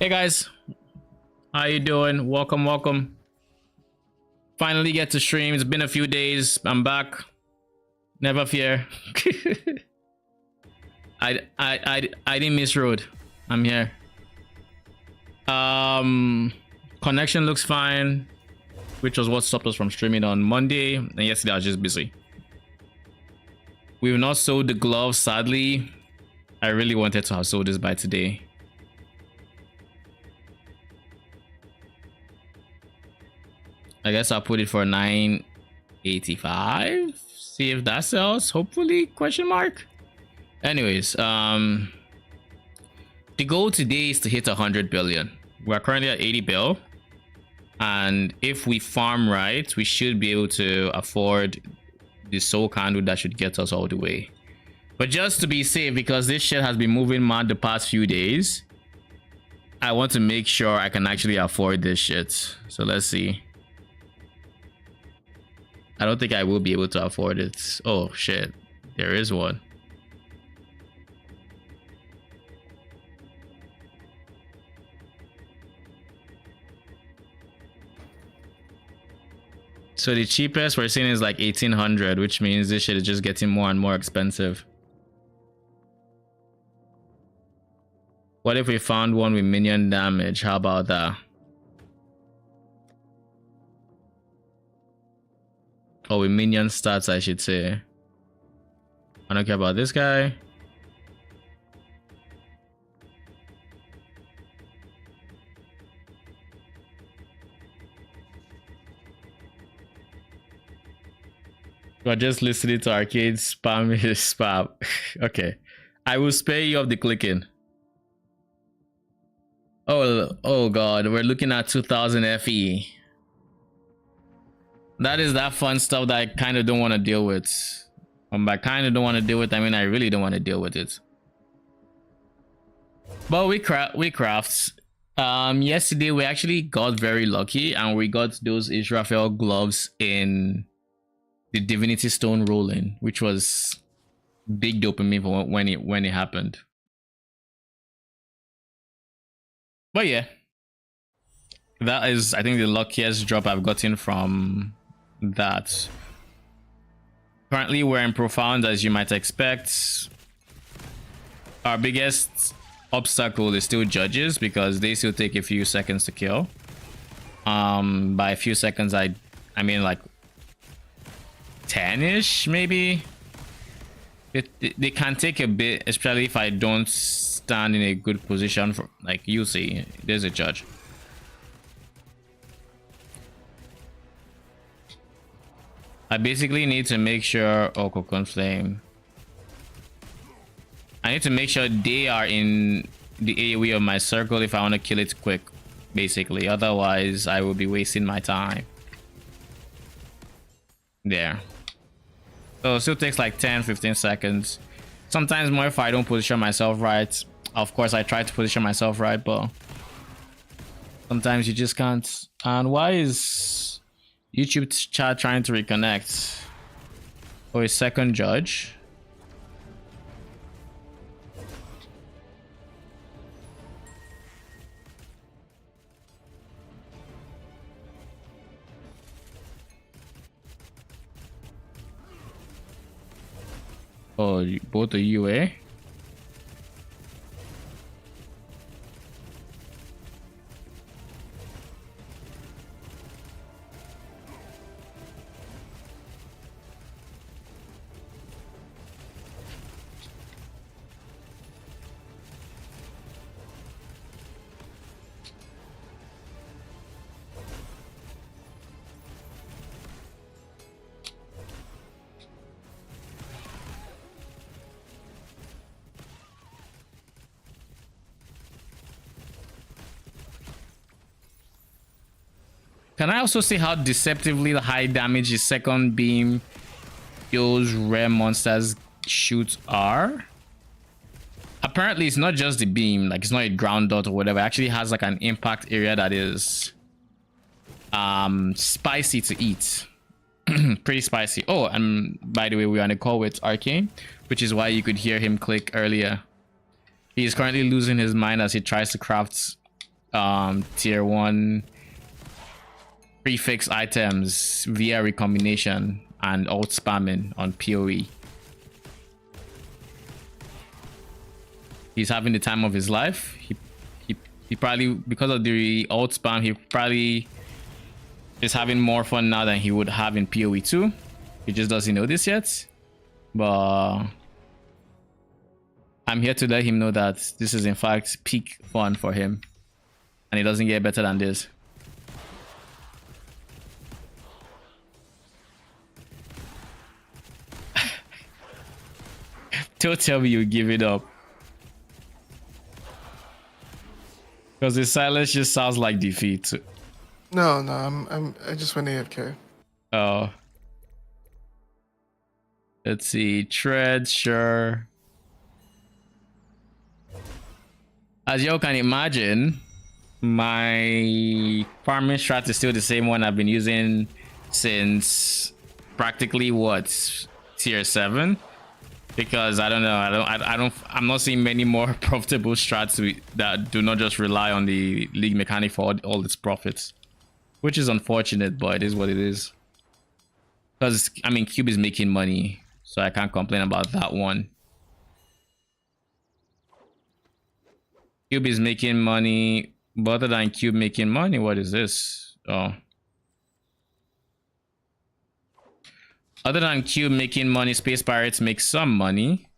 Hey guys, how you doing? Welcome. Finally get to stream. It's been a few days. I'm back. Never fear. I didn't miss road. I'm here. Connection looks fine, which was what stopped us from streaming on Monday. And yesterday I was just busy. We've not sold the gloves, sadly. I really wanted to have sold this by today. I guess I'll put it for 985. See if that sells. Hopefully, question mark. Anyways, the goal today is to hit 100 billion. We're currently at 80 bill. And if we farm right, we should be able to afford the soul candle that should get us all the way. But just to be safe, because this shit has been moving mad the past few days, I want to make sure I can actually afford this shit. So let's see. I don't think I will be able to afford it. Oh shit, there is one. So the cheapest we're seeing is like 1800, which means this shit is just getting more and more expensive. What if we found one with minion damage? How about that? Oh, with minion stats, I should say. I don't care about this guy. We're just listening to arcade spam his spam. Okay. I will spare you of the clicking. Oh god, we're looking at 2000 FE. That is that fun stuff that I kind of don't want to deal with. By kind of don't want to deal with, I mean I really don't want to deal with it. But we crafts. Yesterday we actually got very lucky and we got those Israel gloves in the Divinity Stone rolling, which was big dopamine for when it happened. But yeah, that is, I think, the luckiest drop I've gotten from that. Currently we're in profound, as you might expect. Our biggest obstacle is still judges because they still take a few seconds to kill. By a few seconds I mean like 10ish maybe. They can take a bit, especially if I don't stand in a good position. For like, you see there's a judge. I basically need to make sure, oh, Cocoon Flame, I need to make sure they are in the AoE of my circle if I want to kill it quick, basically. Otherwise I will be wasting my time there. So it still takes like 10-15 seconds, sometimes more if I don't position myself right. Of course I try to position myself right, but sometimes you just can't. And why is YouTube chat trying to reconnect? Oh, a second judge. Oh, both of you, eh? Can I also see how deceptively high damage the second beam those rare monsters shoot are? Apparently it's not just the beam, like it's not a ground dot or whatever. It actually has like an impact area that is spicy to eat. Pretty spicy. Oh, and by the way, we're on a call with Arcane, which is why you could hear him click earlier. He is currently losing his mind as he tries to craft tier 1 prefix items via recombination and alt spamming on PoE. He's having the time of his life. He probably, because of the alt spam, he probably is having more fun now than he would have in PoE 2. He just doesn't know this yet. But I'm here to let him know that this is in fact peak fun for him. And it doesn't get better than this. Don't tell me you give it up. Because the silence just sounds like defeat. No, I just went AFK. Oh. Let's see. Tread, sure. As y'all can imagine, my farming strat is still the same one I've been using since practically what, tier 7. Because I don't know, I'm not seeing many more profitable strats that do not just rely on the league mechanic for all its profits, which is unfortunate, but it is what it is. Because I mean, Cube is making money, so I can't complain about that one. Cube is making money, but other than Cube making money, what is this? Oh. Other than Cube making money, Space Pirates make some money.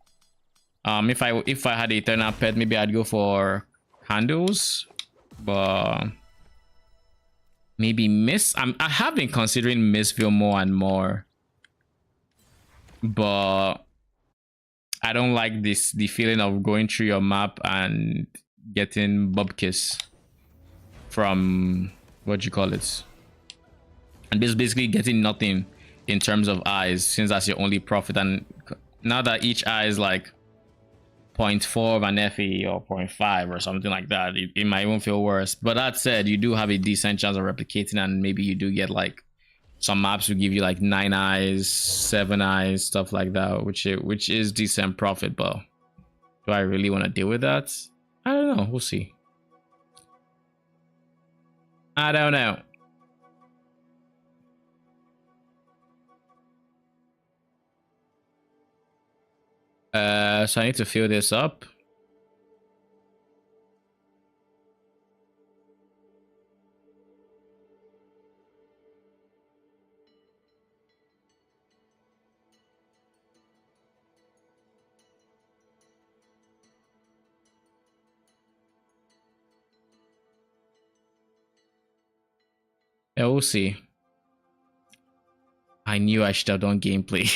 If I had an Eternal Pet, maybe I'd go for Candles. But maybe Miss. I have been considering Missville more and more. But I don't like the feeling of going through your map and getting Bubkiss from what you call it. And basically getting nothing in terms of eyes, since that's your only profit. And now that each eye is like 0.4 of an FE or 0.5 or something like that, it might even feel worse. But that said, you do have a decent chance of replicating, and maybe you do get like some maps will give you like 9 eyes, 7 eyes, stuff like that, which is decent profit. But do I really want to deal with that? I don't know. We'll see. I don't know. So I need to fill this up. Yeah, we'll see. I knew I should have done gameplay.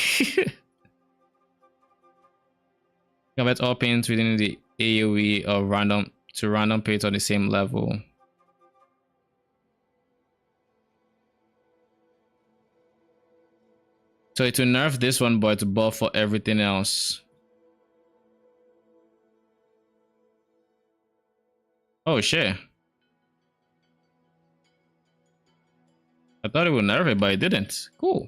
Convert all paints within the AoE of random to random paints on the same level. So it will nerf this one, but it's buff for everything else. Oh shit. I thought it would nerf it, but it didn't. Cool.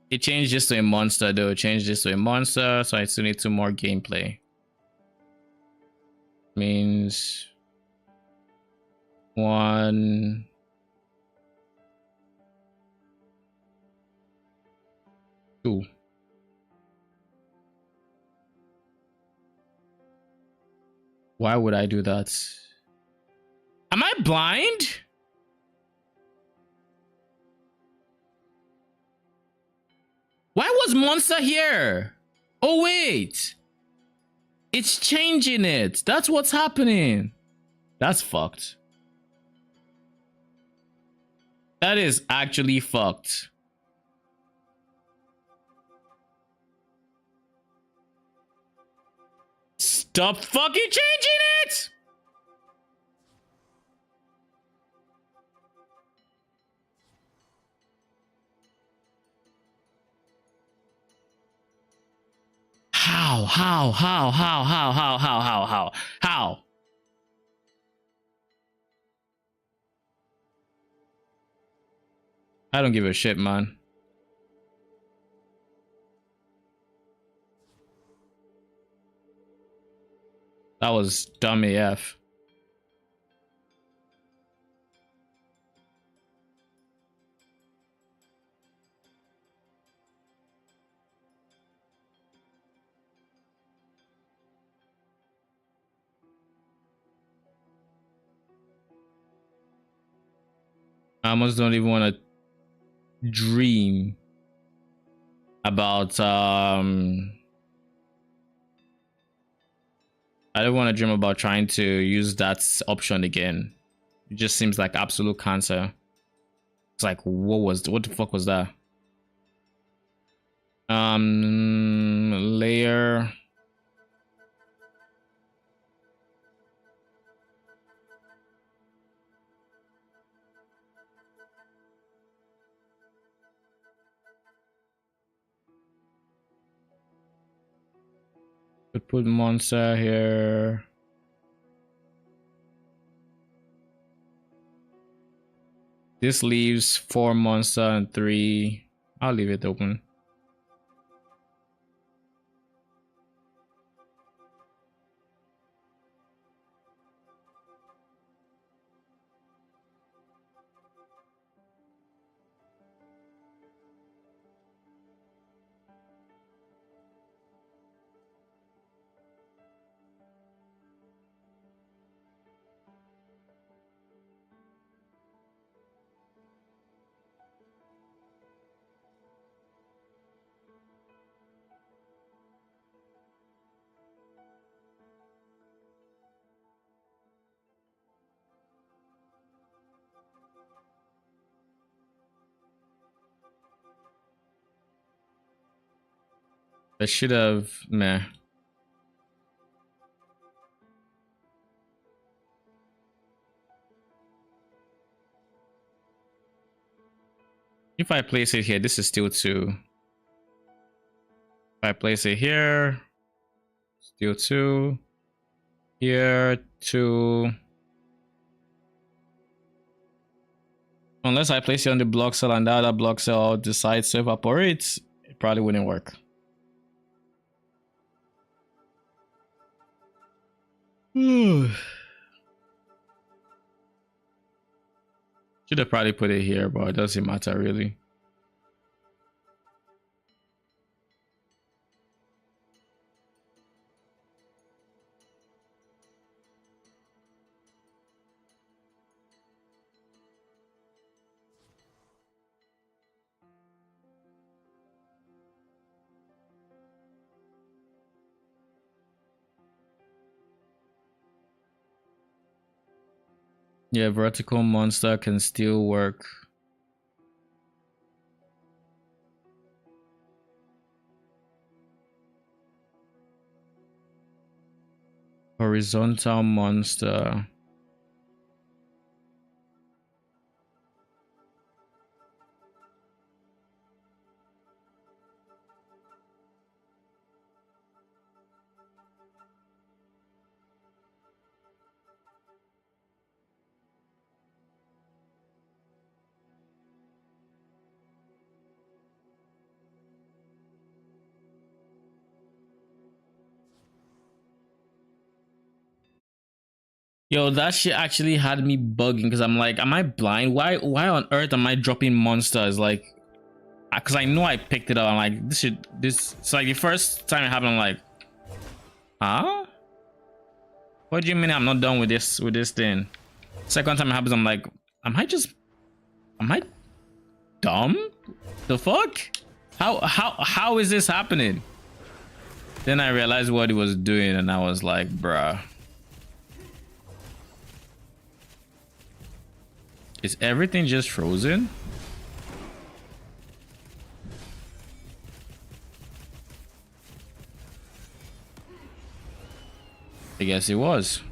It changed this to a monster though. It changed this to a monster, so I still need 2 more gameplay. Means 1, 2. Why would I do that? Am I blind? Why was monster here? Oh wait, it's changing it. That's what's happening. That's fucked. That is actually fucked. Stop fucking changing it. How? I don't give a shit, man. That was dumb AF. I almost don't even want to dream about I don't want to dream about trying to use that option again. It just seems like absolute cancer. It's like, what the fuck was that? Layer. Could put monster here. This leaves 4 monster and 3. I'll leave it open. I should have meh. If I place it here, this is still 2. If I place it here, still 2. Here, 2. Unless I place it on the block cell and the other block cell decides to evaporate, it probably wouldn't work. Should have probably put it here, but it doesn't matter really. Yeah, vertical monster can still work. Horizontal monster. Yo, that shit actually had me bugging because I'm like, am I blind? Why on earth am I dropping monsters? Like, because I know I picked it up. I'm like, this. It's like the first time it happened. I'm like, huh? What do you mean I'm not done with this thing? Second time it happens, I'm like, am I dumb? The fuck? How is this happening? Then I realized what he was doing, and I was like, bruh. Is everything just frozen? I guess it was.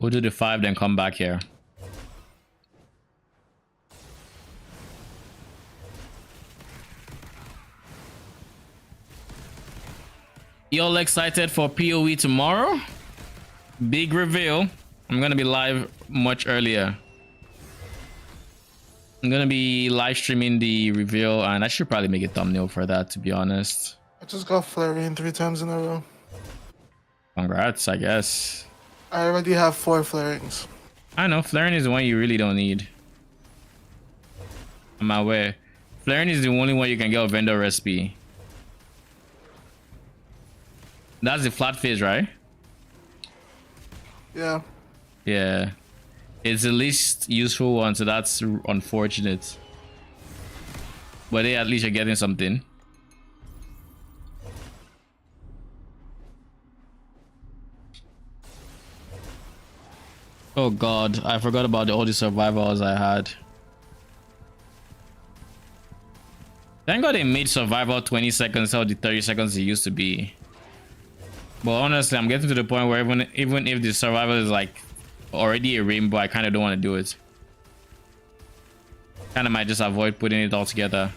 We'll do the 5, then come back here. Y'all excited for PoE tomorrow? Big reveal. I'm gonna be live much earlier. I'm gonna be live streaming the reveal, and I should probably make a thumbnail for that, to be honest. I just got Flareon 3 times in a row. Congrats, I guess. I already have 4 Flarings. I know, flaring is the one you really don't need. I'm aware. Flaring is the only one you can get a vendor recipe. That's the flat phase, right? Yeah. Yeah. It's the least useful one, so that's unfortunate. But hey, at least you're getting something. Oh god, I forgot about all the survivals I had. Thank god they made survival 20 seconds instead of the 30 seconds it used to be. But honestly, I'm getting to the point where even if the survival is like already a rainbow, I kind of don't want to do it. Kind of might just avoid putting it all together.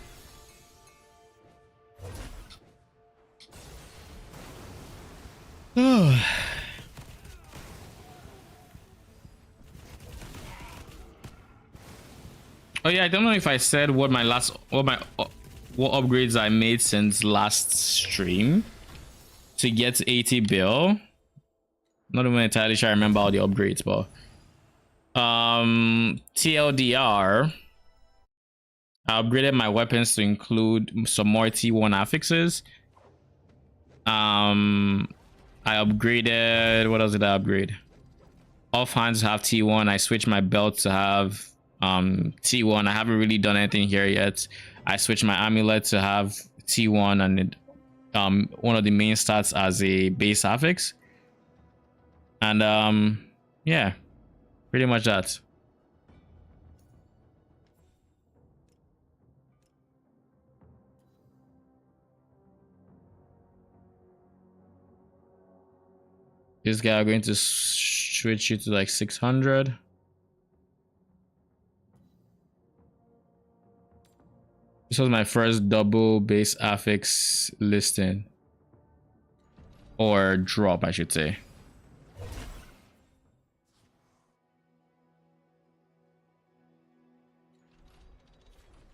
Oh yeah, I don't know if I said what upgrades I made since last stream to get 80 bill. Not even entirely sure I remember all the upgrades, but TLDR, I upgraded my weapons to include some more T1 affixes. I upgraded, what else did I upgrade? Offhands have T1. I switched my belt to have T1. I haven't really done anything here yet. I switched my amulet to have T1 and one of the main stats as a base affix. And yeah, pretty much that. This guy, I'm going to switch you to like 600. This was my first double base affix listing, or drop, I should say.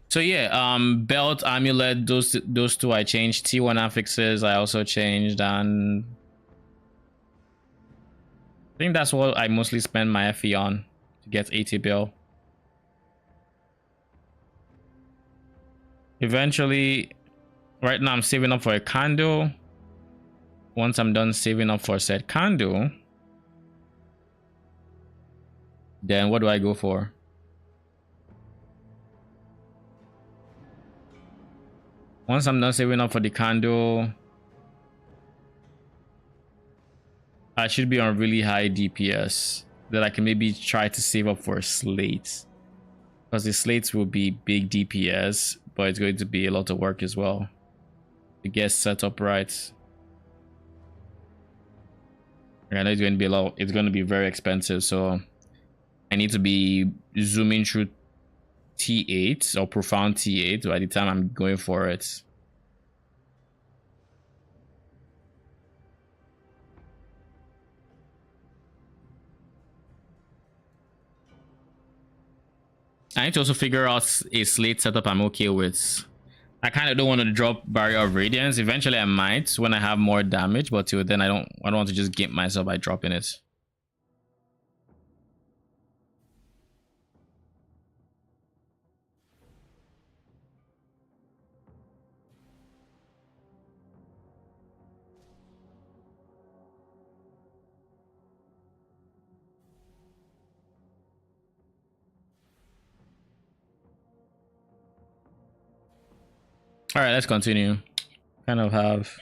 So yeah, belt, amulet, those two I changed. T1 affixes I also changed, and I think that's what I mostly spend my FE on to get 80 bill. Eventually, right now I'm saving up for a candle. Once I'm done saving up for said candle, then what do I go for? Once I'm done saving up for the candle, I should be on really high DPS that I can maybe try to save up for a slate, because the slates will be big DPS, but it's going to be a lot of work as well to get set up right. I know it's going to be a lot. It's going to be very expensive, so I need to be zooming through T8 or profound T8 by the time I'm going for it. I need to also figure out a slate setup I'm okay with. I kind of don't want to drop Barrier of Radiance. Eventually I might when I have more damage, but till then I don't want to just gimp myself by dropping it. All right, let's continue. Kind of have.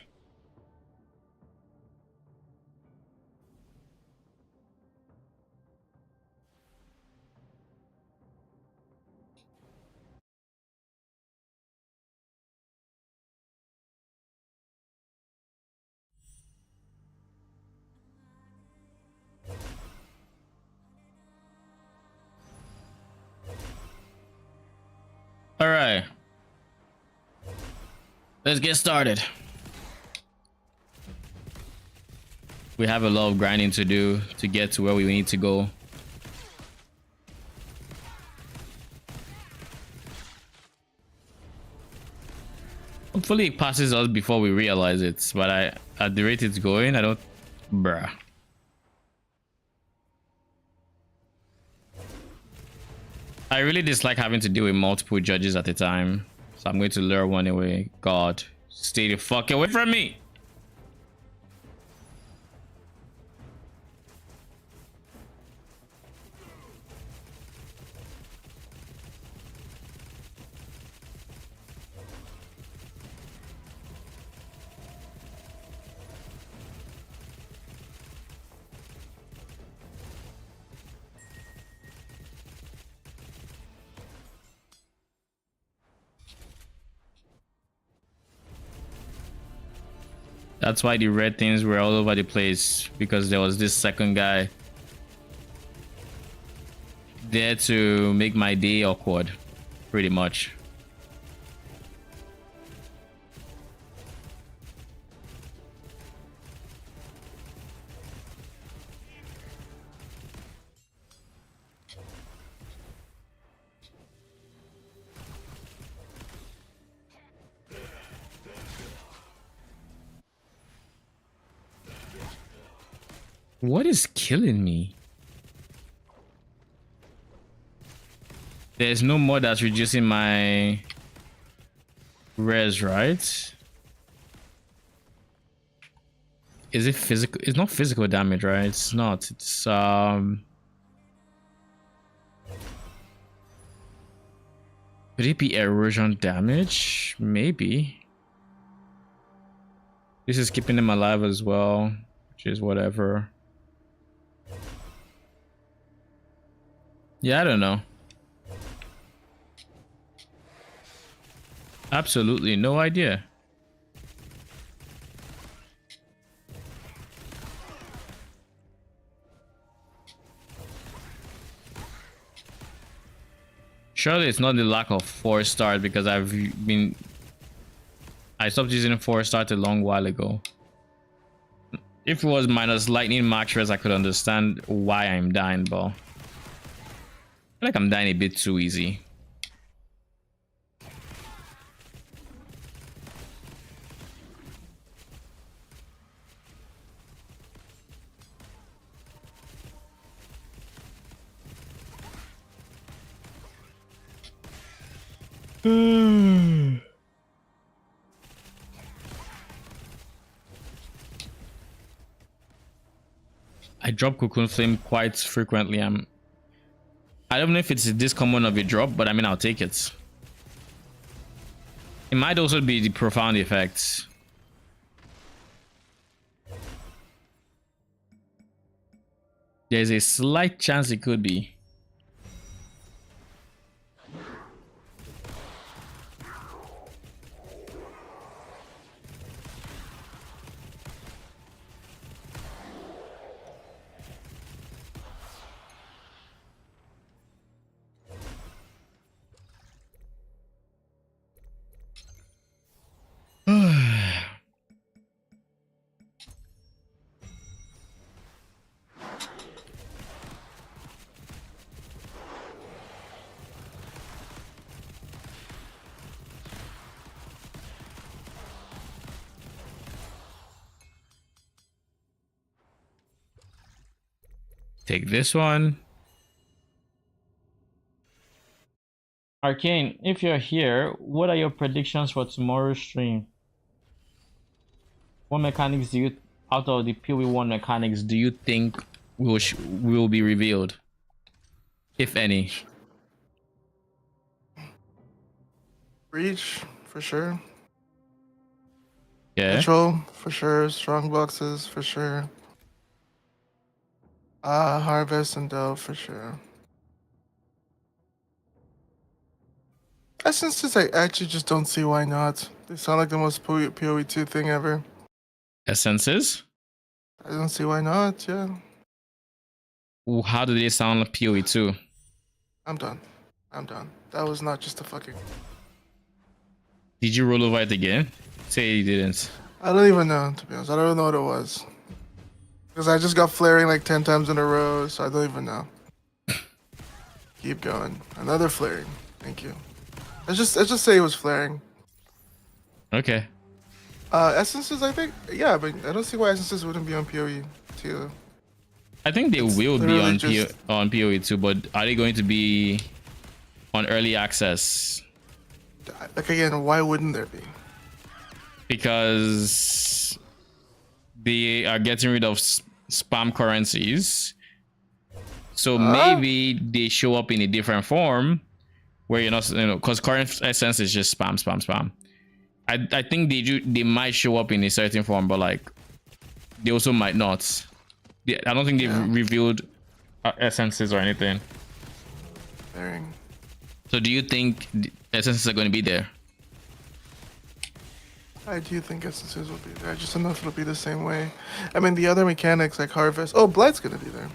Let's get started. We have a lot of grinding to do to get to where we need to go. Hopefully it passes us before we realize it, but at the rate it's going, I don't... Bruh. I really dislike having to deal with multiple judges at a time, so I'm going to lure one away. God, stay the fuck away from me! That's why the red things were all over the place, because there was this second guy there to make my day awkward, pretty much. What is killing me? There's no more that's reducing my res, right? Is it physical? It's not physical damage, right? It's not. It's could it be erosion damage? Maybe. This is keeping him alive as well, which is whatever. Yeah, I don't know. Absolutely no idea. Surely it's not the lack of 4-star, because I stopped using 4-star a long while ago. If it was minus lightning max res, I could understand why I'm dying, but I feel like I'm dying a bit too easy. I drop Cocoon Flame quite frequently. I don't know if it's this common of a drop, but I mean, I'll take it. It might also be the profound effects. There's a slight chance it could be. Take this one. Arcane, if you're here, what are your predictions for tomorrow's stream? What mechanics do you, out of the PoE1 mechanics, do you think will be revealed, if any? Reach, for sure. Yeah. Control, for sure. Strong boxes, for sure. Harvest and Delve, for sure. Essences, I actually just don't see why not. They sound like the most PoE2 thing ever. Essences? I don't see why not, yeah. How do they sound like PoE2? I'm done. I'm done. That was not just a fucking... Did you roll over it again? Say you didn't. I don't even know, to be honest. I don't know what it was. Because I just got flaring like 10 times in a row, so I don't even know. Keep going. Another flaring. Thank you. Let's just say it was flaring. Okay. Essences, I think. Yeah, but I don't see why essences wouldn't be on PoE too. I think they will be literally on just- on PoE too, but are they going to be on early access? Like again, why wouldn't there be? Because they are getting rid of spam currencies. So maybe they show up in a different form where you're not, because current essence is just spam, spam, spam. I think they might show up in a certain form, but like they also might not. I don't think they've revealed essences or anything. Flaring. So do you think the essences are going to be there? I do think essences will be there. I just don't know if it'll be the same way. I mean, the other mechanics like harvest. Oh, Blight's gonna be there.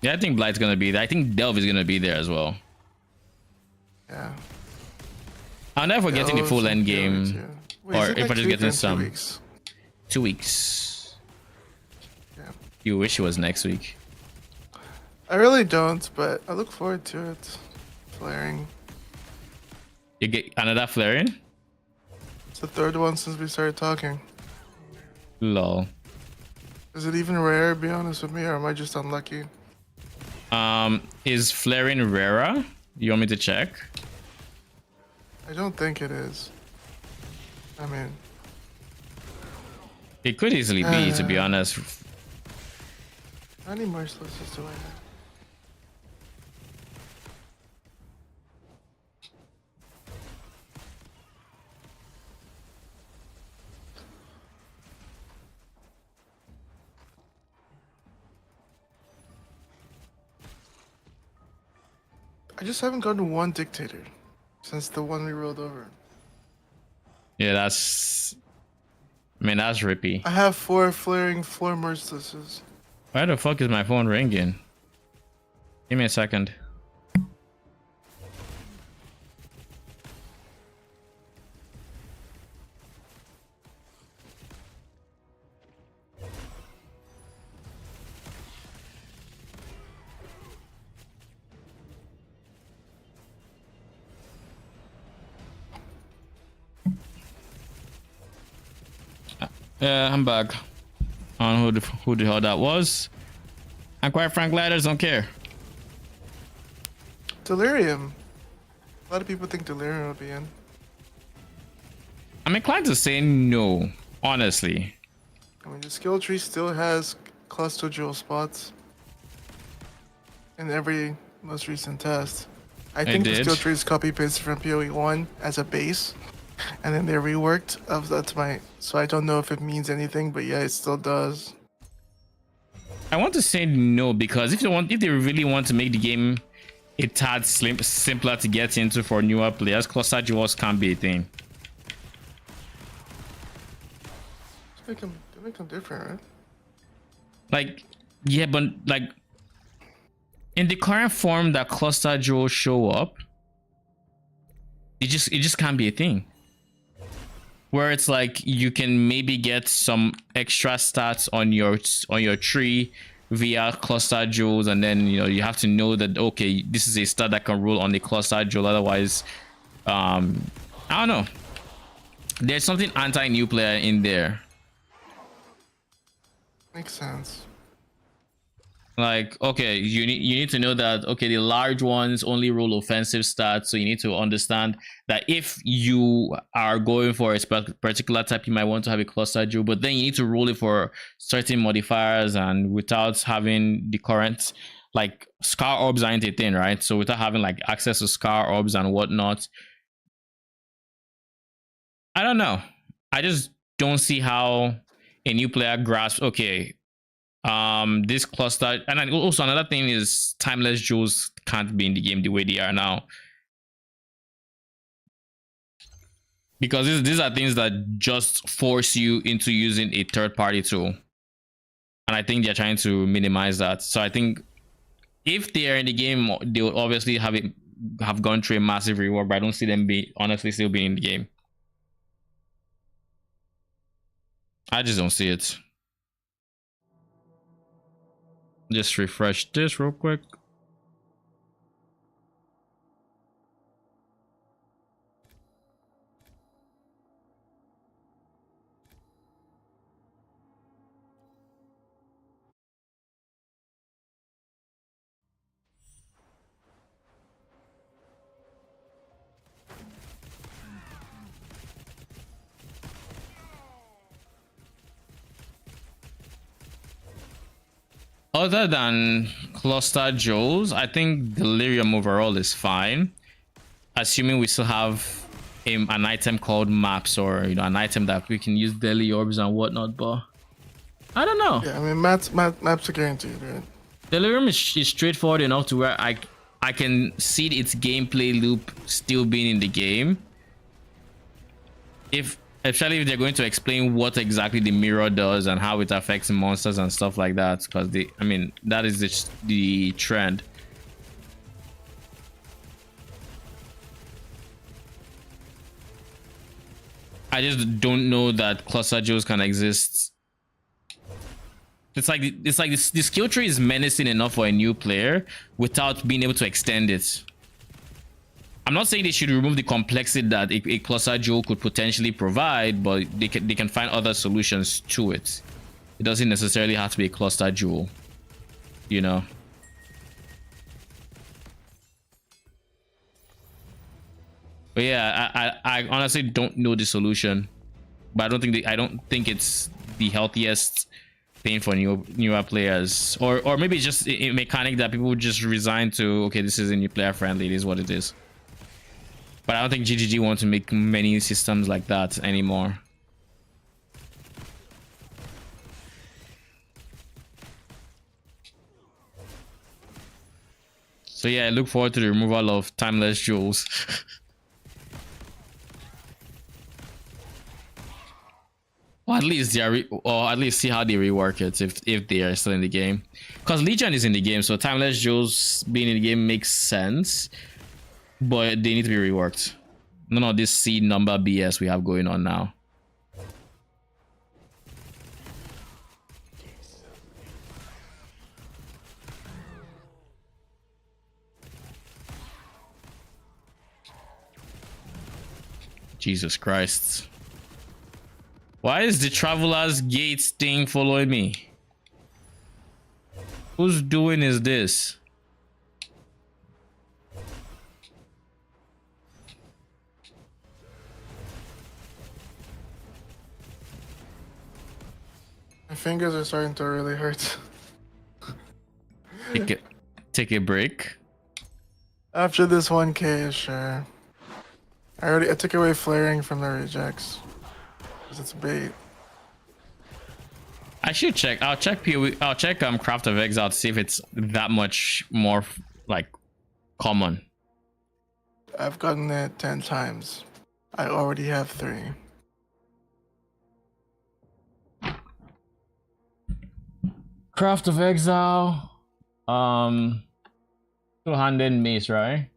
Yeah, I think Blight's going to be there. I think Delve is going to be there as well. Yeah. I'll never forget getting the full end game, or if I'm just getting some 2 weeks. 2 weeks. Yeah. You wish it was next week. I really don't, but I look forward to it. Flaring. You get another flaring? It's the third one since we started talking. Lol. Is it even rare? Be honest with me, or am I just unlucky? Is flaring rarer? You want me to check? I don't think it is. I mean, It could easily be, to be honest. how many mercilesses do I have? I just haven't gotten one dictator since the one we rolled over. Yeah, that's... I mean, that's rippy. I have 4 flaring floor mercilesses. Why the fuck is my phone ringing? Give me a second. Yeah, I'm back. I don't know who the hell that was. And quite frankly, I just don't care. Delirium. A lot of people think Delirium will be in. I'm inclined to say no, honestly. I mean, the skill tree still has cluster jewel spots in every most recent test. I think the skill tree is copy pasted from PoE 1 as a base, and then they reworked of that's my. So I don't know if it means anything, but yeah, it still does. I want to say no because if they really want to make the game a tad simpler to get into for newer players, cluster jewels can't be a thing. They make them different, right? Like, yeah, but like in the current form that cluster jewels show up, it just can't be a thing. Where it's like you can maybe get some extra stats on your tree via cluster jewels, and then you have to know that okay, this is a stat that can roll on the cluster jewel. Otherwise, I don't know. There's something anti-new player in there. Makes sense. Like, okay, you need to know that okay, the large ones only roll offensive stats, so you need to understand that if you are going for a particular type, you might want to have a cluster jewel, but then you need to roll it for certain modifiers, and without having the current, like, scar orbs aren't a thing, right? So without having like access to scar orbs and whatnot, I don't know. I just don't see how a new player grasps okay, this cluster. And also another thing is timeless jewels can't be in the game the way they are now, because these are things that just force you into using a third-party tool, and I think they're trying to minimize that. So I think if they are in the game, they will obviously have gone through a massive rework, but I don't see them honestly still being in the game. I just don't see it. Just refresh this real quick. Other than cluster jewels, I think delirium overall is fine, assuming we still have an item called maps, or an item that we can use daily orbs and whatnot. But I don't know. Yeah, I mean maps are guaranteed, right? Delirium is straightforward enough to where I can see its gameplay loop still being in the game. Especially if they're going to explain what exactly the mirror does and how it affects monsters and stuff like that, because I mean, that is the trend. I just don't know that cluster jewels can exist. It's like the skill tree is menacing enough for a new player without being able to extend it. I'm not saying they should remove the complexity that a cluster jewel could potentially provide, but they can find other solutions to it. It doesn't necessarily have to be a cluster jewel, you know. But yeah, I honestly don't know the solution, but I don't think it's the healthiest thing for newer players, or maybe it's just a mechanic that people would just resign to. Okay, this isn't new player friendly. It is what it is. But I don't think GGG want to make many systems like that anymore. So yeah, I look forward to the removal of timeless jewels. Or at least see how they rework it if they are still in the game. Because Legion is in the game, so timeless jewels being in the game makes sense. But they need to be reworked. None of this seed number BS we have going on now. Jesus Christ. Why is the Traveler's Gate thing following me? Whose doing is this? My fingers are starting to really hurt. Take a break. After this 1K, sure. I took away flaring from the rejects. Because it's bait. I should check. I'll check PoE. I'll check Craft of Exile to see if it's that much more like common. I've gotten it 10 times. I already have 3. Craft of Exile. Two-handed mace, right?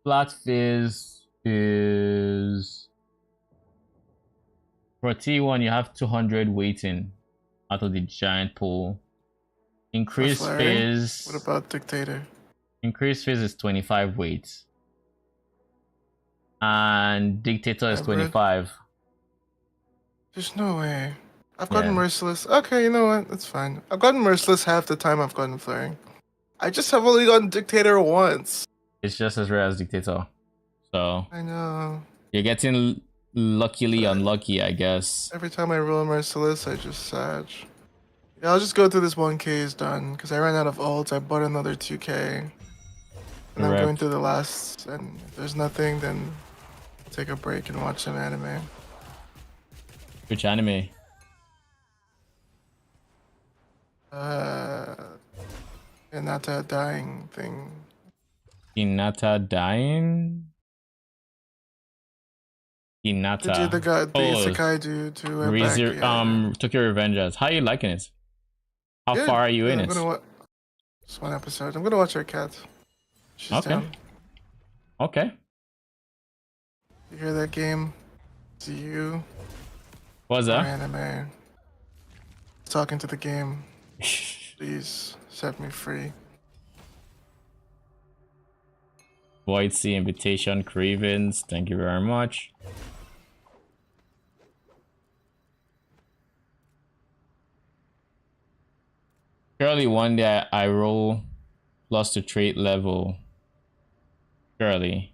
Flat Fizz is for T1. You have 200 waiting out of the giant pool. Increased Fizz. What about Dictator? Increased Fizz is 25 weight, and Dictator is 25. There's no way. I've gotten Merciless. Okay, you know what? That's fine. I've gotten Merciless half the time I've gotten Flaring. I just have only gotten Dictator once. It's just as rare as Dictator. So I know. You're getting luckily unlucky, I guess. Every time I roll Merciless, I just Sag. Yeah, I'll just go through this 1K is done. Because I ran out of ults. I bought another 2K. And I'm going through the last. And if there's nothing, then take a break and watch some anime. Which anime? Hinata dying thing. Hinata dying? Hinata. The Isekai dude to Tokyo Revengers. How are you liking it? How far are you in it? Just one episode. I'm gonna watch her cat. She's down. Okay. You hear that game? See you What's or that? anime. Talking to the game. Please set me free. Void Sea invitation cravings. Thank you very much. Surely one day I roll plus to trait level. Surely.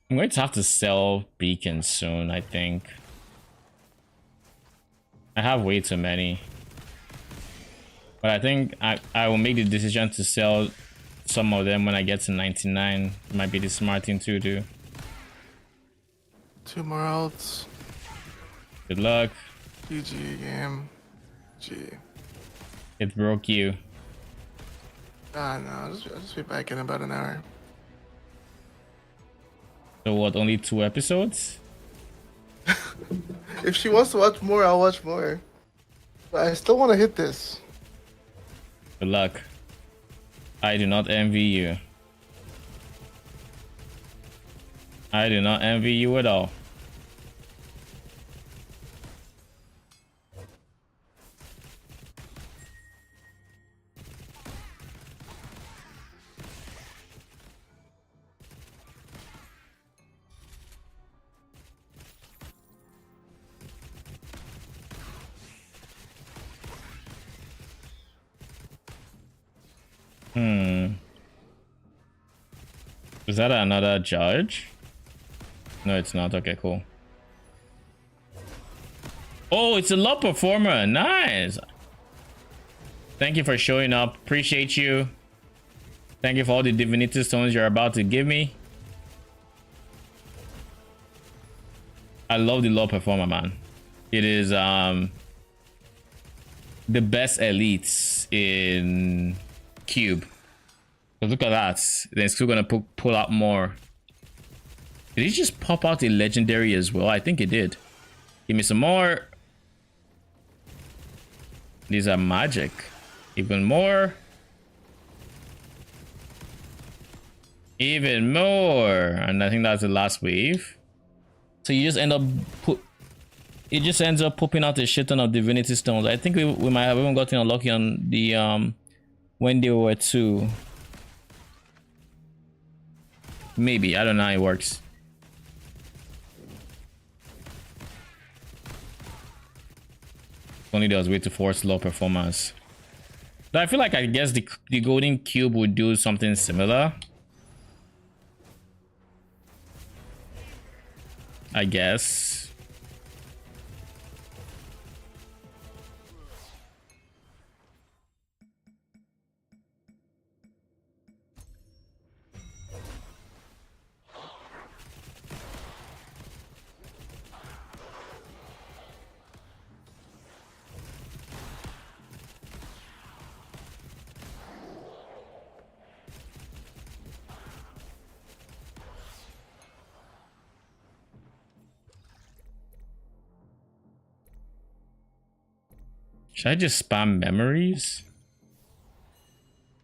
I'm going to have to sell beacons soon, I think. I have way too many. But I think I will make the decision to sell some of them when I get to 99. It might be the smart thing to do. 2 more outs. Good luck. GG game. G. It broke you. No, I'll just be back in about an hour. So what, only 2 episodes? If she wants to watch more, I'll watch more. But I still want to hit this. Good luck. I do not envy you. I do not envy you at all. Is that another judge? No, it's not. Okay, cool. Oh, it's a low performer. Nice. Thank you for showing up. Appreciate you. Thank you for all the divinity stones you're about to give me. I love the low performer, man. It is the best elites in Cube. But look at that. Then it's still gonna pull out more. Did he just pop out a legendary as well? I think it did. Give me some more. These are magic. Even more. Even more. And I think that's the last wave. So you just end up it just ends up popping out a shit ton of divinity stones. I think we might have even gotten unlucky on the when they were 2. Maybe. I don't know how it works. Only there was way to force low performance. But I feel like I guess the golden cube would do something similar. I guess. Should I just spam memories?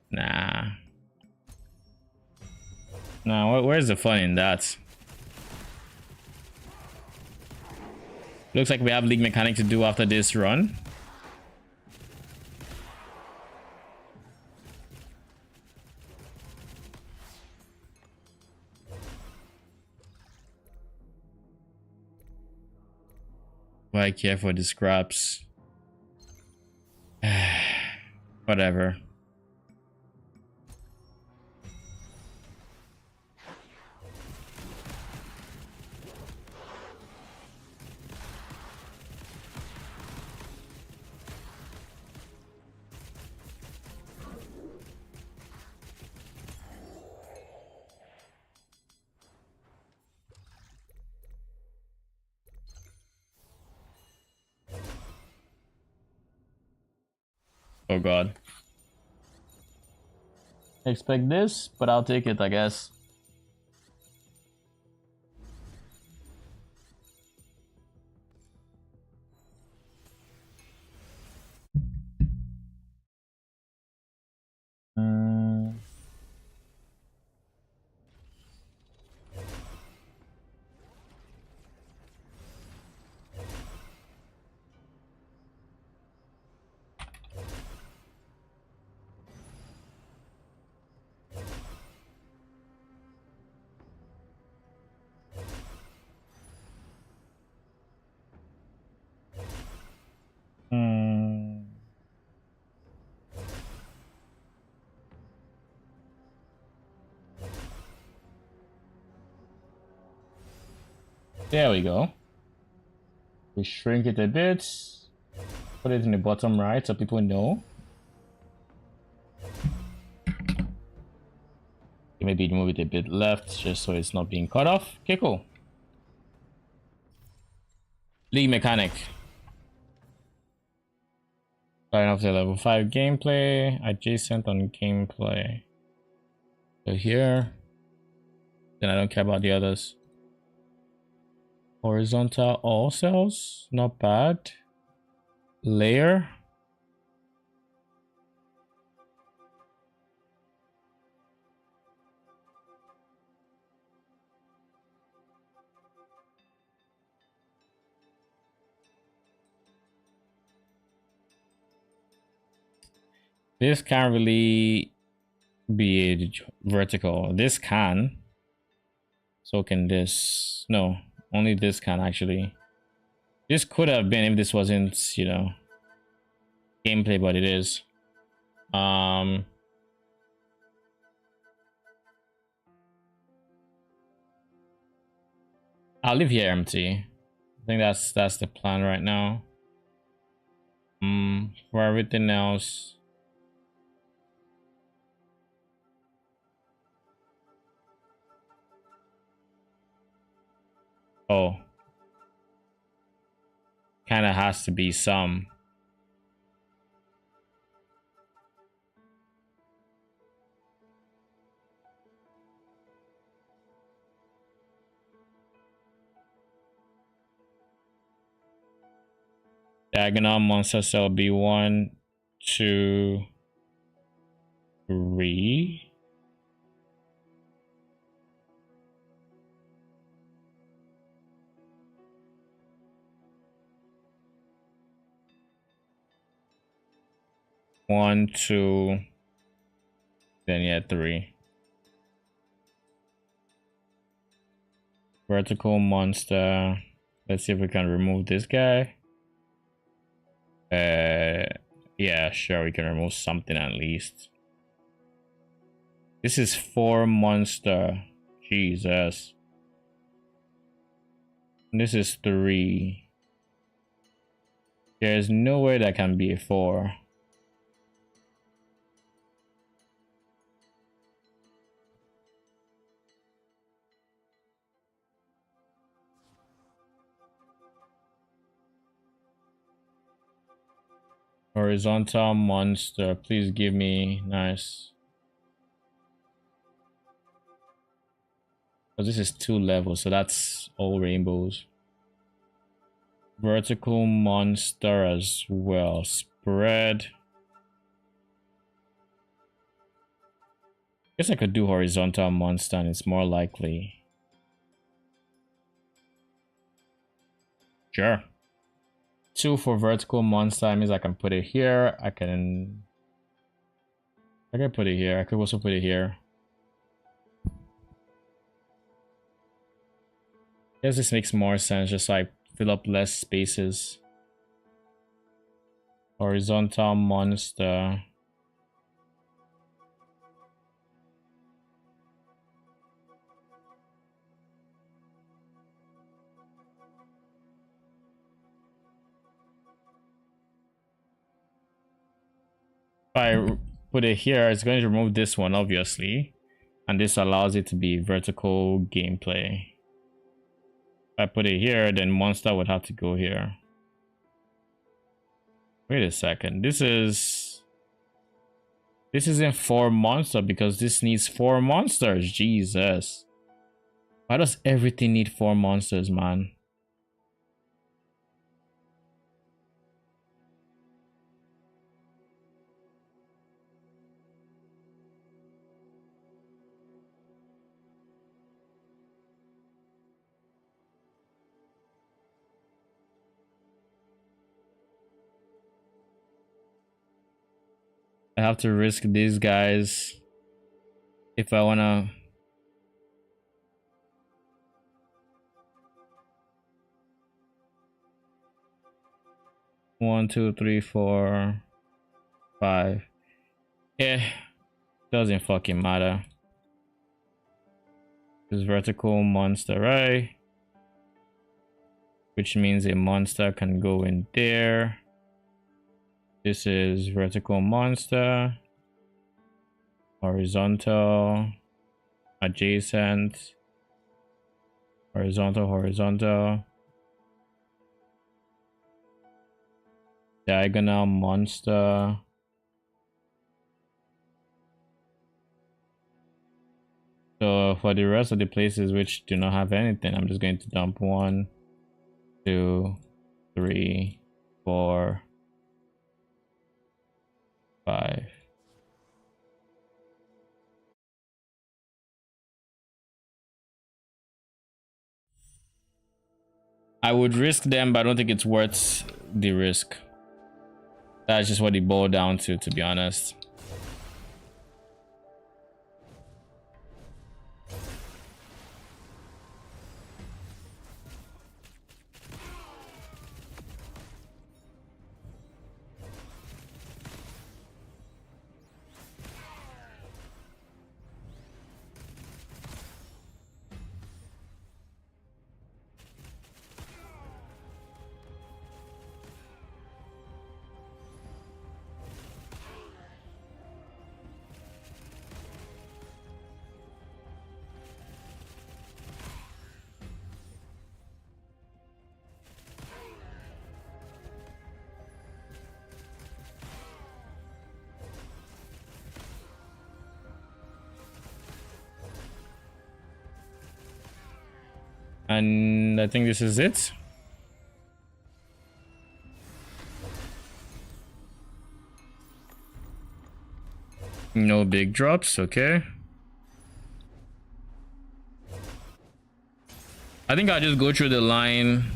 Nah. Nah, where's the fun in that? Looks like we have league mechanic to do after this run. Why care for the scraps? Whatever. Oh god. Expect this, but I'll take it, I guess. There we go. We shrink it a bit. Put it in the bottom right so people know. Maybe move it a bit left just so it's not being cut off. Okay, cool. League mechanic. Starting off the level 5 gameplay. Adjacent on gameplay. So here. Then I don't care about the others. Horizontal all cells. Not bad. Layer. This can't really be vertical. This can. So can this. No, only this can actually. This could have been if this wasn't, you know, gameplay, but it is. I'll leave here empty. I think that's the plan right now. For everything else. Oh. Kinda has to be some. Diagonal monster cell be 1, 2, 3. One, 2, then yeah, 3. Vertical monster. Let's see if we can remove this guy. Yeah, sure, we can remove something at least. This is 4 monster. Jesus. And this is 3. There's no way that can be a 4. Horizontal monster, please give me nice. Oh, this is 2 levels, so that's all rainbows. Vertical monster as well. Spread. Guess I could do horizontal monster and it's more likely. Sure. 2 for vertical monster means I can put it here. I can put it here. I could also put it here. Guess this makes more sense, just like fill up less spaces. Horizontal monster. If I put it here, it's going to remove this one, obviously. And this allows it to be vertical gameplay. If I put it here, then monster would have to go here. Wait a second. This is This isn't 4 monster because this needs 4 monsters. Jesus. Why does everything need 4 monsters, man? I have to risk these guys if I wanna. One, two, three, four, 5. Yeah, doesn't fucking matter. This vertical monster, right? Which means a monster can go in there. This is vertical monster, horizontal, adjacent, horizontal, horizontal, diagonal monster. So for the rest of the places which do not have anything, I'm just going to dump 1, 2, 3, 4, 5. I would risk them, but I don't think it's worth the risk. That's just what it boiled down to be honest. And I think this is it. No big drops, okay. I think I'll just go through the line.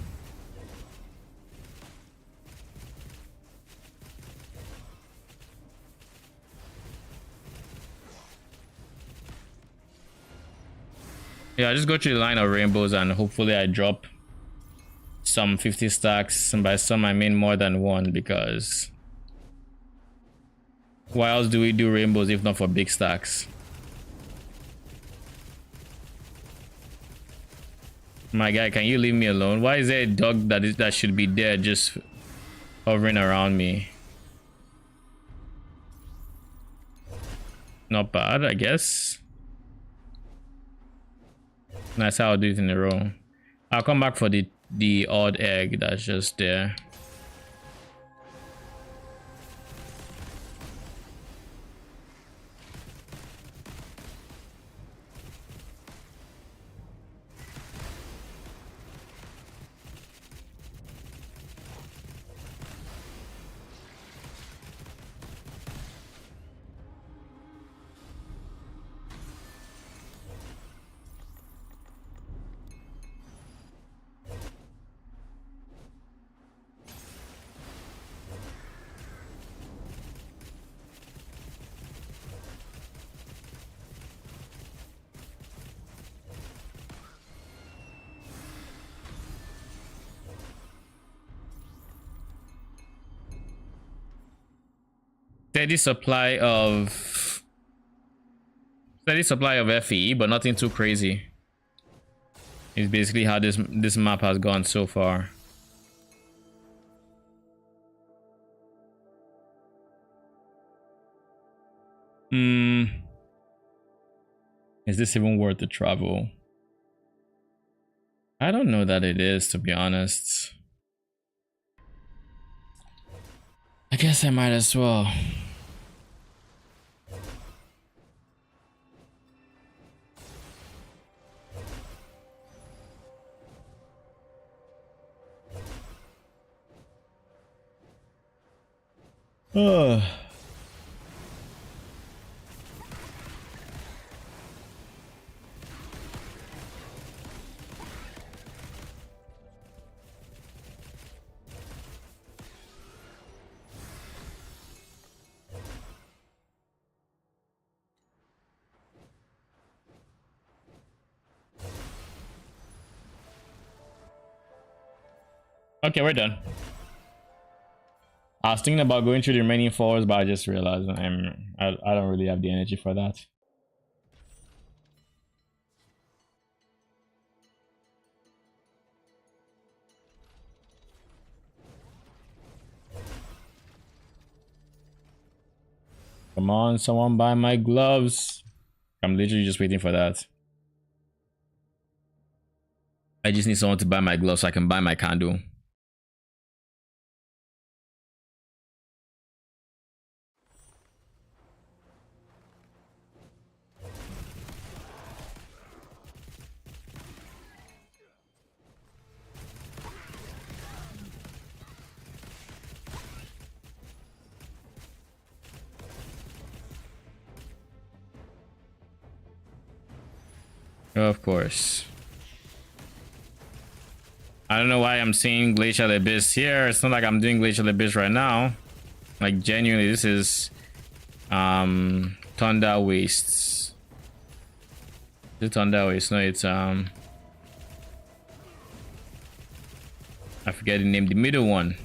Yeah, I just go through the line of rainbows and hopefully I drop some 50 stacks, and by some I mean more than one, because why else do we do rainbows if not for big stacks? My guy, can you leave me alone? Why is there a dog that should be dead just hovering around me? Not bad, I guess. That's how I'll do it in a row. I'll come back for the odd egg that's just there. Steady supply of FE, but nothing too crazy. It's basically how this map has gone so far. Is this even worth the travel? I don't know that it is, to be honest. I guess I might as well. Oh. Okay, we're done. I was thinking about going through the remaining floors, but I just realized I don't really have the energy for that. Come on, someone buy my gloves. I'm literally just waiting for that. I just need someone to buy my gloves so I can buy my candle. Of course. I don't know why I'm seeing Glacial Abyss here. It's not like I'm doing Glacial Abyss right now. Like genuinely, this is Thunder Wastes. The Thunder Waste, no, it's I forget the name, the middle one.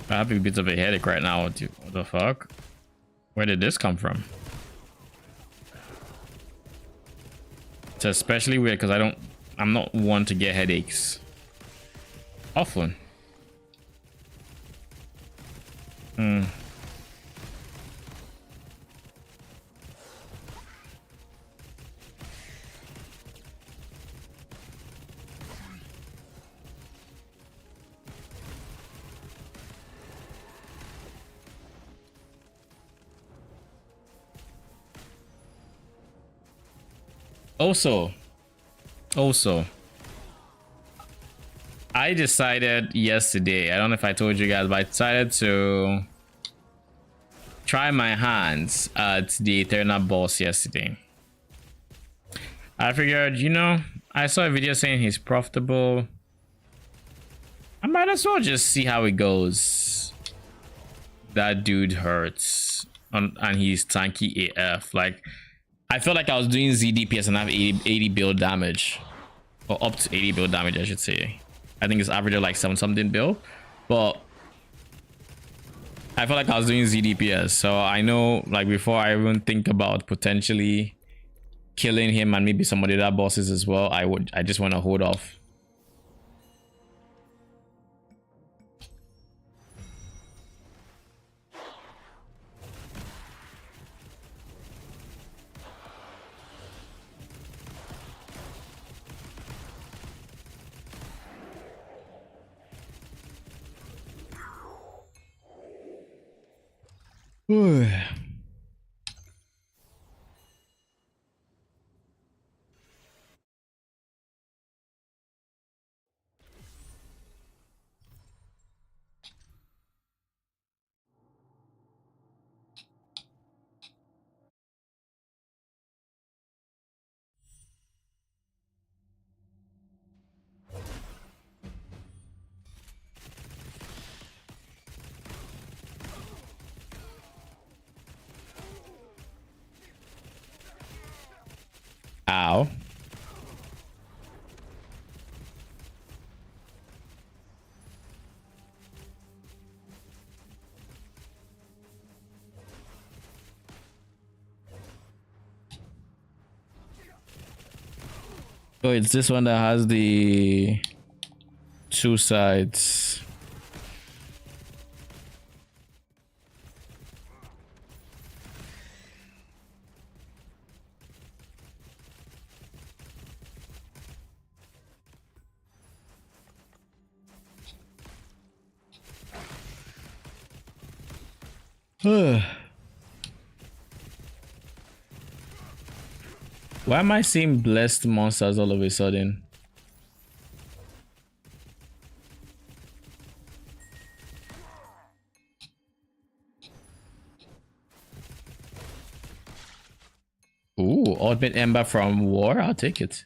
I have a bit of a headache right now. What the fuck? Where did this come from? It's especially weird because I'm not one to get headaches often. Also, I decided yesterday, I don't know if I told you guys, but I decided to try my hands at the Eternal boss yesterday. I figured, you know, I saw a video saying he's profitable. I might as well just see how it goes. That dude hurts. And he's tanky AF. Like, I felt like I was doing ZDPS and I have 80 build damage. Or up to 80 build damage, I should say. I think it's average of like 7 something build. But I felt like I was doing ZDPS. So I know, like, before I even think about potentially killing him and maybe some of the other bosses as well, I just want to hold off. Ow. Oh, it's this one that has the 2 sides. Why am I seeing blessed monsters all of a sudden? Ooh, ultimate ember from war. I'll take it.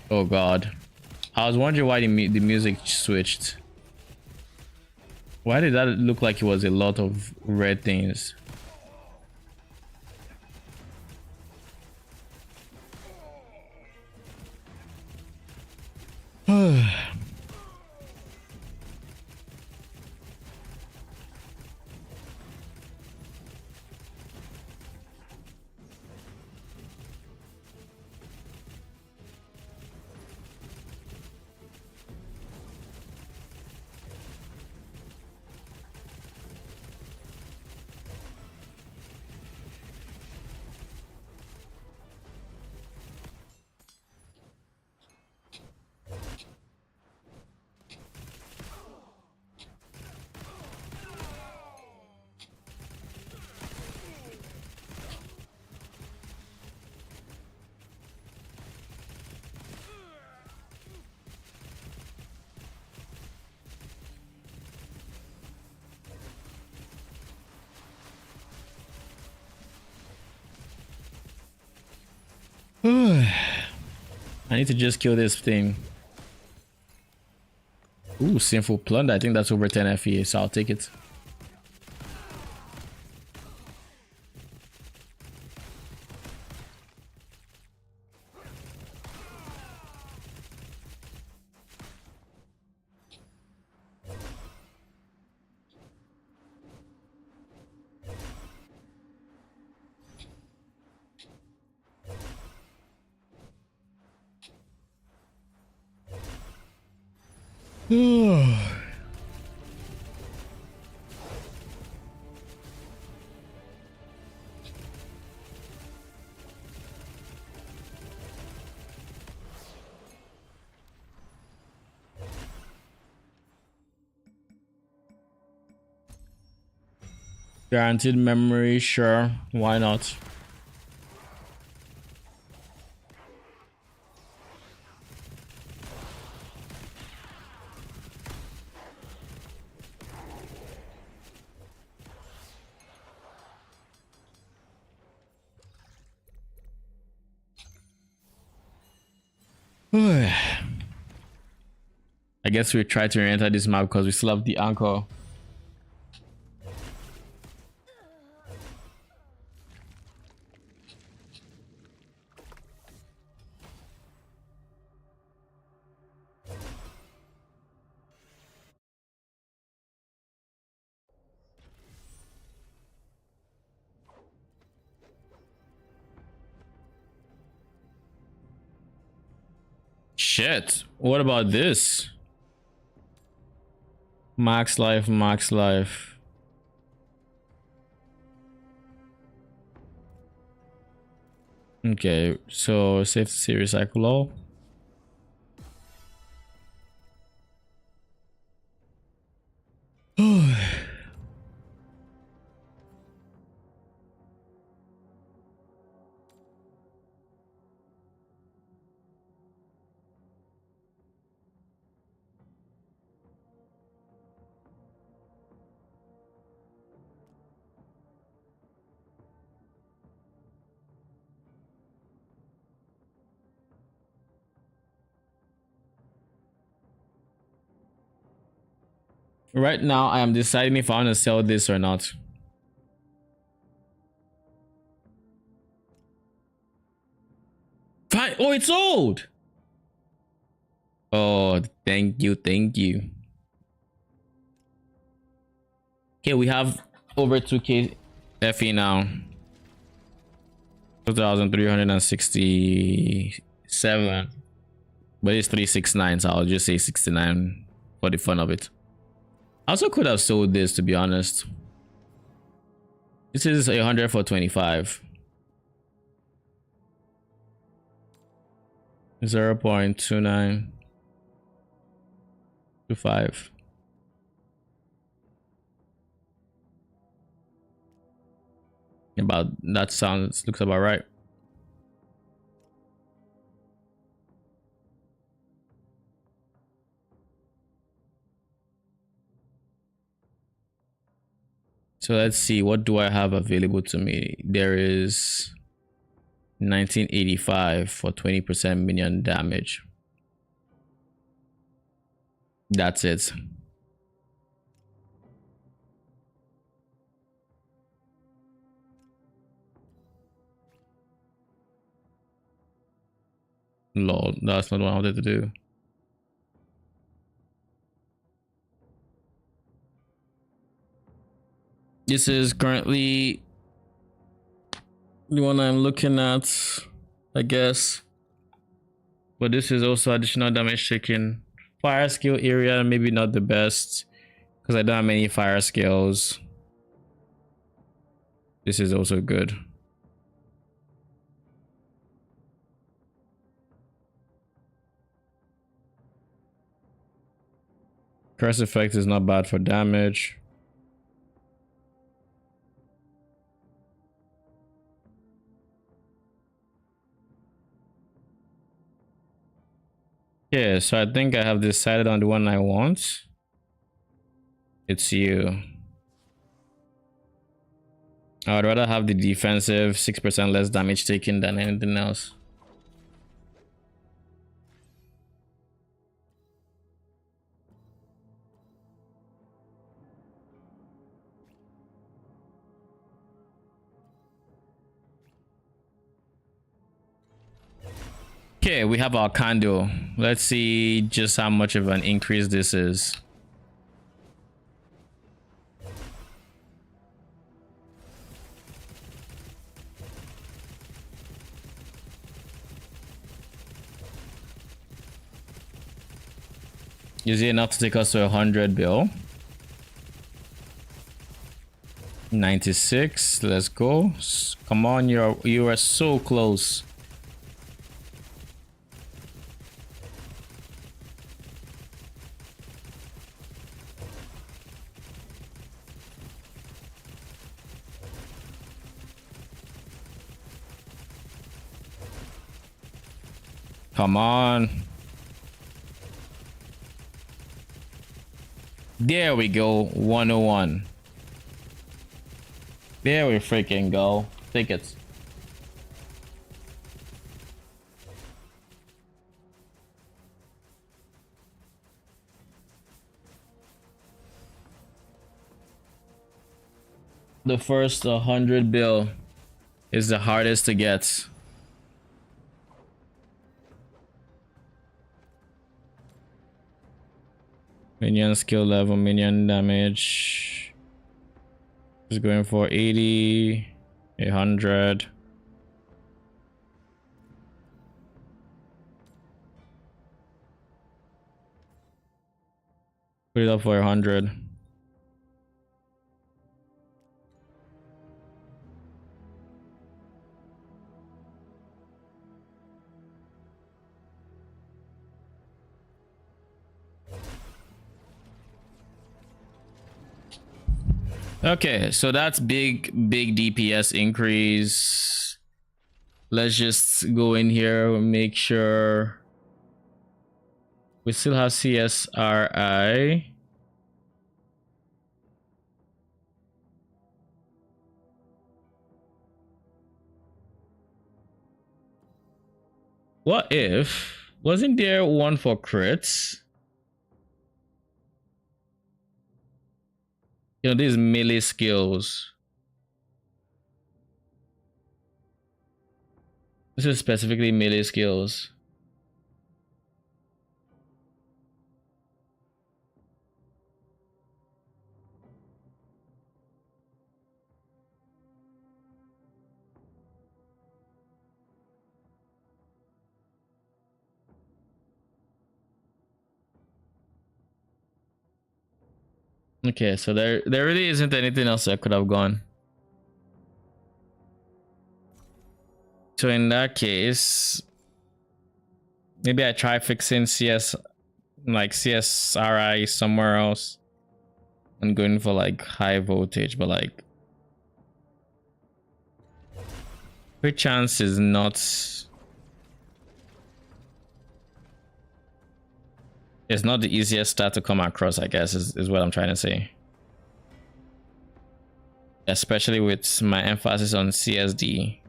Oh god, I was wondering why the music switched. Why did that look like it was a lot of red things? I need to just kill this thing. Ooh, Sinful Plunder. I think that's over 10 FE, so I'll take it. Guaranteed memory, sure. Why not? I guess we try to enter this map because we still have the anchor. Shit, what about this? Max life, max life. Okay, so safe to say recycle all. Right now, I am deciding if I want to sell this or not. Fine. Oh, it's sold. Oh, thank you, thank you. Okay, we have over 2k FE now. 2,367. But it's 369, so I'll just say 69 for the fun of it. I also could have sold this, to be honest. This is 100 for 25. 0.29. to 5. About that sounds looks about right. So let's see, what do I have available to me? There is 1985 for 20% minion damage. That's it. Lol, that's not what I wanted to do. This is currently the one I'm looking at, I guess. But this is also additional damage taken. Fire skill area, maybe not the best because I don't have many fire skills. This is also good. Curse effect is not bad for damage. Yeah, so I think I have decided on the one I want. It's you. I would rather have the defensive 6% less damage taken than anything else. Okay, we have our candle. Let's see just how much of an increase this is. Is it enough to take us to 100 bill? 96. Let's go. Come on, you are so close. Come on. There we go. 101. There we freaking go. Tickets. The first 100 bill is the hardest to get. Minion skill level, minion damage is going for 80, 100. Put it up for 100. Okay, so that's big DPS increase. Let's just go in here and make sure we still have CSRI. What if wasn't there one for crits? You know, these melee skills. This is specifically melee skills. Okay, so there really isn't anything else that could have gone. So in that case, maybe I try fixing CS like CSRI somewhere else and going for like high voltage, but like crit chance is not, it's not the easiest stat to come across, I guess, is what I'm trying to say. Especially with my emphasis on CSD.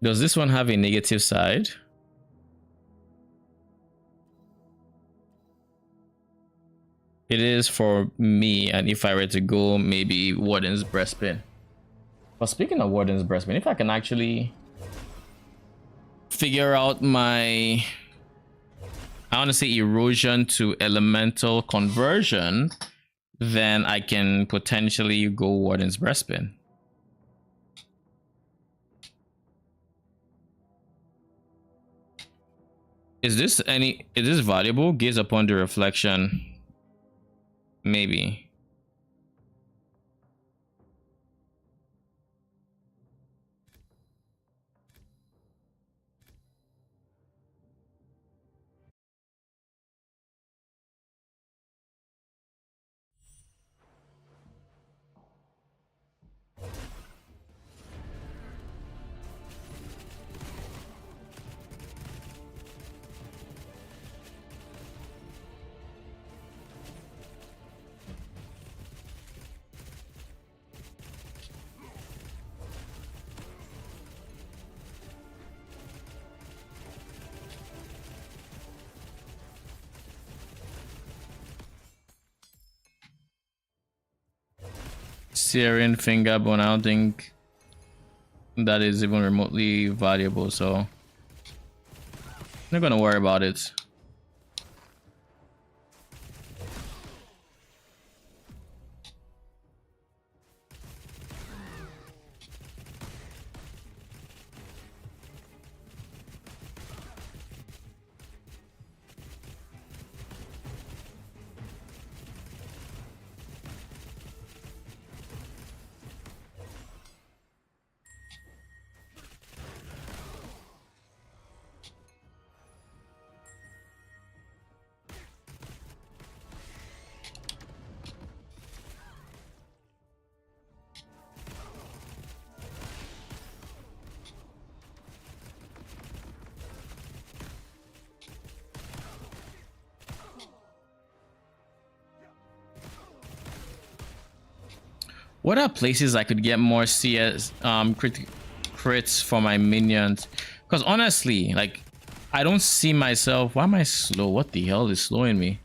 Does this one have a negative side? It is for me, and if I were to go, maybe Warden's Breastpin. But speaking of Warden's Breastpin, if I can actually figure out my, I want to say erosion to elemental conversion, then I can potentially go Warden's Breastpin. Is this valuable? Gaze upon the reflection. Maybe. Syrian fingerbone, I don't think that is even remotely valuable, so I'm not gonna worry about it. What are places I could get more CS crits for my minions? Because honestly, like, I don't see myself. Why am I slow? What the hell is slowing me?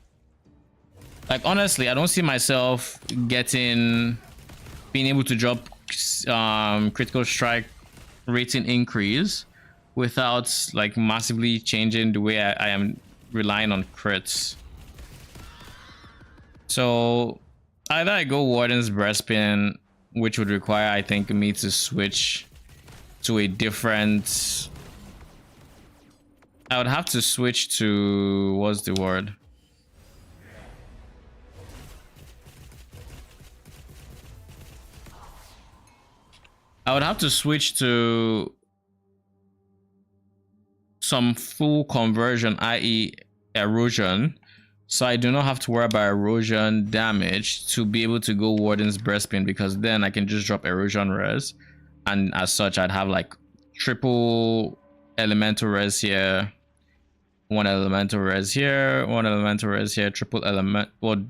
Like, honestly, I don't see myself being able to drop critical strike rating increase without like massively changing the way I am relying on crits. So either I go Warden's Breastpin, which would require, I think, me to switch to a different, I would have to switch to, what's the word? I would have to switch to some full conversion, i.e. erosion, so I do not have to worry about erosion damage to be able to go Warden's Breastpin, because then I can just drop erosion res, and as such I'd have like triple elemental res here, one elemental res here, one elemental res here, triple element, well,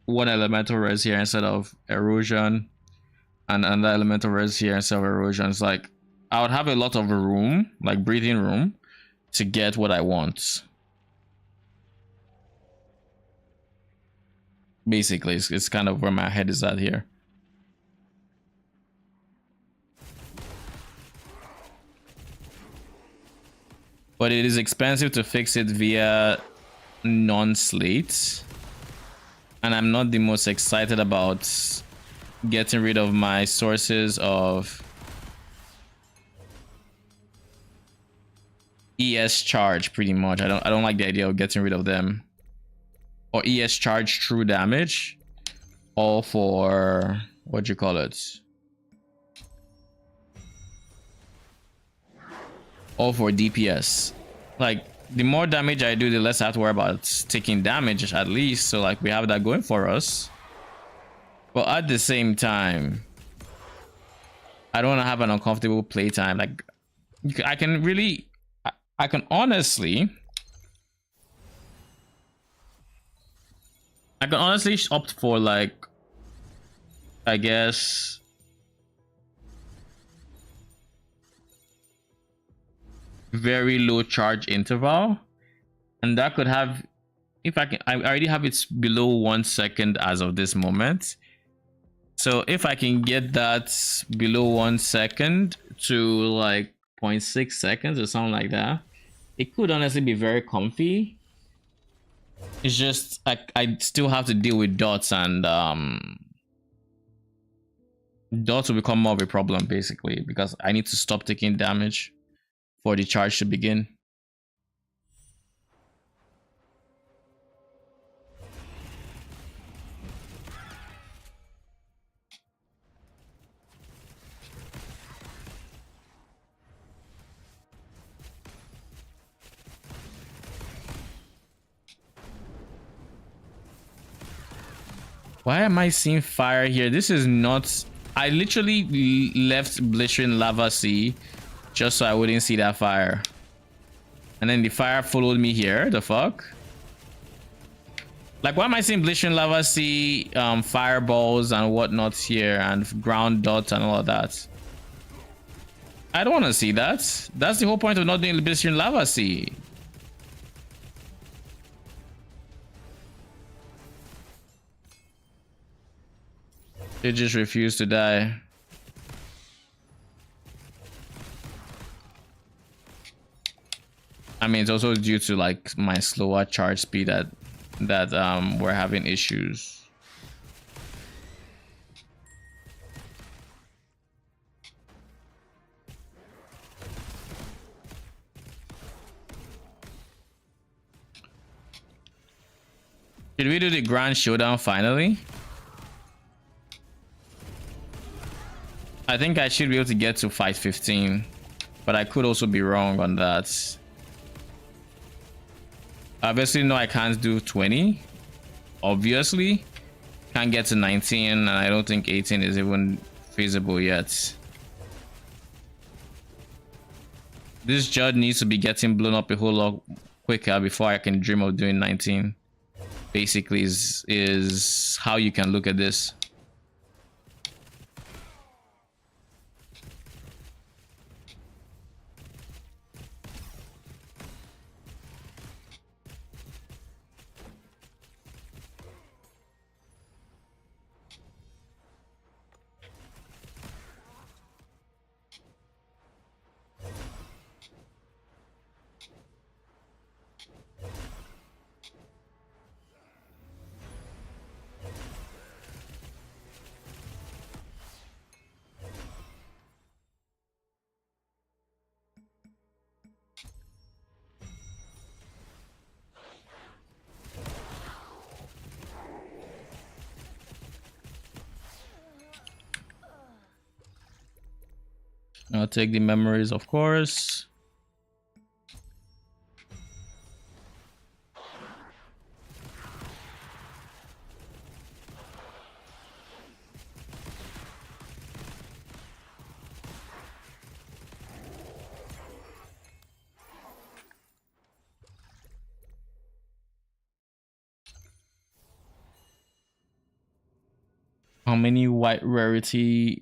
one elemental res here instead of erosion, and another elemental res here instead of erosion. It's like I would have a lot of room, like breathing room, to get what I want. Basically, it's kind of where my head is at here. But it is expensive to fix it via non-slate, and I'm not the most excited about getting rid of my sources of ES charge. Pretty much, I don't like the idea of getting rid of them, or ES charge true damage, all for what you call it? All for DPS. Like, the more damage I do, the less I have to worry about taking damage, at least. So like we have that going for us. But at the same time, I don't want to have an uncomfortable playtime. Like, I can really, I can honestly opt for, like, I guess, very low charge interval, and that could have, if I already have it below 1 second as of this moment. So if I can get that below 1 second to like 0.6 seconds or something like that, it could honestly be very comfy. It's just I still have to deal with dots, and dots will become more of a problem basically, because I need to stop taking damage for the charge to begin. Why am I seeing fire here? This is not... I literally left Blistering Lava Sea just so I wouldn't see that fire. And then the fire followed me here. The fuck? Like, why am I seeing Blistering Lava Sea, fireballs and whatnot here, and ground dots and all of that? I don't want to see that. That's the whole point of not doing Blistering Lava Sea. They just refuse to die. I mean, it's also due to like my slower charge speed that we're having issues. Did we do the grand showdown finally? I think I should be able to get to fight 15, but I could also be wrong on that. Obviously, no, I can't do 20. Obviously, can't get to 19, and I don't think 18 is even feasible yet. This Judd needs to be getting blown up a whole lot quicker before I can dream of doing 19. Basically, is how you can look at this. I'll take the memories, of course. How many white rarity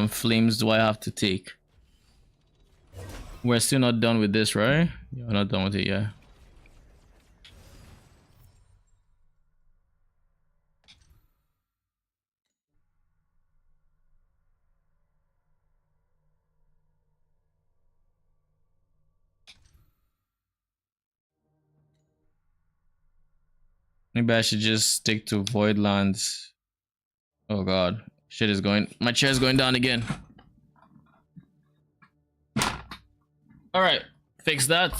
flames do I have to take? We're still not done with this, right? Yeah, we're not done with it yet. Maybe I should just stick to void lands. Oh god, shit is going, my chair's going down again. All right, fix that.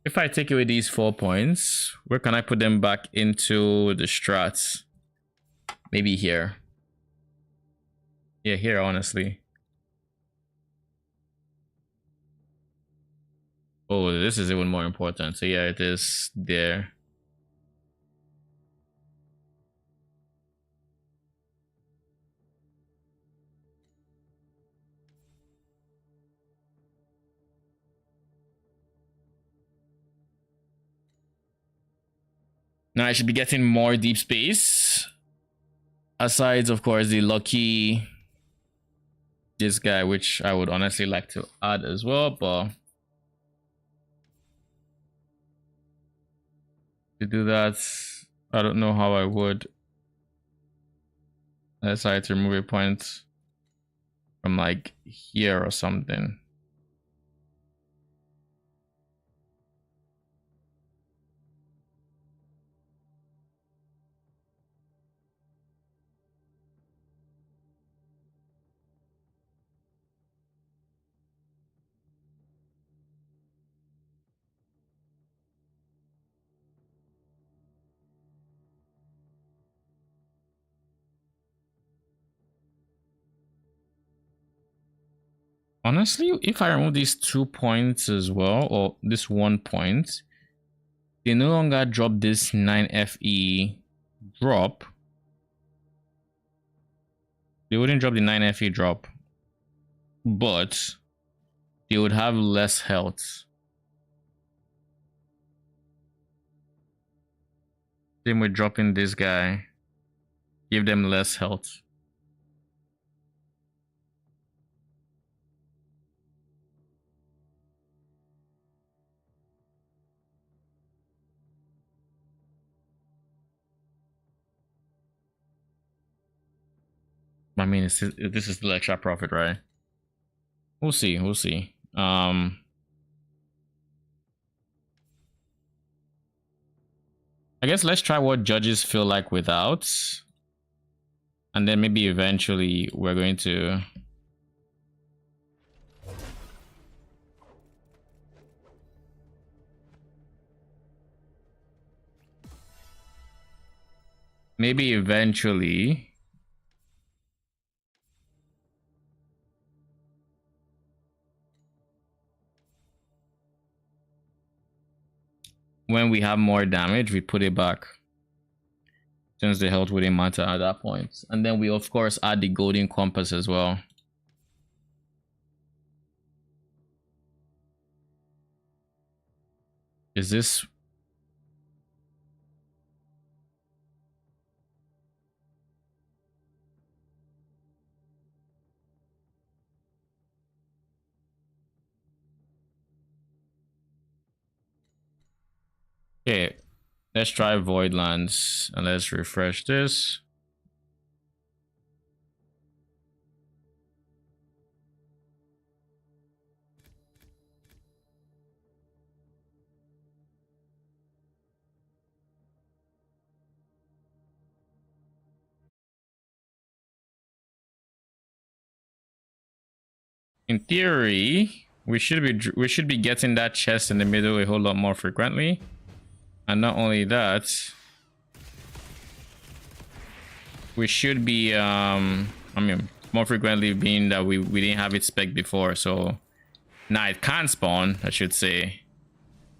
If I take away these 4 points, where can I put them back into the strats? Maybe here. Yeah, here, honestly. Oh, this is even more important. So yeah, it is there. Now I should be getting more deep space. Aside, of course, the lucky this guy, which I would honestly like to add as well, but to do that, I don't know how I would. Unless I had to remove a point from like here or something. Honestly, if I remove these 2 points as well, or this 1 point, they no longer drop this 9 FE drop. They wouldn't drop the 9 FE drop, but they would have less health. Same with dropping this guy, give them less health. I mean, this is still extra profit, right? We'll see. We'll see. I guess let's try what judges feel like without, and then maybe eventually we're going to. Maybe eventually. When we have more damage, we put it back. Since the health wouldn't matter at that point. And then we of course add the golden compass as well. Is this? Okay, let's try Voidlands and let's refresh this. In theory, we should be getting that chest in the middle a whole lot more frequently. And not only that, we should be I mean more frequently, being that we didn't have it spec before, so now it can spawn, I should say.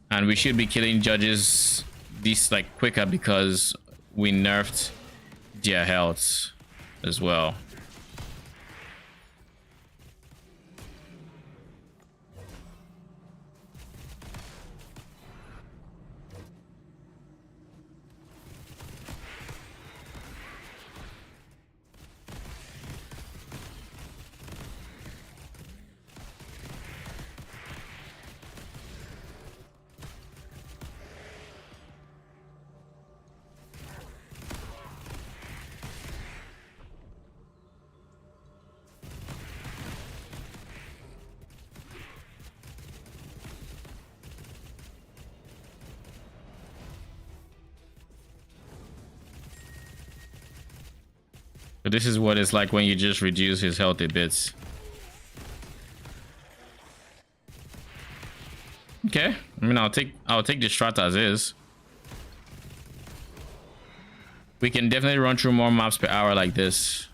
And we should be killing judges this like quicker because we nerfed their health as well. But this is what it's like when you just reduce his health a bit. Okay. I mean, I'll take the strat as is. We can definitely run through more maps per hour like this.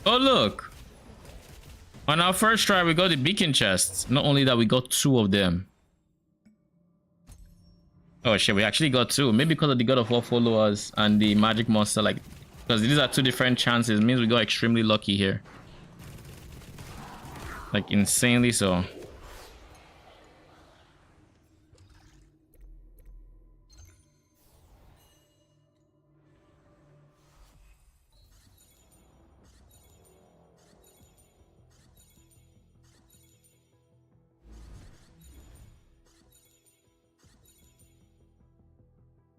Oh, look. On our first try, we got the beacon chests. Not only that, we got 2 of them. Oh shit, we actually got 2. Maybe because of the God of War followers and the magic monster, like, because these are 2 different chances. It means we got extremely lucky here. Like, insanely so.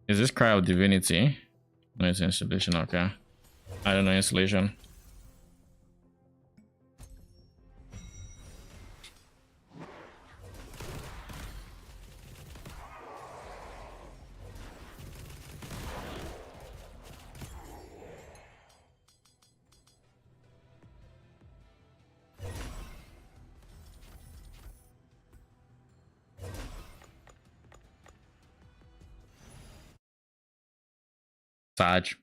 Is this Cry of Divinity? No, it's installation. Okay. I don't know installation. Saj.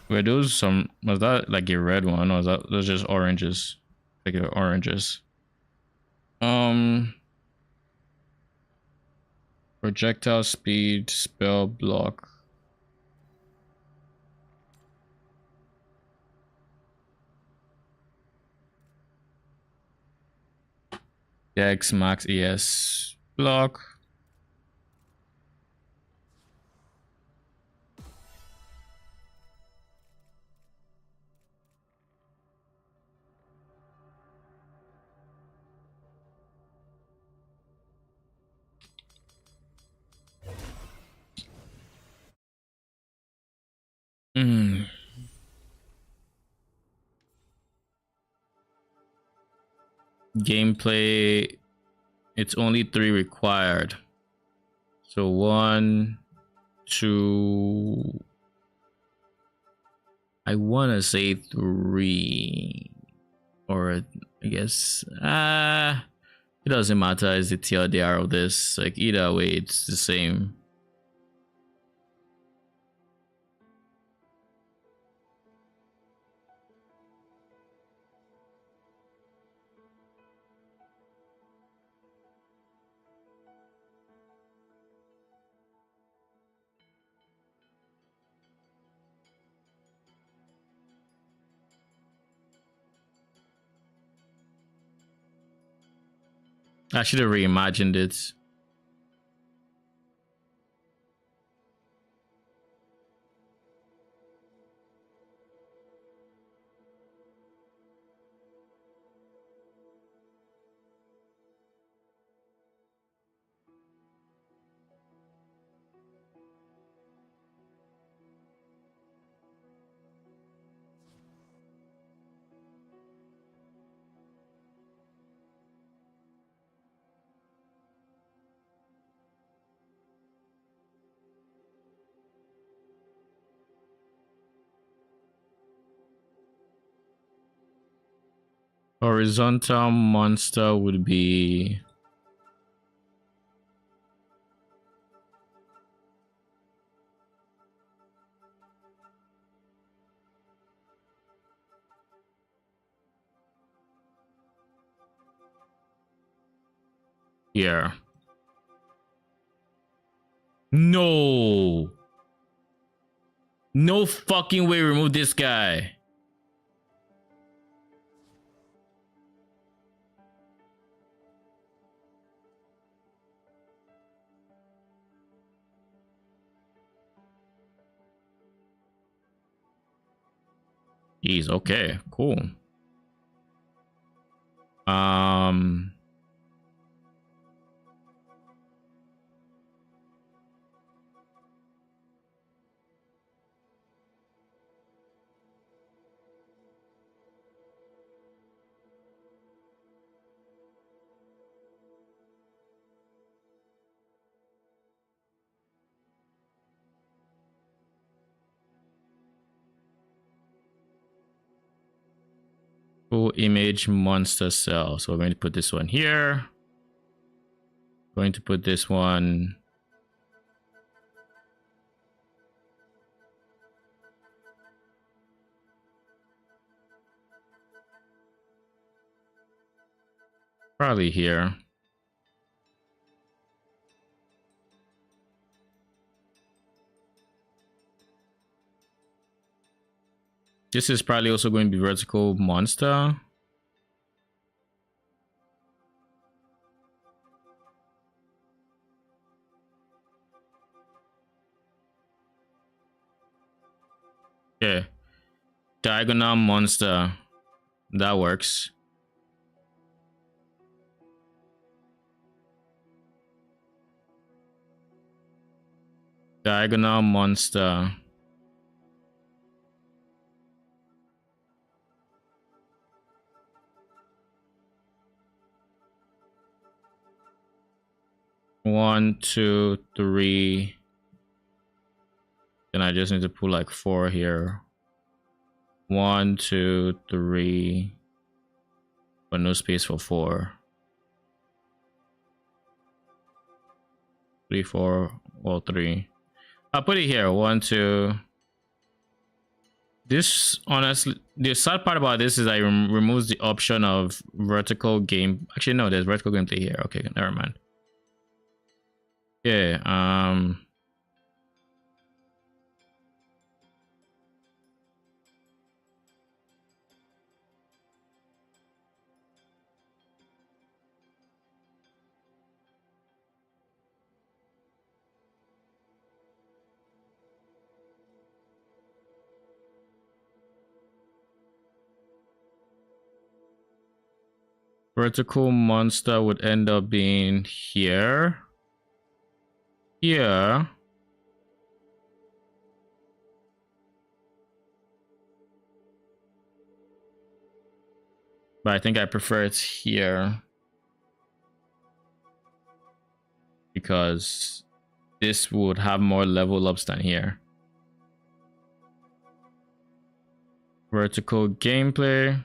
Were those some, was that like a red one, or was that those just oranges? Like oranges. Projectile speed, spell block. Dex max ES block. Gameplay, it's only 3 required. So 1, 2, I want to say 3, or I guess it doesn't matter. Is the TLDR of this? Like, either way, it's the same. I should have reimagined it. Horizontal monster would be here. No. No fucking way remove this guy. Jeez, okay, cool. Full image monster cell. So we're going to put this one here. Going to put this one probably here. This is probably also going to be vertical monster. Okay. Diagonal monster. That works. Diagonal monster. One, two, three. Then I just need to put like 4 here. 1, 2, 3. But no space for 4. 3, 4. Well, 3. I'll put it here. 1, 2. This honestly, the sad part about this is I removes the option of vertical game. Actually, no, there's vertical gameplay here. Okay, never mind. Yeah. Vertical monster would end up being here. Here. But I think I prefer it here. Because this would have more level ups than here. Vertical gameplay.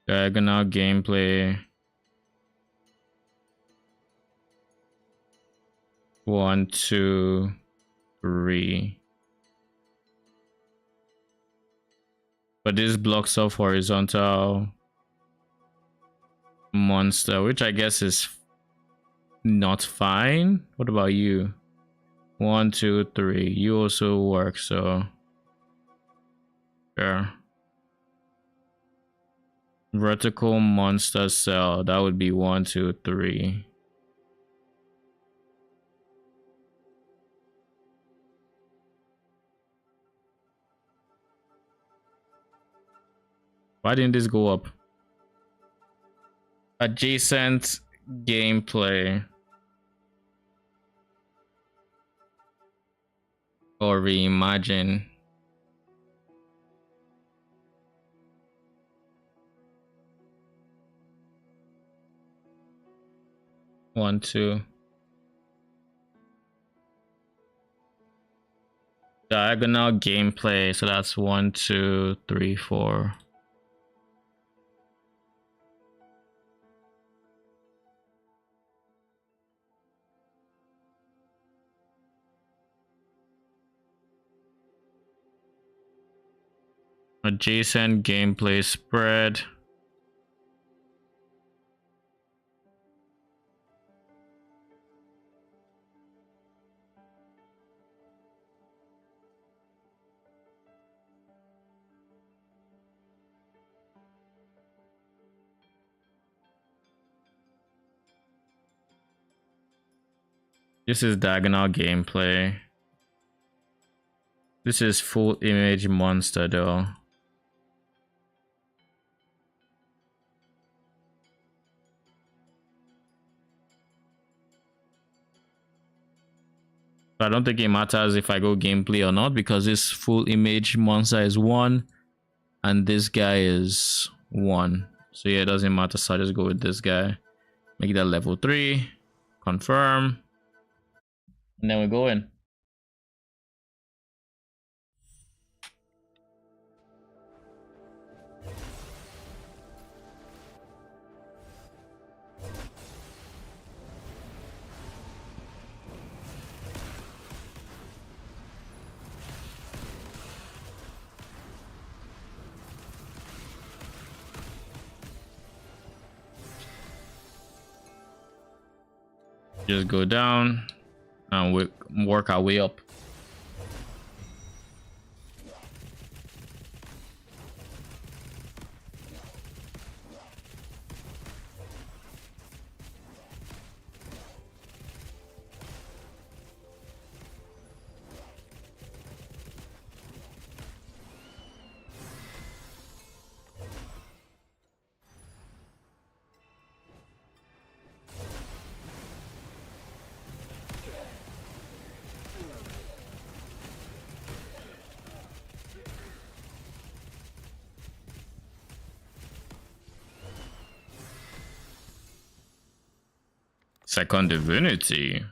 Diagonal gameplay. 1, 2, 3. But this blocks off horizontal monster, which I guess is not fine. What about you? 1, 2, 3. You also work, so sure. Vertical monster cell. That would be 1, 2, 3. Why didn't this go up? Adjacent gameplay. Or reimagine. One, two. Diagonal gameplay. So that's 1, 2, 3, 4. Adjacent gameplay spread. This is diagonal gameplay. This is full image monster though. But I don't think it matters if I go gameplay or not because this full image monster is 1 and this guy is 1. So yeah, it doesn't matter. So I just go with this guy. Make that level 3. Confirm. And then we go in. Just go down and we work our way up. Second divinity.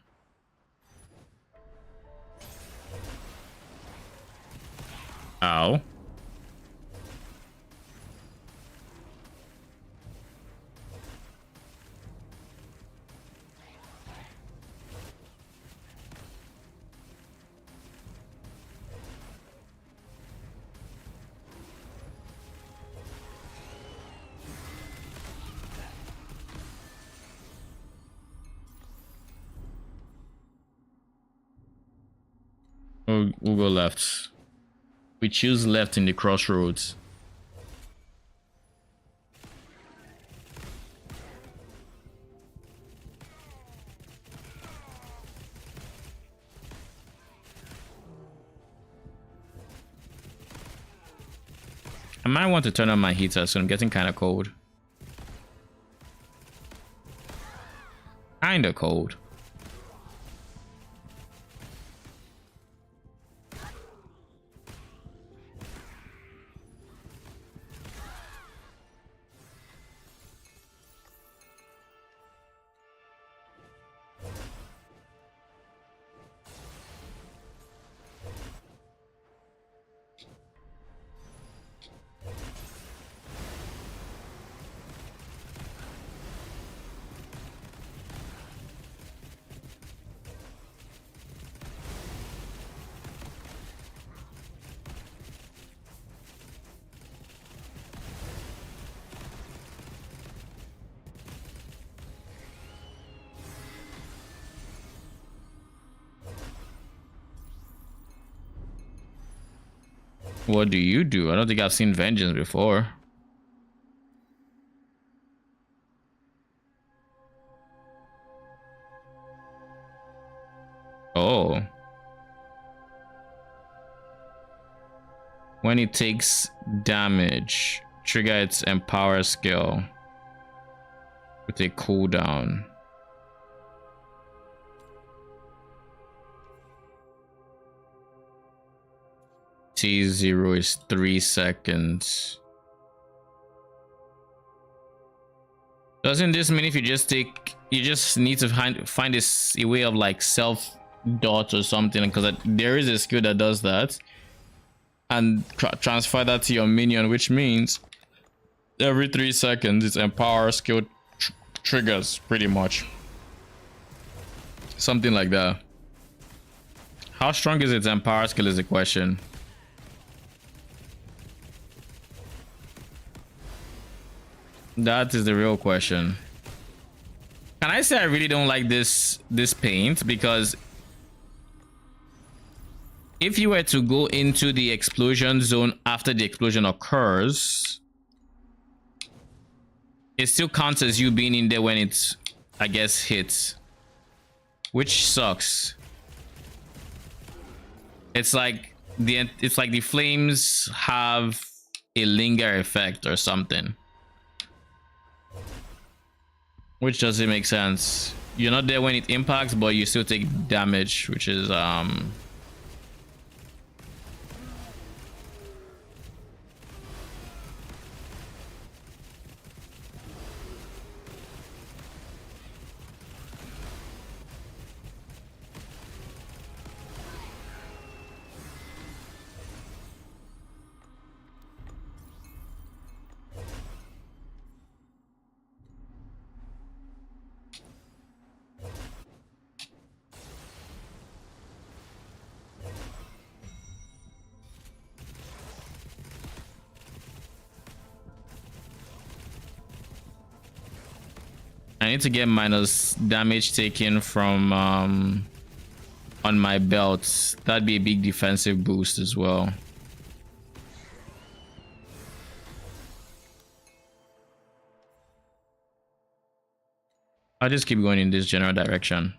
Ow. We'll go left. We choose left in the crossroads. I might want to turn on my heater, so I'm getting kind of cold. Kinda cold. What do you do? I don't think I've seen Vengeance before. Oh. When it takes damage, trigger its Empower skill with a cooldown. T0 is 3 seconds. Doesn't this mean if you just take, you just need to find a way of like self dot or something, because there is a skill that does that, and transfer that to your minion, which means every 3 seconds its Empower skill triggers, pretty much. Something like that. How strong is its Empower skill is the question. That is the real question. Can I say I really don't like this paint? Because if you were to go into the explosion zone after the explosion occurs, it still counts as you being in there when it's, I guess, hits. which sucks. It's like the flames have a linger effect or something, which doesn't make sense. You're not there when it impacts, but you still take damage, which is I need to get minus damage taken from on my belt. That'd be a big defensive boost as well. I'll just keep going in this general direction.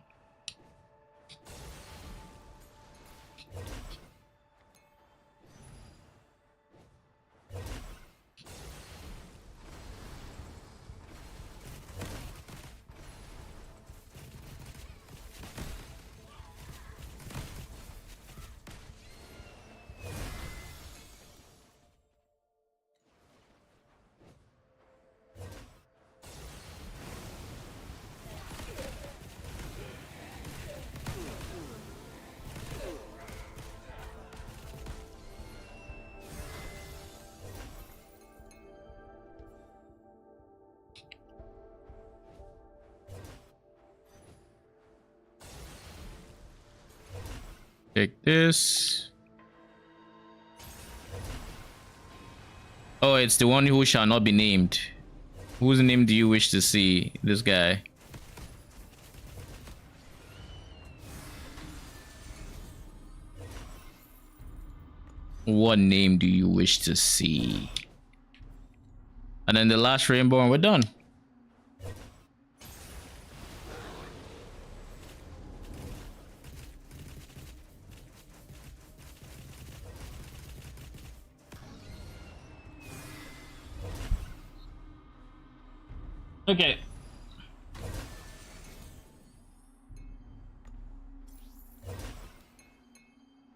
Take this. Oh, it's the one who shall not be named. Whose name do you wish to see? This guy. What name do you wish to see? And then the last rainbow and we're done. Okay.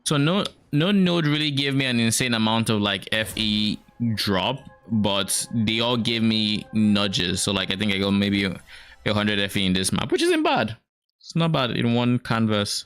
So no node really gave me an insane amount of like FE drop, but they all gave me nudges. So like I think I got maybe 100 FE in this map, which isn't bad. It's not bad in one canvas.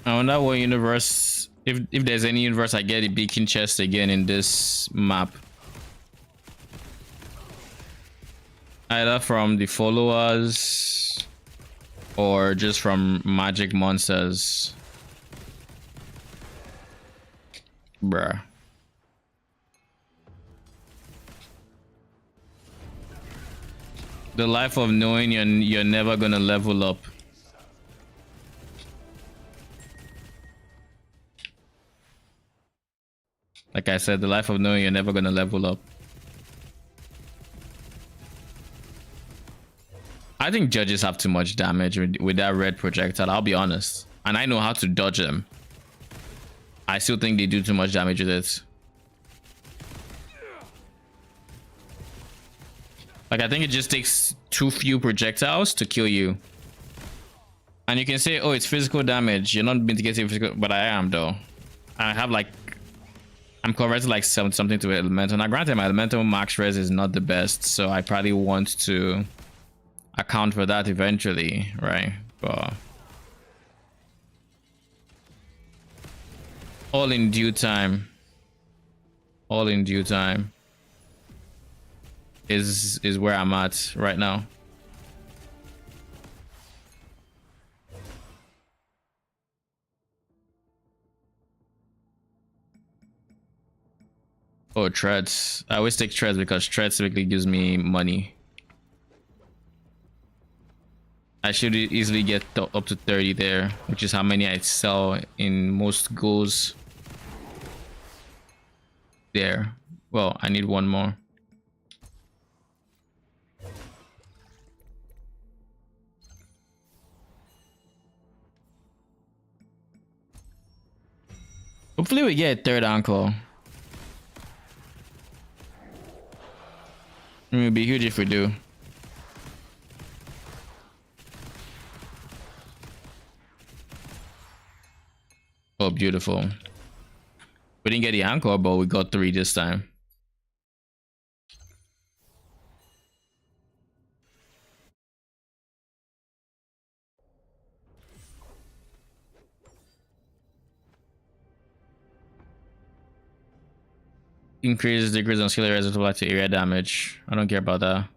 I wonder what universe, if there's any universe I get a beacon chest again in this map. Either from the followers or just from magic monsters. Bruh. The life of knowing you're never gonna level up. Like I said, the life of knowing you're never gonna level up. I think judges have too much damage with that red projectile, I'll be honest. And I know how to dodge them. I still think they do too much damage with it. Like, I think it just takes too few projectiles to kill you. And you can say, oh, it's physical damage. You're not mitigating physical, but I am though. I have like, I'm converted like something to elemental. Now, granted, my elemental max res is not the best, so I probably want to account for that eventually, right? But all in due time. All in due time is where I'm at right now. Oh, treads. I always take treads because treads typically gives me money. I should easily get up to 30 there, which is how many I sell in most goals there. Well, I need one more. Hopefully we get a third encore. It would be huge if we do. Oh, beautiful. We didn't get the encore, but we got 3 this time. Increase degrees on skill areas to area damage. I don't care about that.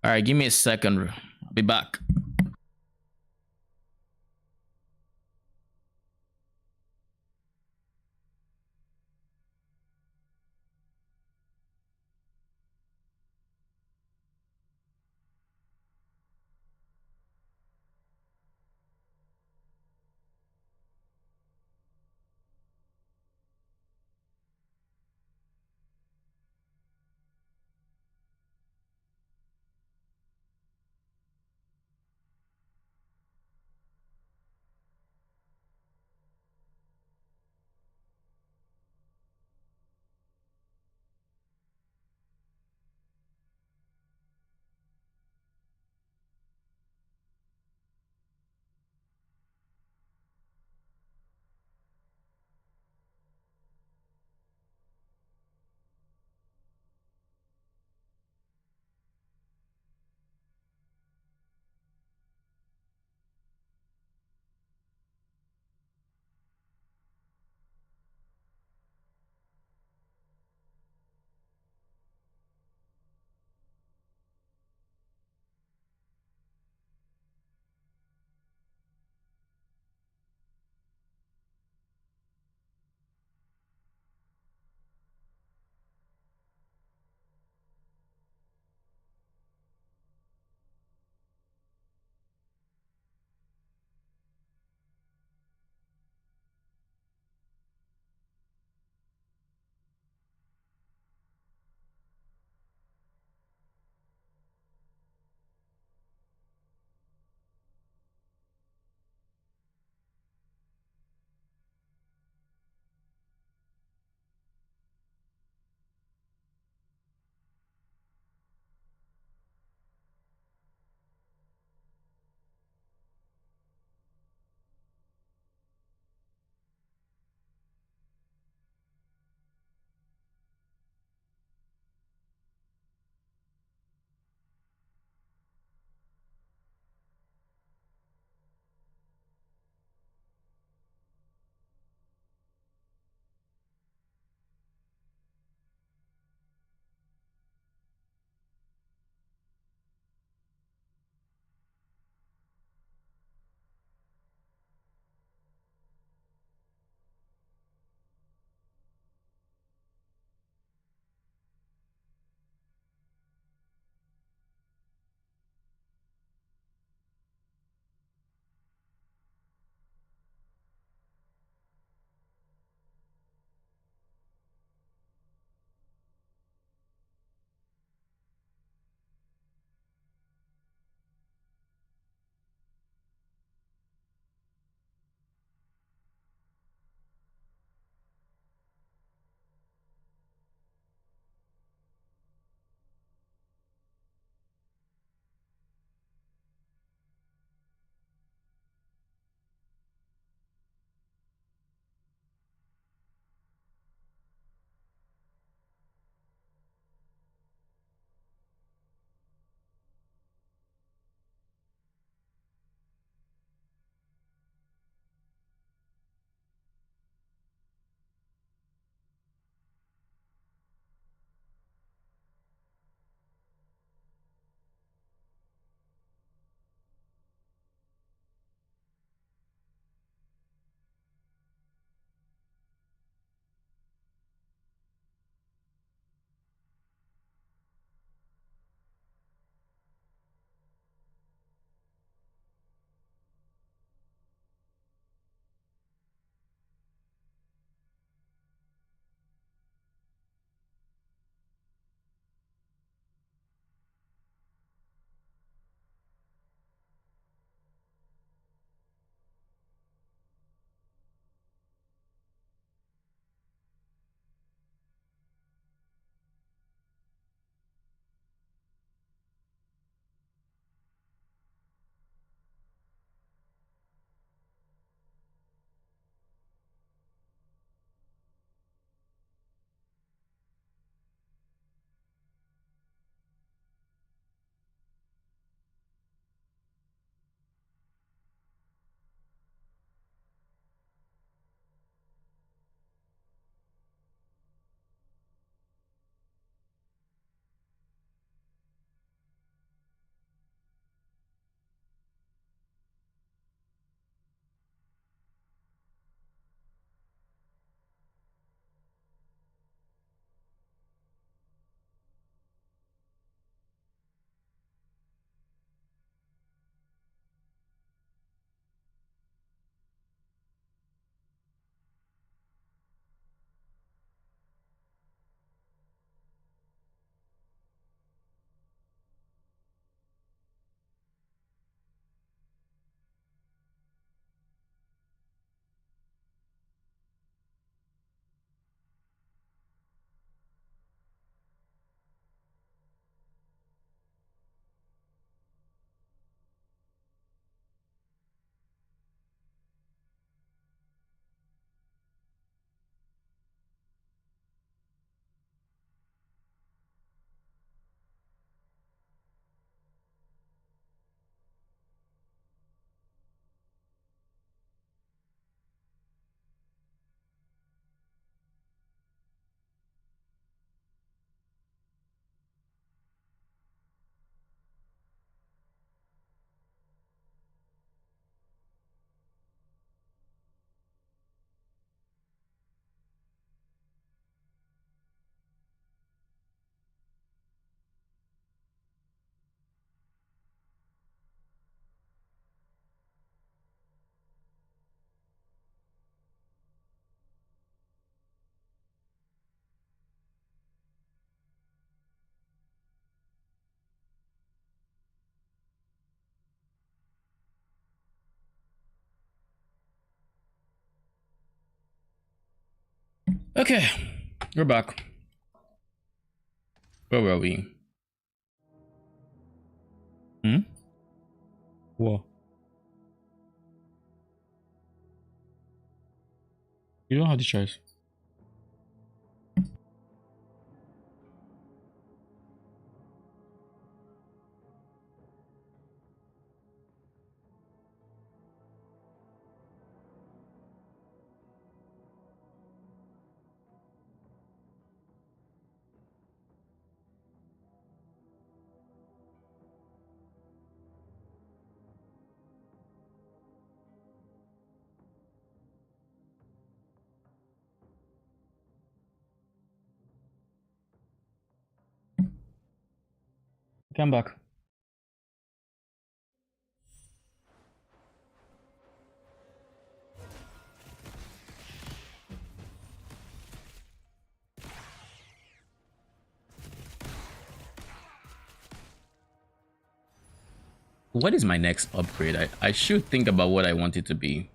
All right, give me a second. I'll be back. Okay, we're back. Where were we? Whoa. You don't have the choice. Come back. What is my next upgrade? I should think about what I want it to be.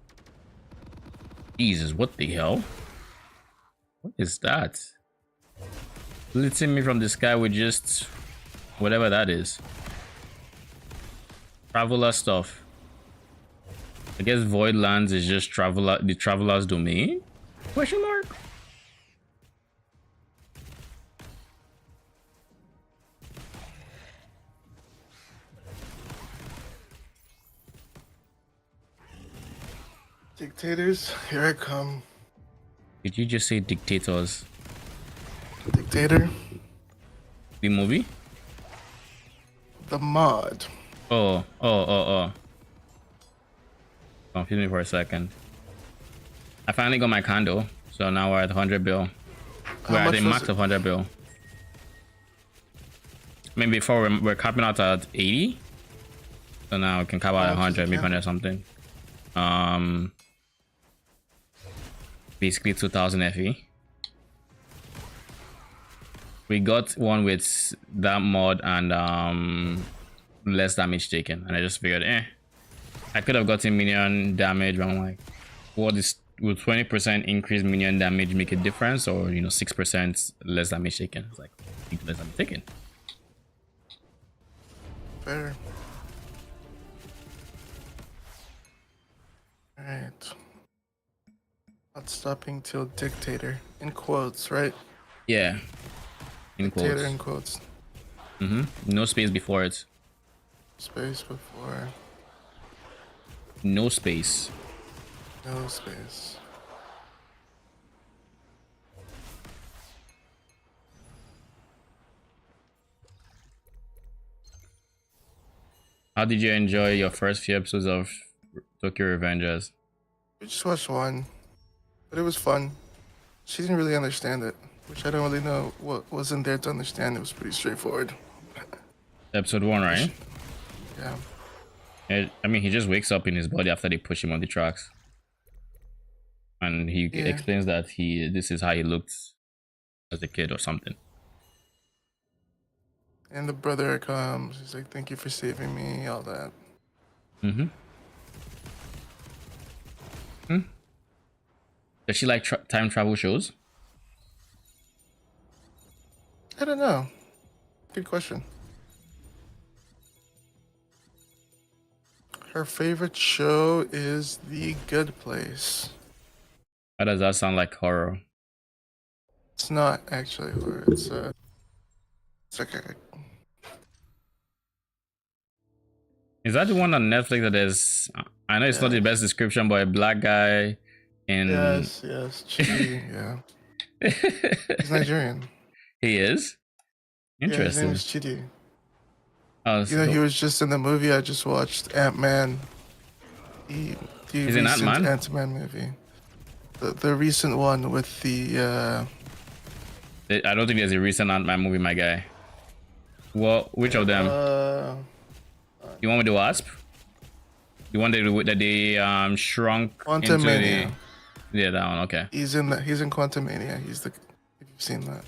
Jesus, what the hell? What is that? Blitzing me from the sky with just whatever that is. Traveler stuff. I guess Void Lands is just the traveler's domain? Question mark? Dictators, here I come. Did you just say dictators? Dictator? The movie? The mod. Oh. Confuse me for a second. I finally got my condo, so now we're at 100 bill. We're at the max of 100 bill. I mean, before we're capping out at 80, so now we can cap out at 100, maybe 100 something. Basically 2000 FE. We got one with that mod and less damage taken, and I just figured, I could have gotten minion damage, but I'm like, what is, will 20% increase minion damage make a difference, or 6% less damage taken? It's like, less damage taken. Fair. Alright. Not stopping till dictator. In quotes, right? Yeah. In dictator quotes. in quotes. No space before it. Space before. No space. No space. How did you enjoy your first few episodes of Tokyo Revengers? We just watched one, but it was fun. She didn't really understand it, which I don't really know what wasn't there to understand. It was pretty straightforward. Episode 1, right? Yeah. I mean, he just wakes up in his body after they push him on the tracks. And he explains that this is how he looked as a kid or something. And the brother comes. He's like, "Thank you for saving me," all that. Does she like time travel shows? I don't know. Good question. Her favorite show is The Good Place. Why does that sound like horror? It's not actually horror. It's like a... Is that the one on Netflix that is? I know it's not the best description, but a black guy in. Yes, Chidi, yeah. He's Nigerian. He is? Interesting. Yeah, his name is Chidi. Oh, You know, he was just in the movie I just watched, Ant-Man. The He's in Ant-Man? Ant-Man movie. The recent one with the... I don't think there's a recent Ant-Man movie, my guy. Well, which of them? You want with the Wasp? The one that they shrunk Quantumania. into the... Yeah, that one, okay. He's in Quantumania. If you've seen that.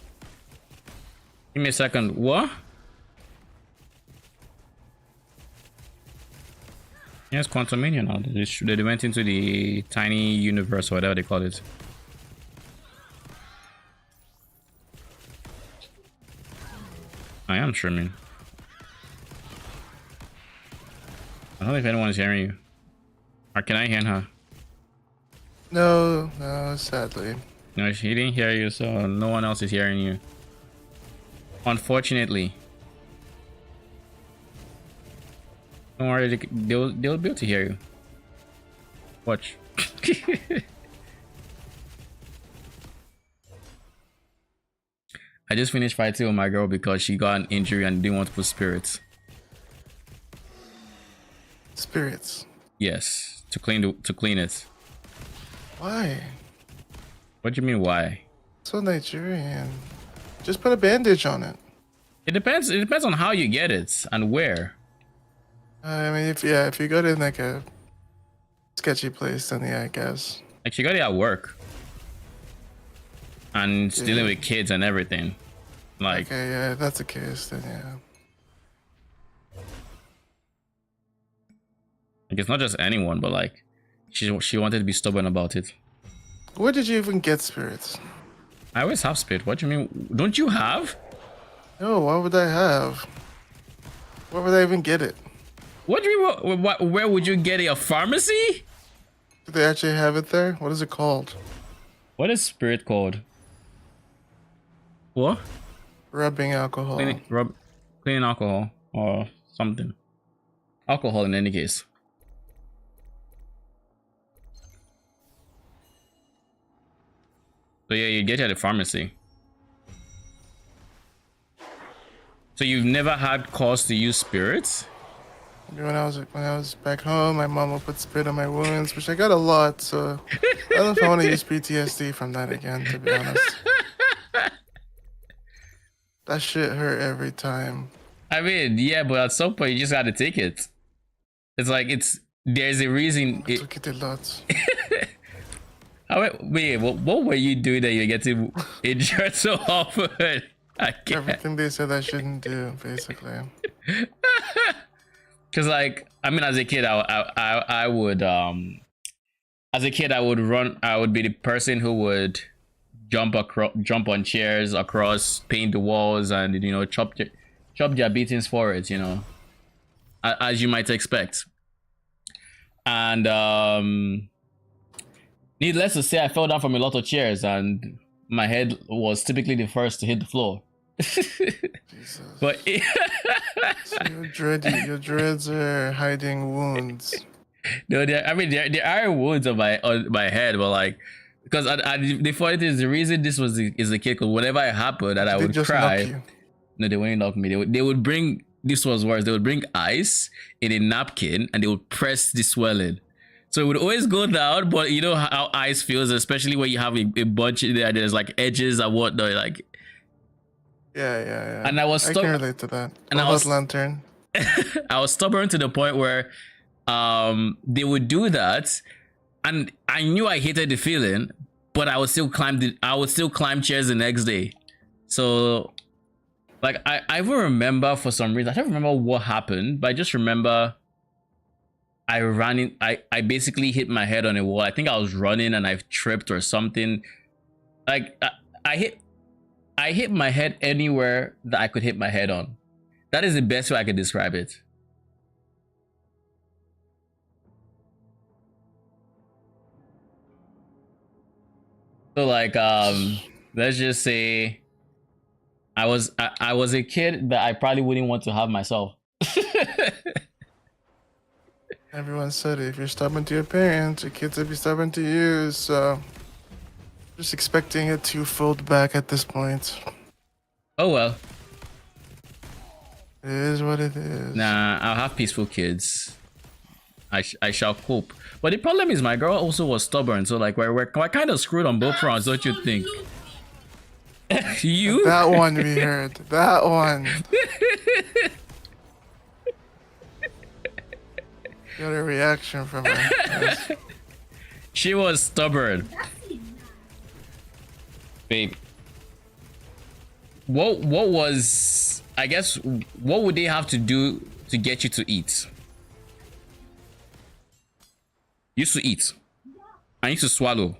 Give me a second. What? Yes, Quantumania now. They went into the tiny universe or whatever they call it. I am streaming. I don't know if anyone's hearing you. Or can I hear her? No, sadly. No, she didn't hear you, so no one else is hearing you. Unfortunately. Don't worry, they'll be able to hear you. Watch. I just finished fighting with my girl because she got an injury and didn't want to put spirits. Spirits? Yes, to clean it. Why? What do you mean why? So Nigerian. Just put a bandage on it. It depends on how you get it and where. I mean, if you go to like a sketchy place, then yeah, I guess. Like she got it at work. And it's dealing with kids and everything. Like, okay, yeah, if that's the case, then yeah. Like it's not just anyone, but like she wanted to be stubborn about it. Where did you even get spirits? I always have spirit. What do you mean? Don't you have? No, why would I have? Where would I even get it? What do you mean? Where would you get it? A pharmacy? Do they actually have it there? What is it called? What is spirit called? What? Rubbing alcohol. Cleaning alcohol or something. Alcohol in any case. So yeah, you get it at the pharmacy. So you've never had cause to use spirits? When I was back home, my mom would put spirit on my wounds, which I got a lot. So I don't know if I want to use PTSD from that again, to be honest. That shit hurt every time. I mean, yeah, but at some point you just gotta take it. It's like there's a reason. I took it a lot. Wait, what were you doing that you're getting injured so often? I can't. Everything they said I shouldn't do, basically. Cause like, I mean, as a kid, I would as a kid I would run. I would be the person who would jump on chairs across, paint the walls, and chop their beatings for it. As you might expect. And needless to say, I fell down from a lot of chairs, and my head was typically the first to hit the floor. Jesus. But so your dreads are hiding wounds. No, there are wounds on my head, but like, because the funny thing is, the reason this is the kid, because whenever it happened and I would cry. No, they wouldn't knock me. They would bring, this was worse, they would bring ice in a napkin and they would press the swelling. So it would always go down, but you know how ice feels, especially when you have a bunch in there, there's like edges and whatnot, like. Yeah. And I can relate to that. And I was lantern. I was stubborn to the point where they would do that, and I knew I hated the feeling, but I would still climb chairs the next day. So like I even remember, for some reason, I don't remember what happened, but I just remember I basically hit my head on a wall. I think I was running and I tripped or something. Like I hit my head anywhere that I could hit my head on. That is the best way I could describe it. So like let's just say I was a kid that I probably wouldn't want to have myself. Everyone said it. If you're stubborn to your parents, your kids will be stubborn to you. So just expecting it to fold back at this point. Oh well. It is what it is. Nah, I'll have peaceful kids. I shall cope. But the problem is my girl also was stubborn, so like we're kind of screwed on both fronts, don't you think? You? That one we heard. That one. Got a reaction from her. Yes. She was stubborn. Babe. What was, I guess, what would they have to do to get you to eat? You used to eat. I used to swallow.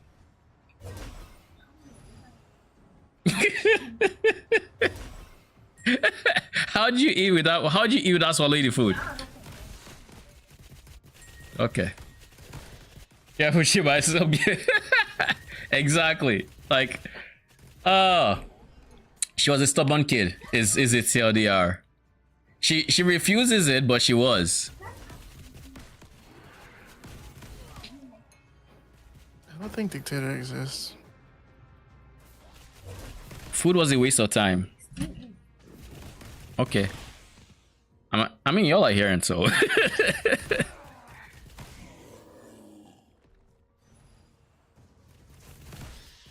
How'd you eat without swallowing the food? Okay. Yeah, but she might still be. Exactly. Like, she was a stubborn kid. Is it TLDR? She refuses it, but she was. I don't think dictator exists. Food was a waste of time. Okay. I mean, y'all are hearing, so.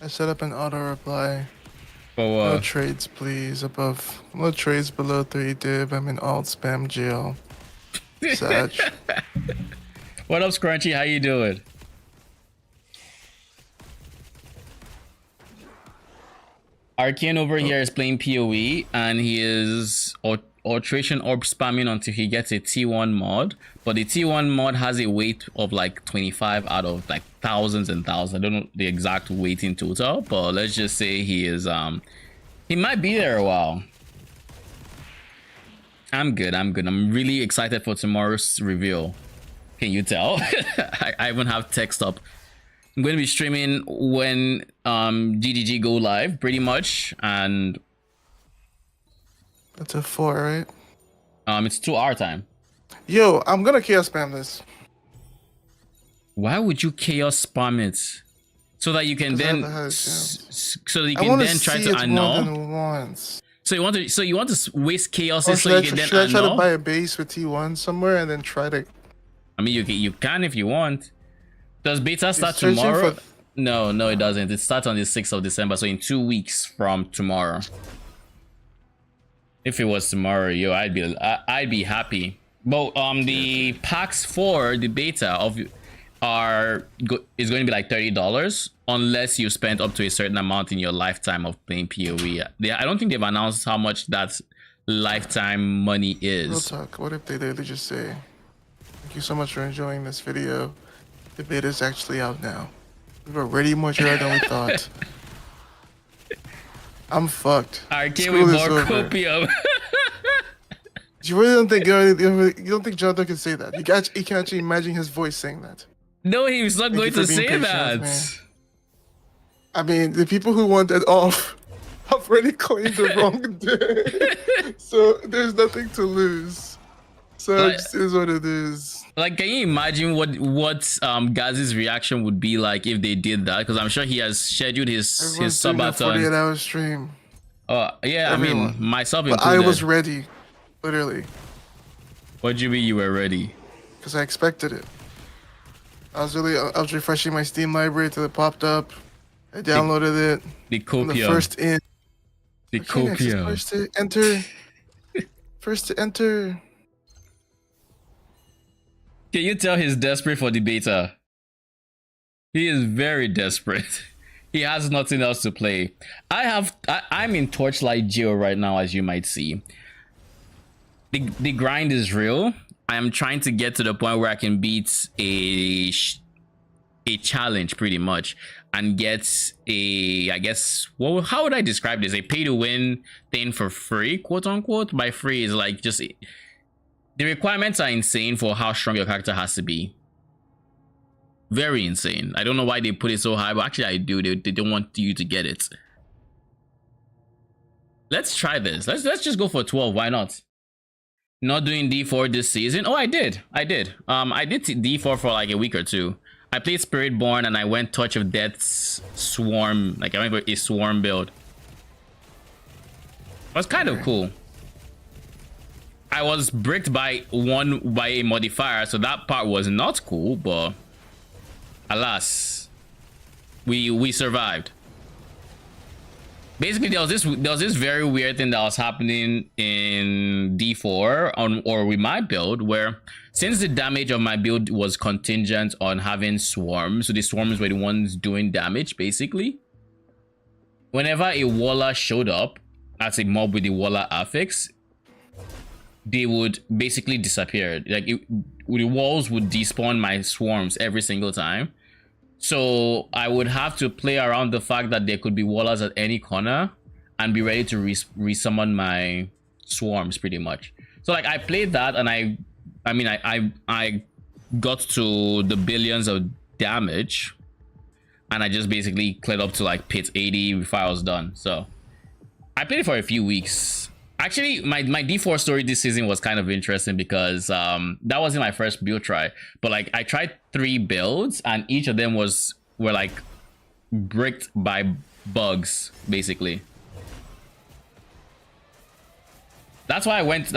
I set up an auto reply. Oh, No trades, please. No trades below 3 div. I'm in alt spam jail. Sag. What up, Scrunchy? How you doing? Arcane over here is playing PoE, and he is alteration orb spamming until he gets a T1 mod. But the T1 mod has a weight of like 25 out of like thousands and thousands. I don't know the exact weight in total, but let's just say he is he might be there a while. I'm good. I'm really excited for tomorrow's reveal. Can you tell? I even have text up. I'm going to be streaming when GGG go live, pretty much, and That's a 4, right? it's 2 hour time. Yo, I'm gonna chaos spam this. Why would you chaos spam it? So that you can then so that you can then try to annul. So you want to waste chaos so you can then annul? Should I try to buy a base with T1 somewhere and then try to? I mean, you can if you want. Does beta start tomorrow? No, it doesn't. It starts on the 6th of December, so in 2 weeks from tomorrow. If it was tomorrow, yo, I'd be happy. But the packs for the beta of is going to be like $30 unless you spent up to a certain amount in your lifetime of playing PoE. I don't think they've announced how much that lifetime money is. Real talk. What if they literally just say, "Thank you so much for enjoying this video. The beta is actually out now. We've already much earlier than we thought." I'm fucked. Arcade with more copium. You really don't think you don't think Jonathan can say that? You can actually imagine his voice saying that. No, he's not going to say that. I mean, the people who want that off have already claimed the wrong day, so there's nothing to lose. So it just is what it is. Like, can you imagine what Gaz's reaction would be like if they did that? Because I'm sure he has scheduled his subathon. 48-hour stream. Yeah, Everyone. I mean, myself but included. I was ready, literally. What do you mean you were ready? Because I expected it. I was refreshing my Steam library till it popped up. I downloaded it. The copium. The first in. The copium. First to enter. First to enter. Can you tell he's desperate for the beta? He is very desperate. He has nothing else to play. I'm in Torchlight Geo right now, as you might see. The grind is real. I am trying to get to the point where I can beat a challenge pretty much and get I guess, how would I describe this? A pay to win thing for free, quote unquote. By free is like just the requirements are insane for how strong your character has to be. Very insane. I don't know why they put it so high, but actually I do. They don't want you to get it. Let's try this. Let's just go for 12. Why not? Not doing D4 this season. Oh, I did. I did D4 for like a week or two. I played Spiritborn and I went Touch of Death's Swarm. Like, I remember a Swarm build. It was kind of cool. I was bricked by a modifier, so that part was not cool, but alas, we survived. Basically, there was this very weird thing that was happening in D4 or with my build, where since the damage of my build was contingent on having swarms, so the swarms were the ones doing damage, basically. Whenever a Waller showed up as a mob with the Waller affix, they would basically disappear. Like, the walls would despawn my swarms every single time. So I would have to play around the fact that there could be Wallers at any corner and be ready to resummon my swarms pretty much. So like I played that, and I mean I got to the billions of damage, and I just basically cleared up to like pit 80 before I was done. So I played it for a few weeks. Actually, my D4 story this season was kind of interesting because that wasn't my first build try, but like I tried 3 builds, and each of them were like bricked by bugs basically. That's why I went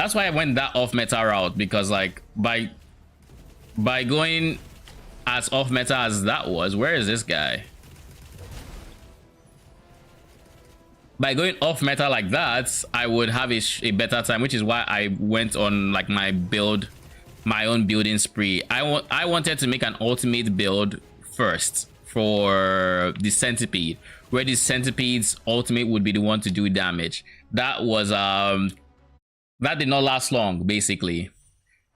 that off meta route, because like by going as off meta as that was, where is this guy? By going off meta like that, I would have a better time, which is why I went on like my own building spree. I wanted to make an ultimate build first for the centipede, where the centipede's ultimate would be the one to do damage. That was that did not last long, basically,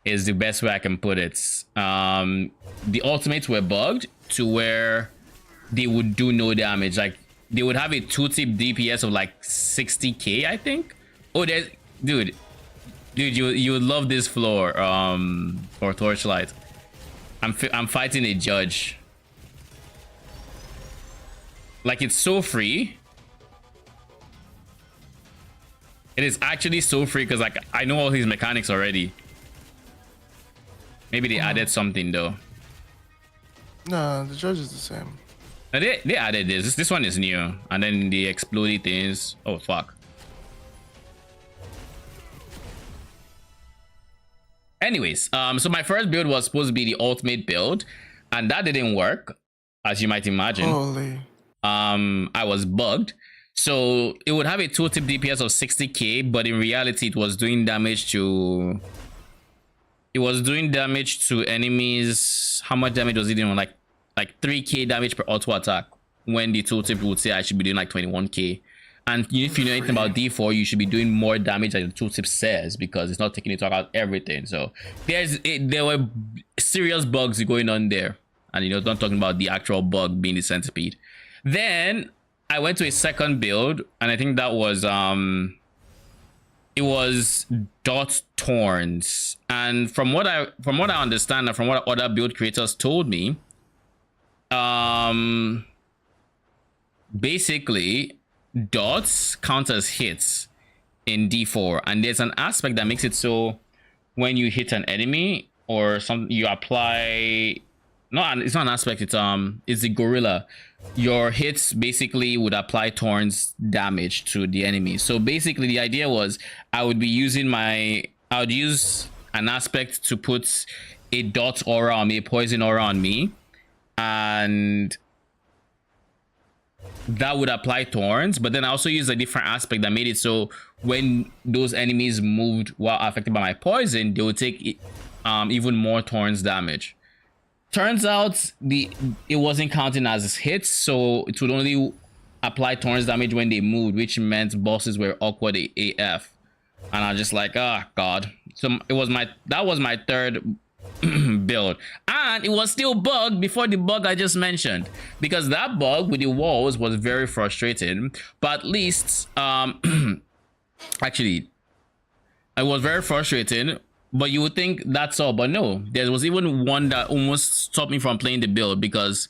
is the best way I can put it. The ultimates were bugged to where they would do no damage. Like they would have a 2-tip DPS of like 60k, I think. Oh, there's dude, you would love this floor or torchlight. I'm fighting a judge. Like, it's so free. It is actually so free because like I know all his mechanics already. Maybe they added something though. No, the judge is the same. No, they added this one is new, and then the exploding things. Oh fuck. Anyways, so my first build was supposed to be the ultimate build, and that didn't work, as you might imagine. Holy. I was bugged. So it would have a 2-tip DPS of 60k, but in reality it was doing damage to enemies. How much damage was it doing? Like 3k damage per auto attack, when the 2-tip would say I should be doing like 21k. And if you know anything about D4, you should be doing more damage than the 2-tip says, because it's not taking into account everything. So there were serious bugs going on there, and you know, not talking about the actual bug being the centipede. Then I went to a second build, and I think that was it was dot torns. And from what I understand, and from what other build creators told me, basically dots count as hits in D4, and there's an aspect that makes it so when you hit an enemy or something, you apply. No, it's not an aspect. It's the gorilla. Your hits basically would apply Torn's damage to the enemy. So basically, the idea was I would use an aspect to put a dot aura on me, a poison aura on me, and that would apply Thorns. But then I also used a different aspect that made it so when those enemies moved while affected by my poison, they would take even more Thorns damage. Turns out it wasn't counting as hits, so it would only apply Thorns damage when they moved, which meant bosses were awkward AF. And I was just like, oh god. So that was my third build, and it was still bugged before the bug I just mentioned, because that bug with the walls was very frustrating. But at least actually it was very frustrating. But you would think that's all, but no, there was even one that almost stopped me from playing the build because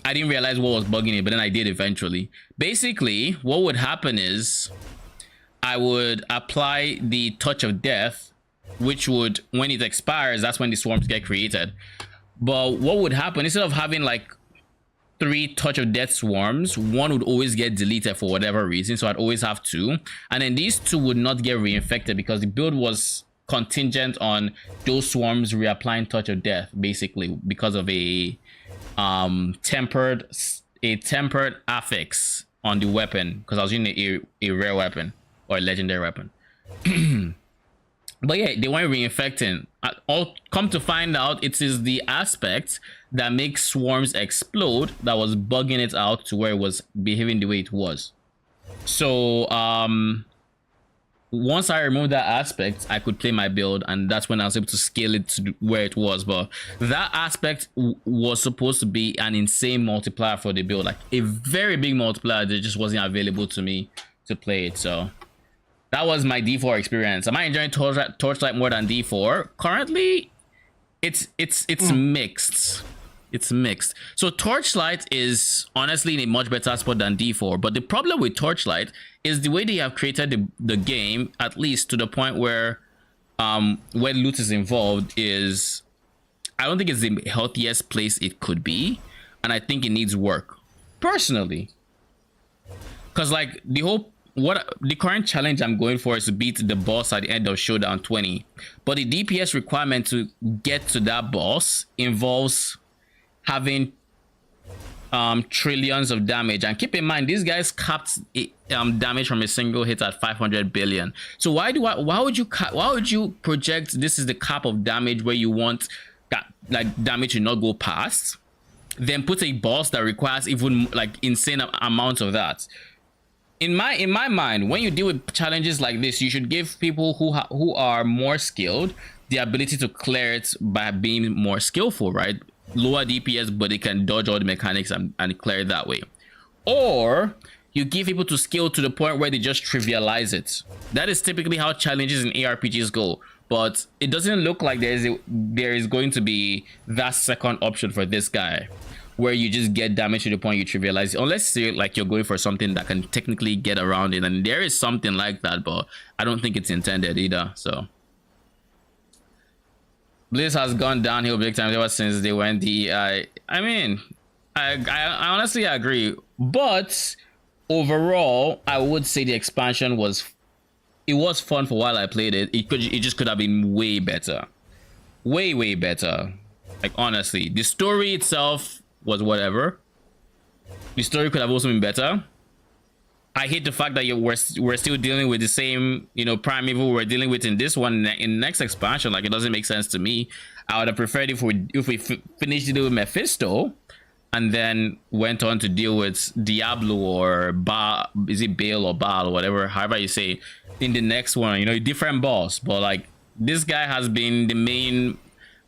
I didn't realize what was bugging it, but then I did eventually. Basically, what would happen is I would apply the Touch of Death, which would, when it expires, that's when the swarms get created. But what would happen, instead of having like 3 Touch of Death swarms, one would always get deleted for whatever reason, so I'd always have 2. And then these 2 would not get reinfected because the build was contingent on those swarms reapplying Touch of Death, basically because of a tempered affix on the weapon, because I was using a rare weapon or a legendary weapon. But yeah, they weren't reinfecting. Come to find out, it is the aspect that makes swarms explode that was bugging it out to where it was behaving the way it was. So once I removed that aspect, I could play my build, and that's when I was able to scale it to where it was. But that aspect was supposed to be an insane multiplier for the build, like a very big multiplier that just wasn't available to me to play it. So That was my D4 experience. Am I enjoying Torchlight more than D4? Currently, it's mixed. It's mixed. So Torchlight is honestly in a much better spot than D4. But the problem with Torchlight is the way they have created the game, at least to the point where loot is involved, is I don't think it's the healthiest place it could be, and I think it needs work personally. Because like the current challenge I'm going for is to beat the boss at the end of Showdown 20, but the DPS requirement to get to that boss involves having trillions of damage, and keep in mind these guys capped damage from a single hit at 500 billion. So why would you project this is the cap of damage where you want that like damage to not go past, then put a boss that requires even like insane amounts of that? In my mind, when you deal with challenges like this, you should give people who are more skilled the ability to clear it by being more skillful, right? Lower DPS, but they can dodge all the mechanics and clear it that way. Or you give people to skill to the point where they just trivialize it. That is typically how challenges in ARPGs go. But it doesn't look like there is going to be that second option for this guy, where you just get damage to the point you trivialize it, unless you're going for something that can technically get around it, and there is something like that, but I don't think it's intended either. So Blizz has gone downhill big time ever since they went DEI. I mean, I honestly agree, but overall, I would say the expansion was fun for while I played it. It just could have been way better, way better. Like honestly, the story itself was whatever. The story could have also been better. I hate the fact that we're still dealing with the same, primeval we're dealing with in this one, in next expansion. Like, it doesn't make sense to me. I would have preferred if we finished dealing with Mephisto and then went on to deal with Diablo or is it Baal or Baal or whatever, however you say, in the next one, different boss. But like, this guy has been the main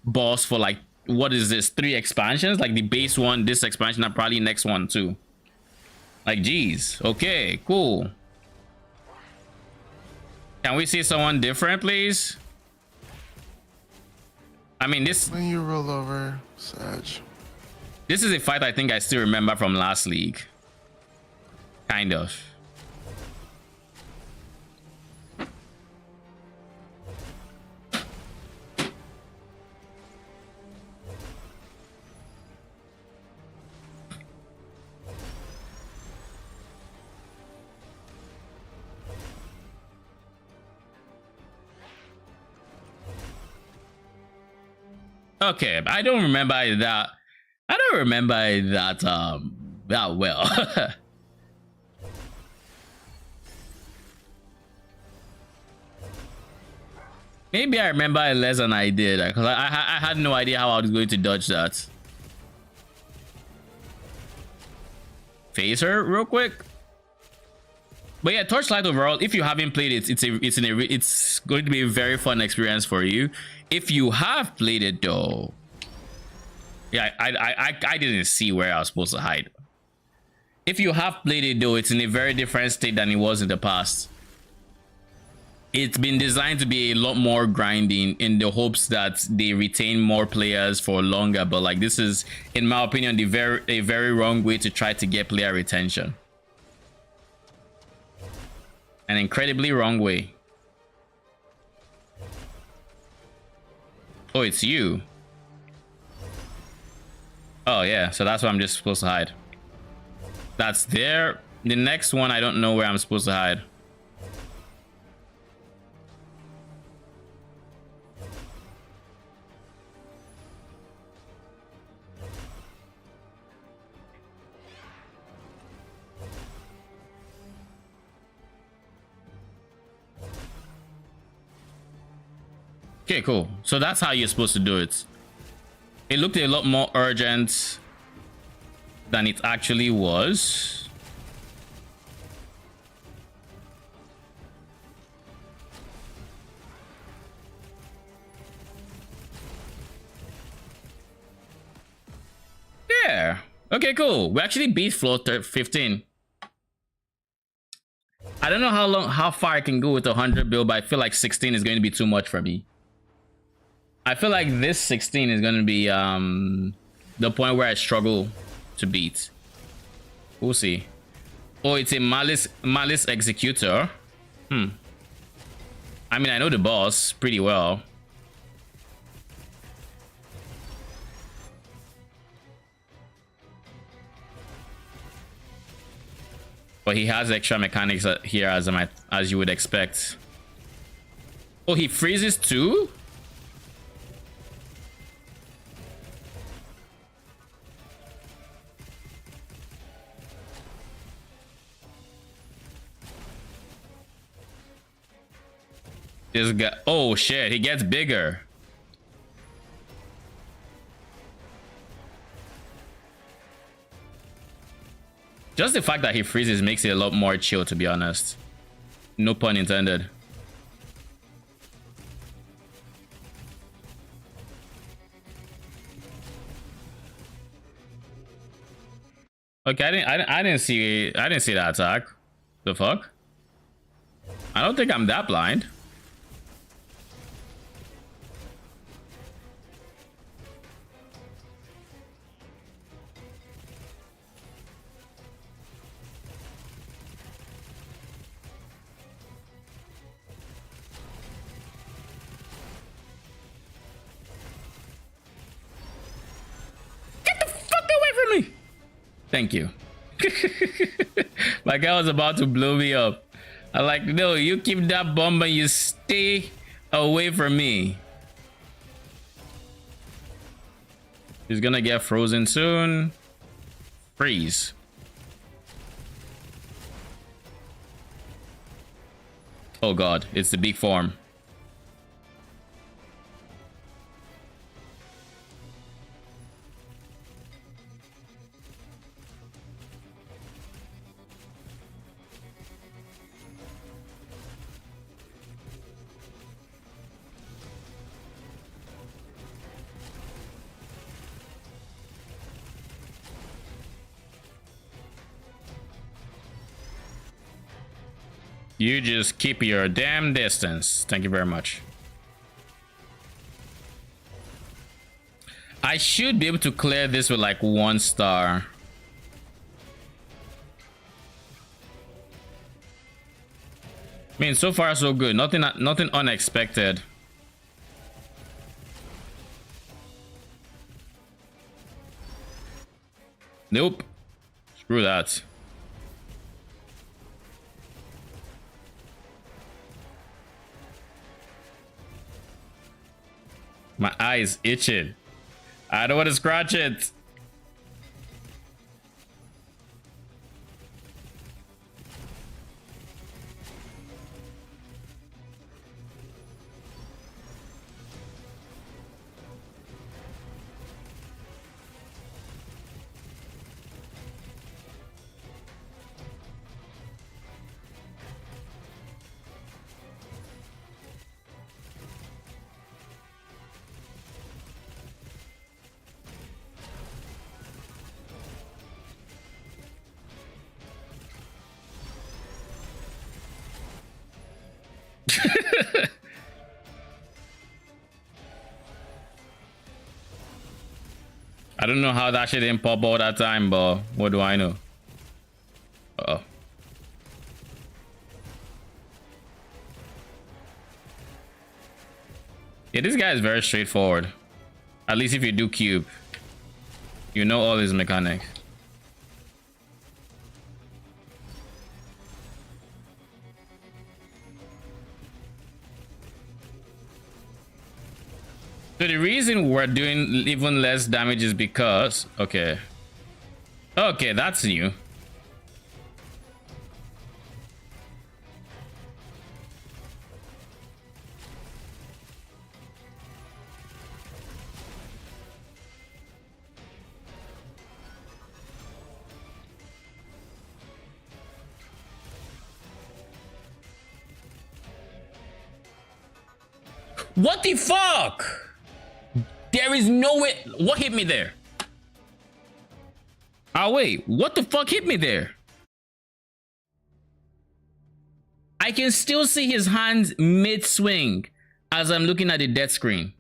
boss for like, what is this, 3 expansions? Like the base one, this expansion, and probably next one too. Like, geez. Okay, cool. Can we see someone different, please? I mean, this... When you roll over, Sag. This is a fight I think I still remember from last league. Kind of. Okay, I don't remember that. I don't remember that that well. Maybe I remember it less than I did, because I had no idea how I was going to dodge that. Phase her real quick. But yeah, Torchlight overall, if you haven't played it, it's going to be a very fun experience for you. If you have played it though, yeah, I didn't see where I was supposed to hide. If you have played it though, it's in a very different state than it was in the past. It's been designed to be a lot more grinding in the hopes that they retain more players for longer. But like, this is, in my opinion, a very wrong way to try to get player retention. An incredibly wrong way. Oh, it's you. Oh yeah, so that's what I'm just supposed to hide. That's there. The next one, I don't know where I'm supposed to hide. Okay, cool. So that's how you're supposed to do it. It looked a lot more urgent than it actually was. Yeah. Okay, cool. We actually beat floor 15. I don't know how far I can go with 100 bill, but I feel like 16 is going to be too much for me. I feel like this 16 is going to be the point where I struggle to beat. We'll see. Oh, it's a malice executor. I mean, I know the boss pretty well. But he has extra mechanics here as you would expect. Oh, he freezes too? This guy, oh shit, he gets bigger. Just the fact that he freezes makes it a lot more chill, to be honest. No pun intended. Okay, I didn't see that attack. The fuck? I don't think I'm that blind. Thank you. My guy was about to blow me up. I'm like, no, you keep that bomb and you stay away from me. He's gonna get frozen soon. Freeze. Oh god, it's the big form. You just keep your damn distance. Thank you very much. I should be able to clear this with like 1 star. I mean, so far so good. Nothing unexpected. Nope. Screw that. My eye is itching. I don't want to scratch it. I don't know how that shit didn't pop all that time, but what do I know? Uh-oh. Yeah, this guy is very straightforward. At least if you do cube, you know all his mechanics. So the reason we're doing even less damage is because... Okay, that's new. What the fuck? There is no way. What hit me there? Oh wait, what the fuck hit me there? I can still see his hands mid-swing as I'm looking at the death screen.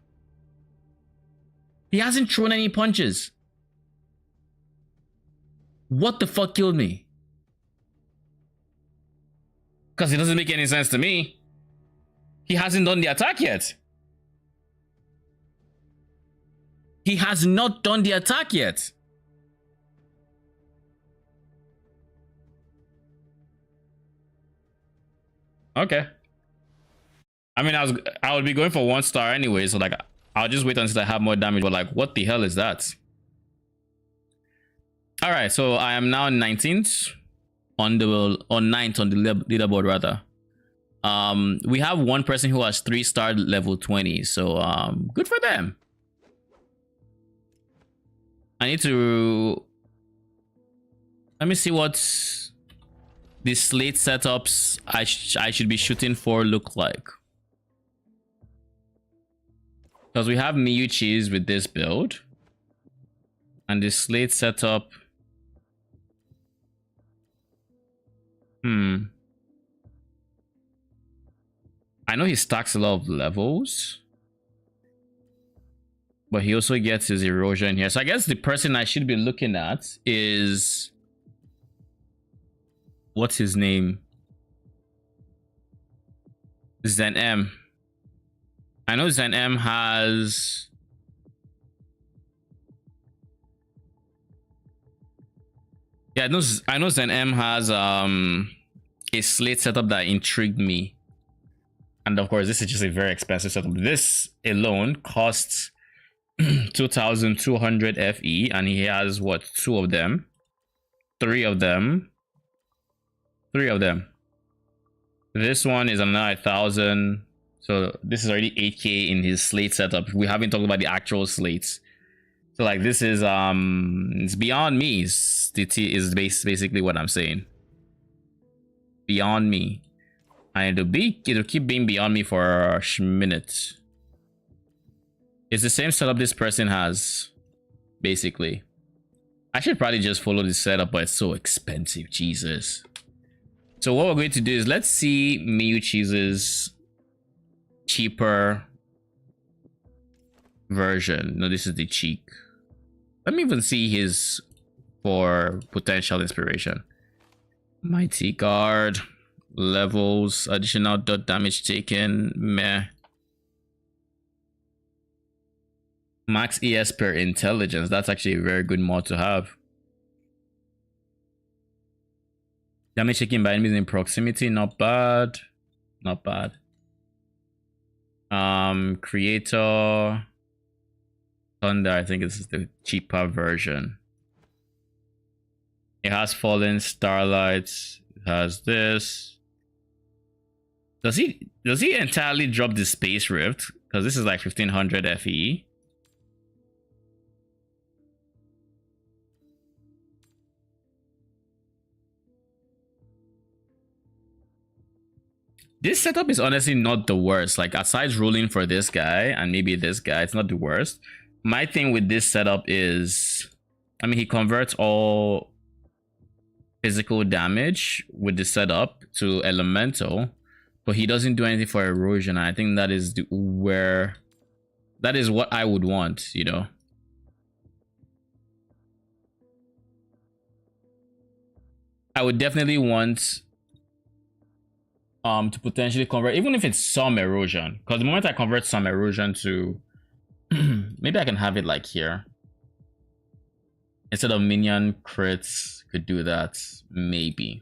He hasn't thrown any punches. What the fuck killed me? Because it doesn't make any sense to me. He hasn't done the attack yet. He has not done the attack yet. Okay. I mean, I would be going for 1 star anyway, so like I'll just wait until I have more damage. But like, what the hell is that? All right, so I am now 19th on the 9th on the leaderboard rather. We have one person who has 3-star level 20, so good for them. I need to let me see what the slate setups I should be shooting for look like. Because we have Miyu Cheese with this build. And the slate setup. I know he stacks a lot of levels. But he also gets his erosion here. So I guess the person I should be looking at is... What's his name? Zen M. I know Zen M has... Yeah, I know Zen M has a slate setup that intrigued me. And of course, this is just a very expensive setup. This alone costs 2,200 FE, and he has what, 2 of them? 3 of them. 3 of them. This one is another 1,000. So this is already 8k in his slate setup. We haven't talked about the actual slates. So like this is it's beyond me. Is basically what I'm saying. Beyond me. And it'll keep being beyond me for a minute. It's the same setup this person has, basically. I should probably just follow this setup, but it's so expensive, Jesus. So what we're going to do is let's see Miyu Cheese's cheaper version. No, this is the cheek. Let me even see his for potential inspiration. Mighty Guard, levels, additional dot damage taken, meh. Max ES per intelligence. That's actually a very good mod to have. Damage taken by enemies in proximity, not bad. Not bad. Creator Thunder, I think this is the cheaper version. It has Fallen Starlights. It has this. Does he entirely drop the Space Rift? Because this is like 1500 FE. This setup is honestly not the worst. Like, aside rolling for this guy and maybe this guy, it's not the worst. My thing with this setup is, I mean, he converts all physical damage with the setup to elemental, but he doesn't do anything for erosion. I think that is that is what I would want, you know. I would definitely want to potentially convert, even if it's some erosion, because the moment I convert some erosion to maybe I can have it like here instead of minion crits, could do that maybe.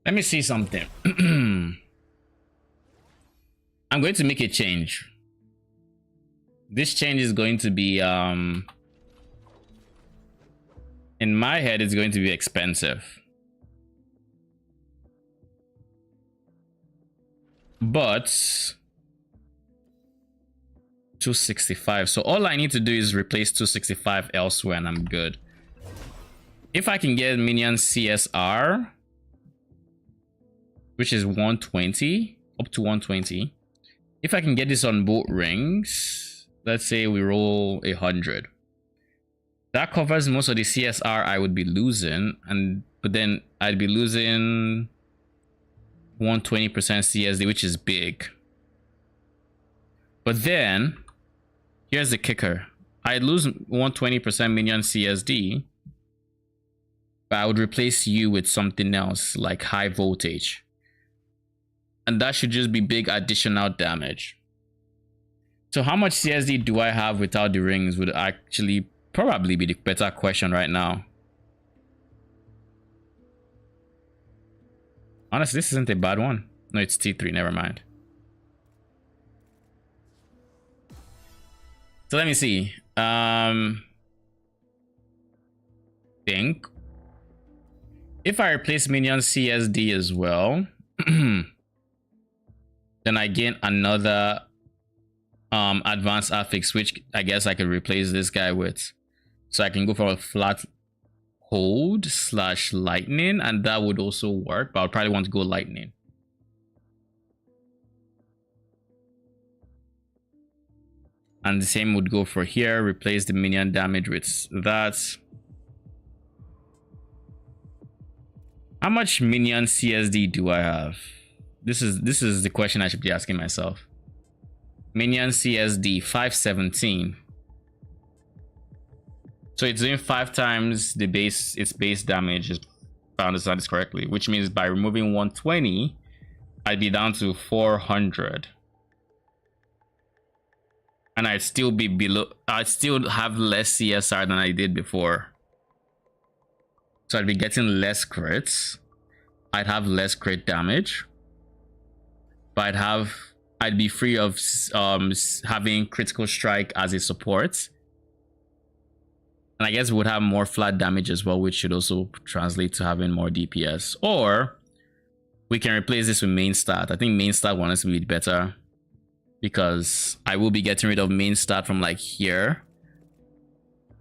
Let me see something. I'm going to make a change. This change is going to be in my head, it's going to be expensive. but 265. So all I need to do is replace 265 elsewhere and I'm good. If I can get minion CSR, which is 120, up to 120. If I can get this on both rings, let's say we roll 100. That covers most of the CSR I would be losing, but then I'd be losing 120% CSD, which is big. But then, here's the kicker. I'd lose 120% minion CSD, but I would replace you with something else, like high voltage. And that should just be big additional damage. So how much CSD do I have without the rings would actually probably be the better question right now. Honestly, this isn't a bad one. No, it's T3, never mind. So let me see. Think if I replace minion CSD as well, then I gain another advanced affix, which I guess I could replace this guy with. So I can go for a flat hold / lightning, and that would also work, but I'll probably want to go lightning. And the same would go for here, replace the minion damage with that. How much minion CSD do I have? This is the question I should be asking myself. Minion CSD 517. So it's doing 5 times the base, its base damage, if I understand this correctly, which means by removing 120, I'd be down to 400. And I'd still be below, I'd still have less CSR than I did before. So I'd be getting less crits. I'd have less crit damage. But I'd be free of having critical strike as a support. And I guess we would have more flat damage as well, which should also translate to having more DPS. Or we can replace this with main stat. I think main stat will honestly be better, because I will be getting rid of main stat from like here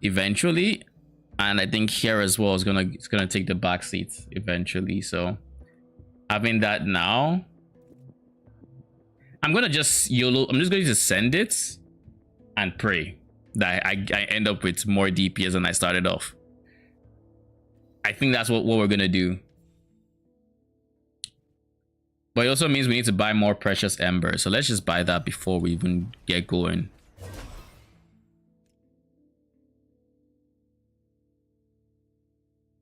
eventually, and I think here as well is it's gonna take the back seat eventually. So having that now, I'm gonna just YOLO. I'm just going to send it and pray that I end up with more DPS than I started off. I think that's what we're gonna do. But it also means we need to buy more precious embers. So let's just buy that before we even get going.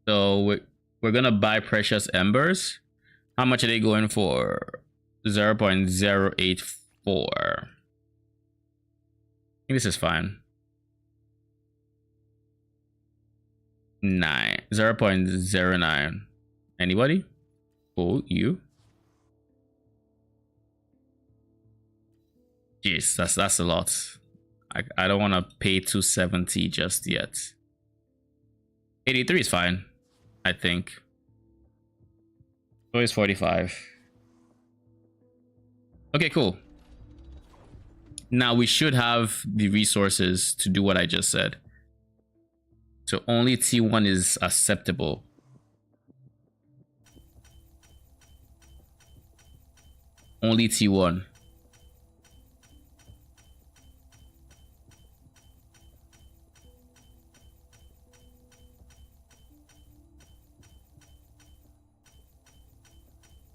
So we're gonna buy precious embers. How much are they going for? 0.084. I think this is fine. 0.09. Anybody? Oh, you? Jeez, that's a lot. I don't want to pay 270 just yet. 83 is fine, I think. So it's 45. Okay, cool. Now we should have the resources to do what I just said. So only T1 is acceptable. Only T1.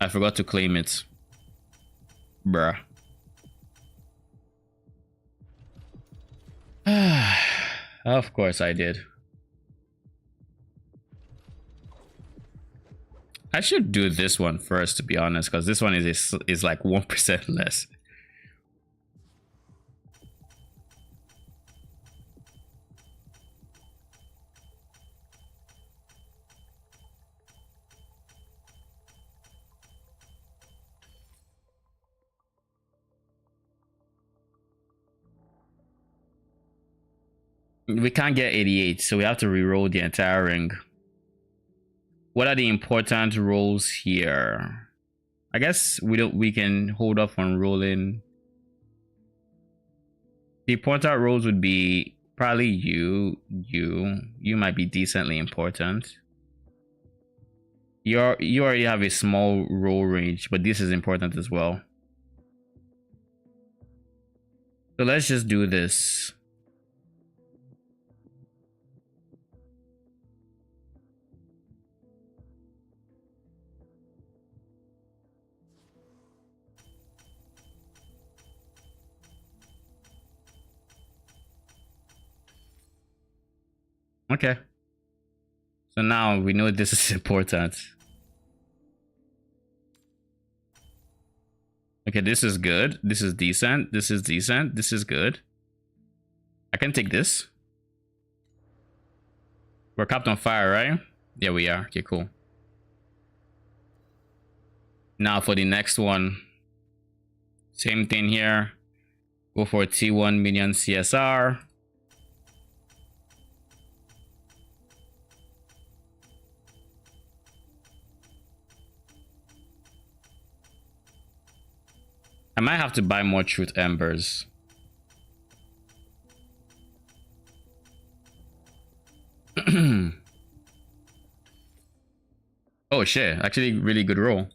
I forgot to claim it. Bruh. Of course I did. I should do this one first, to be honest, because this one is like 1% less. We can't get 88, so we have to re-roll the entire ring. What are the important rolls here? I guess we can hold off on rolling. The point-out rolls would be probably you might be decently important. You already have a small roll range, but this is important as well. So let's just do this. Okay. So now we know this is important. Okay, this is good. This is decent. This is decent. This is good. I can take this. We're capped on fire, right? Yeah, we are. Okay, cool. Now for the next one. Same thing here. Go for T1 minion CSR. I might have to buy more Truth Embers. Oh shit, actually really good roll.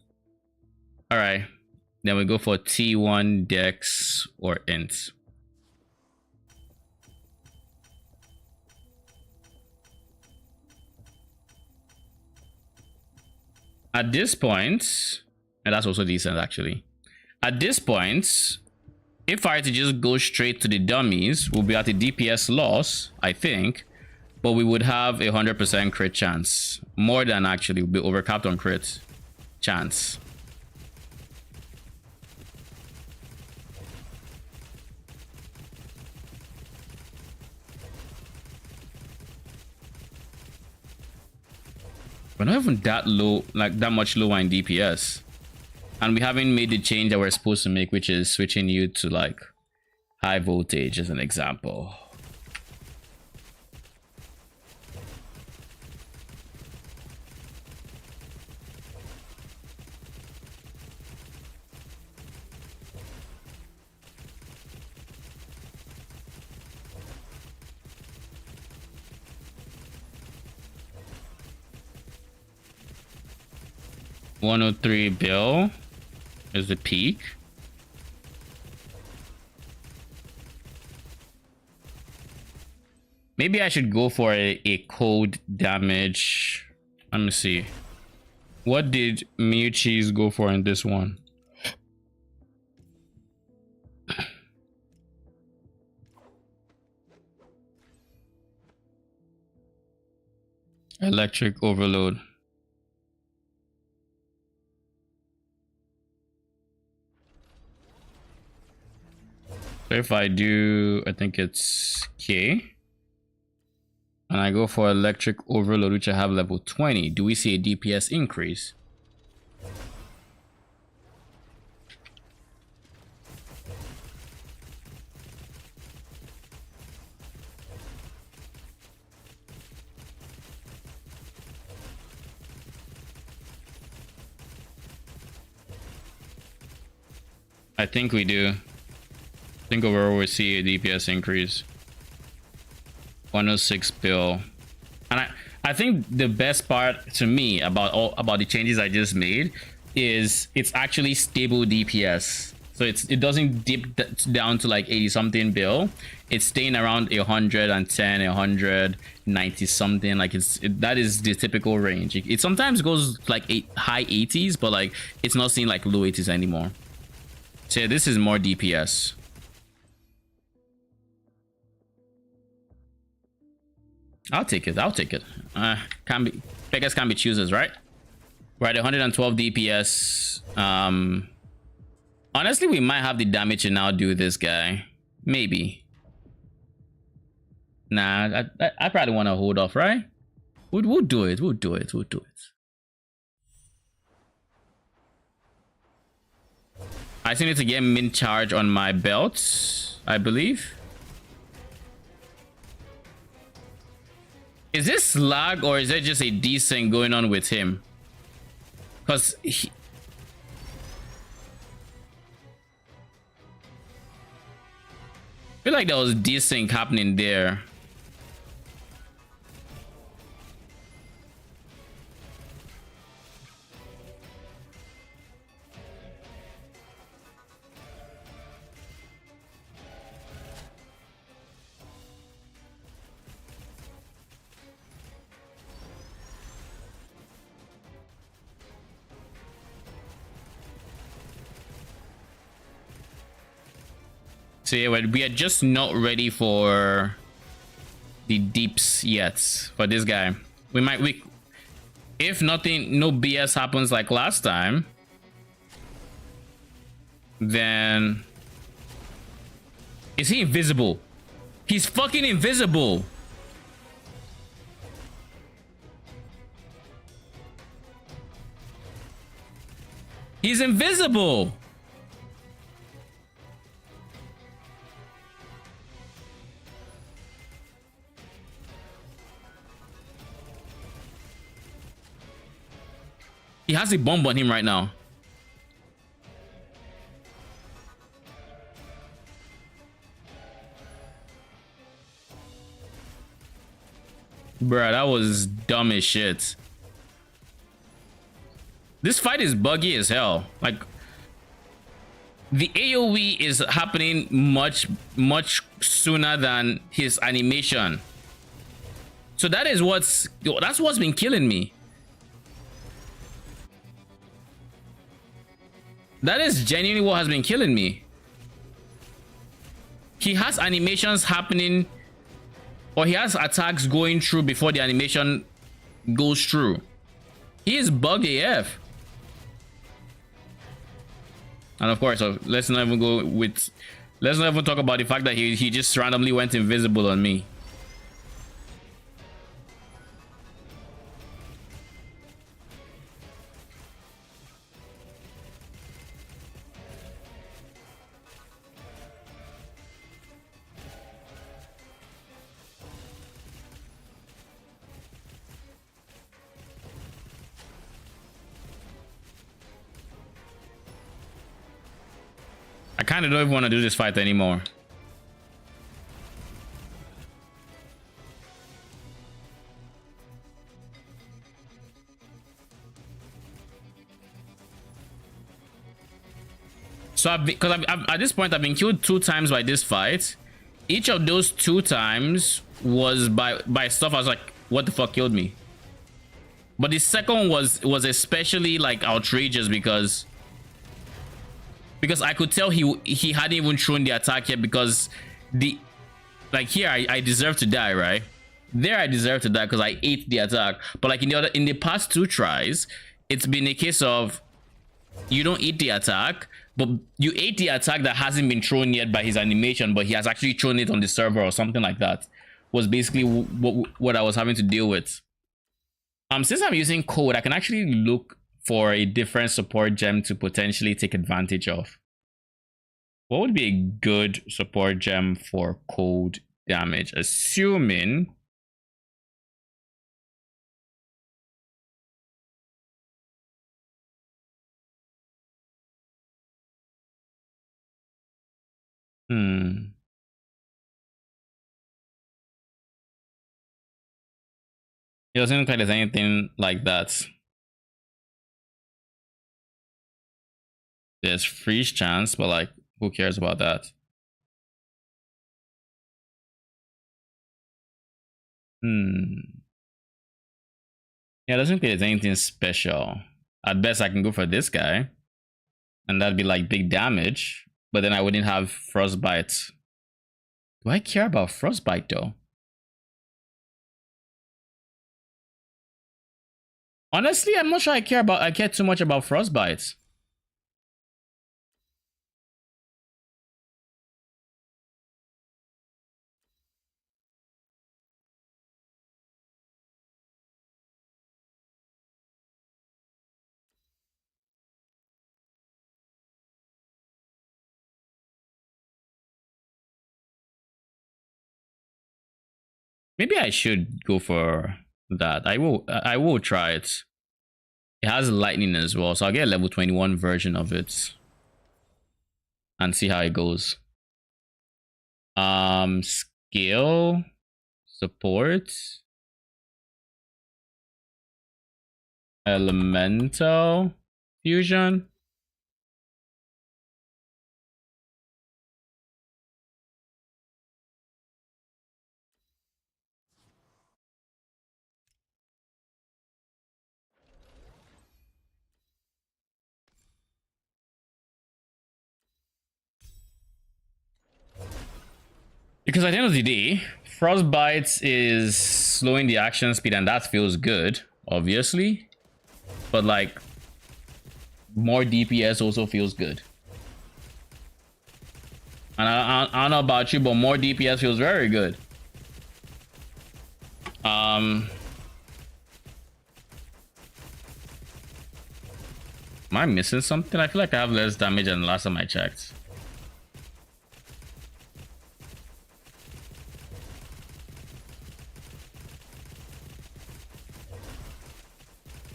Alright, then we go for T1 Dex or Int. At this point, and that's also decent actually. At this point, if I were to just go straight to the dummies, we'll be at a DPS loss, I think, but we would have 100% crit chance. More than actually, we'll be overcapped on crit chance. We're not even that low, like that much lower in DPS. And we haven't made the change that we're supposed to make, which is switching you to like high voltage as an example. $103 bill is the peak. Maybe I should go for a cold damage. Let me see. What did Miuchi's go for in this one? Electric overload. So if I do, I think it's K, and I go for electric overload, which I have level 20, do we see a DPS increase? I think we do. I think overall we see a DPS increase. 106 bill. And I think the best part to me about the changes I just made is it's actually stable DPS. So it doesn't dip down to like 80 something bill. It's staying around 110, 190 something. Like that is the typical range. It sometimes goes like high 80s, but like it's not seeing like low 80s anymore. So yeah, this is more DPS. I'll take it. I'll take it. Beggars can't be choosers, right? We're at 112 DPS. Honestly, we might have the damage to now do this guy. Maybe. Nah, I probably want to hold off, right? We'll do it. We'll do it. We'll do it. I still need to get min charge on my belts, I believe. Is this lag or is there just a decent going on with him? Because feel like there was desync happening there. So yeah, we are just not ready for the deeps yet for this guy. We if nothing, no BS happens like last time, then is he invisible? He's fucking invisible. He's invisible. He has a bomb on him right now. Bruh, that was dumb as shit. This fight is buggy as hell. Like, the AoE is happening much sooner than his animation. So that's what's been killing me. That is genuinely what has been killing me. He has animations happening, or he has attacks going through before the animation goes through. He is bug AF. And of course, let's not even talk about the fact that he just randomly went invisible on me. I kind of don't even want to do this fight anymore. So because at this point I've been killed 2 times by this fight. Each of those 2 times was by stuff I was like, what the fuck killed me? But the second was especially like outrageous because I could tell he hadn't even thrown the attack yet, because here I deserve to die, right? There I deserve to die because I ate the attack. But like in the past 2 tries, it's been a case of you don't eat the attack, but you ate the attack that hasn't been thrown yet by his animation, but he has actually thrown it on the server or something like that. Was basically what I was having to deal with. Since I'm using code, I can actually look for a different support gem to potentially take advantage of. What would be a good support gem for cold damage? Assuming it doesn't look like there's anything like that. There's freeze chance, but like, who cares about that? Yeah, it doesn't look like there's anything special. At best, I can go for this guy, and that'd be like big damage, but then I wouldn't have frostbite. Do I care about frostbite though? Honestly, I'm not sure I care too much about frostbite. Maybe I should go for that. I will try it. It has lightning as well, so I'll get a level 21 version of it and see how it goes. Skill, support, elemental, fusion. Because at the end of the day, Frostbite is slowing the action speed, and that feels good, obviously. But like, more DPS also feels good. And I don't know about you, but more DPS feels very good. Am I missing something? I feel like I have less damage than the last time I checked.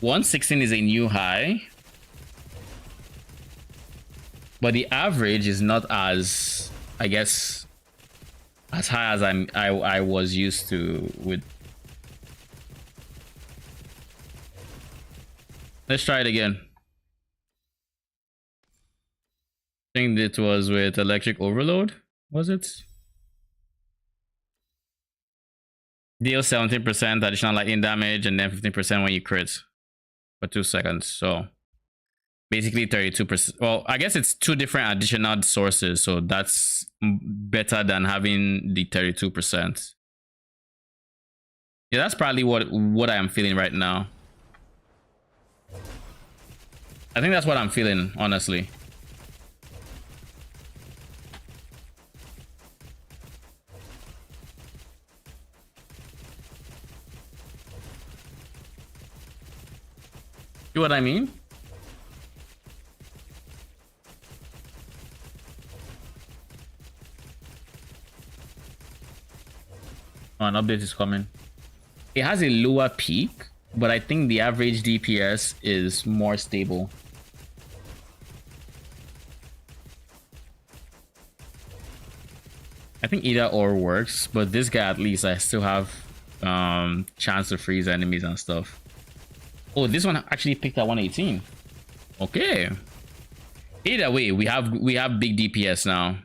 $116 is a new high, but the average is not as, I guess, as high as I was used to with. Let's try it again. I think it was with electric overload, was it? Deal 17% additional lightning damage and then 15% when you crit for 2 seconds. So basically 32%. Well, I guess it's 2 different additional sources, so that's better than having the 32%. Yeah, that's probably what I am feeling right now. I think that's what I'm feeling, honestly. See what I mean? Oh, an update is coming. It has a lower peak, but I think the average DPS is more stable. I think either or works, but this guy at least I still have chance to freeze enemies and stuff. Oh, this one actually picked at 118. Okay. Either way, we have big DPS now.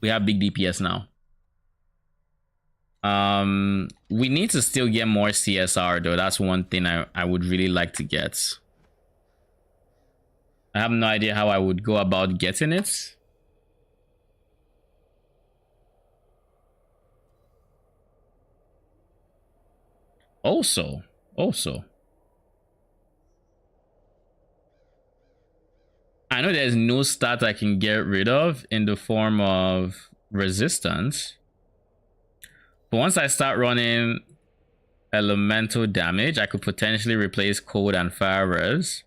We have big DPS now. We need to still get more CSR though. That's one thing I would really like to get. I have no idea how I would go about getting it. Also, I know there's no stat I can get rid of in the form of resistance. But once I start running elemental damage, I could potentially replace cold and fire res,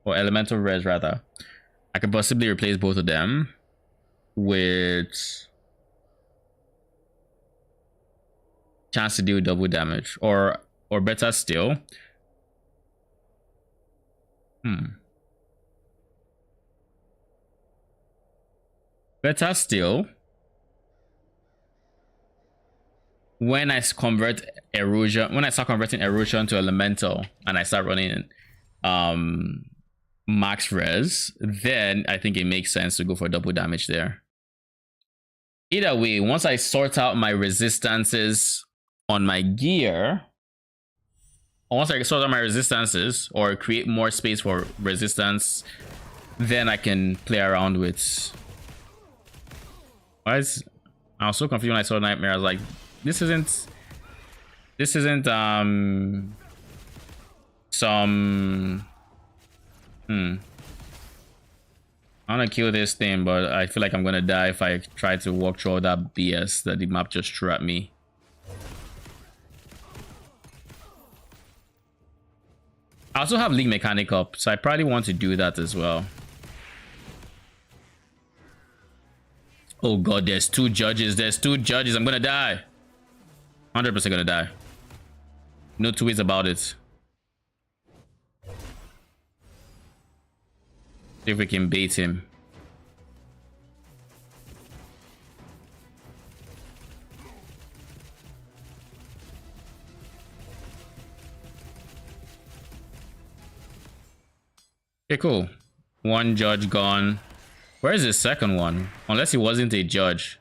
or elemental res rather. I could possibly replace both of them with chance to deal double damage, or better still. Better still, when I convert erosion, when I start converting erosion to elemental and I start running max res, then I think it makes sense to go for double damage there. Either way, once I sort out my resistances on my gear, or once I sort out my resistances or create more space for resistance, then I can play around with. I was so confused when I saw Nightmare. I was like, this isn't some I want to kill this thing, but I feel like I'm gonna die if I try to walk through all that BS that the map just threw at me. I also have League Mechanic up, so I probably want to do that as well. Oh god, there's 2 judges. There's 2 judges. I'm gonna die. 100% gonna die. No 2 ways about it. See if we can bait him. Okay, cool. One judge gone. Where is the second one? Unless he wasn't a judge,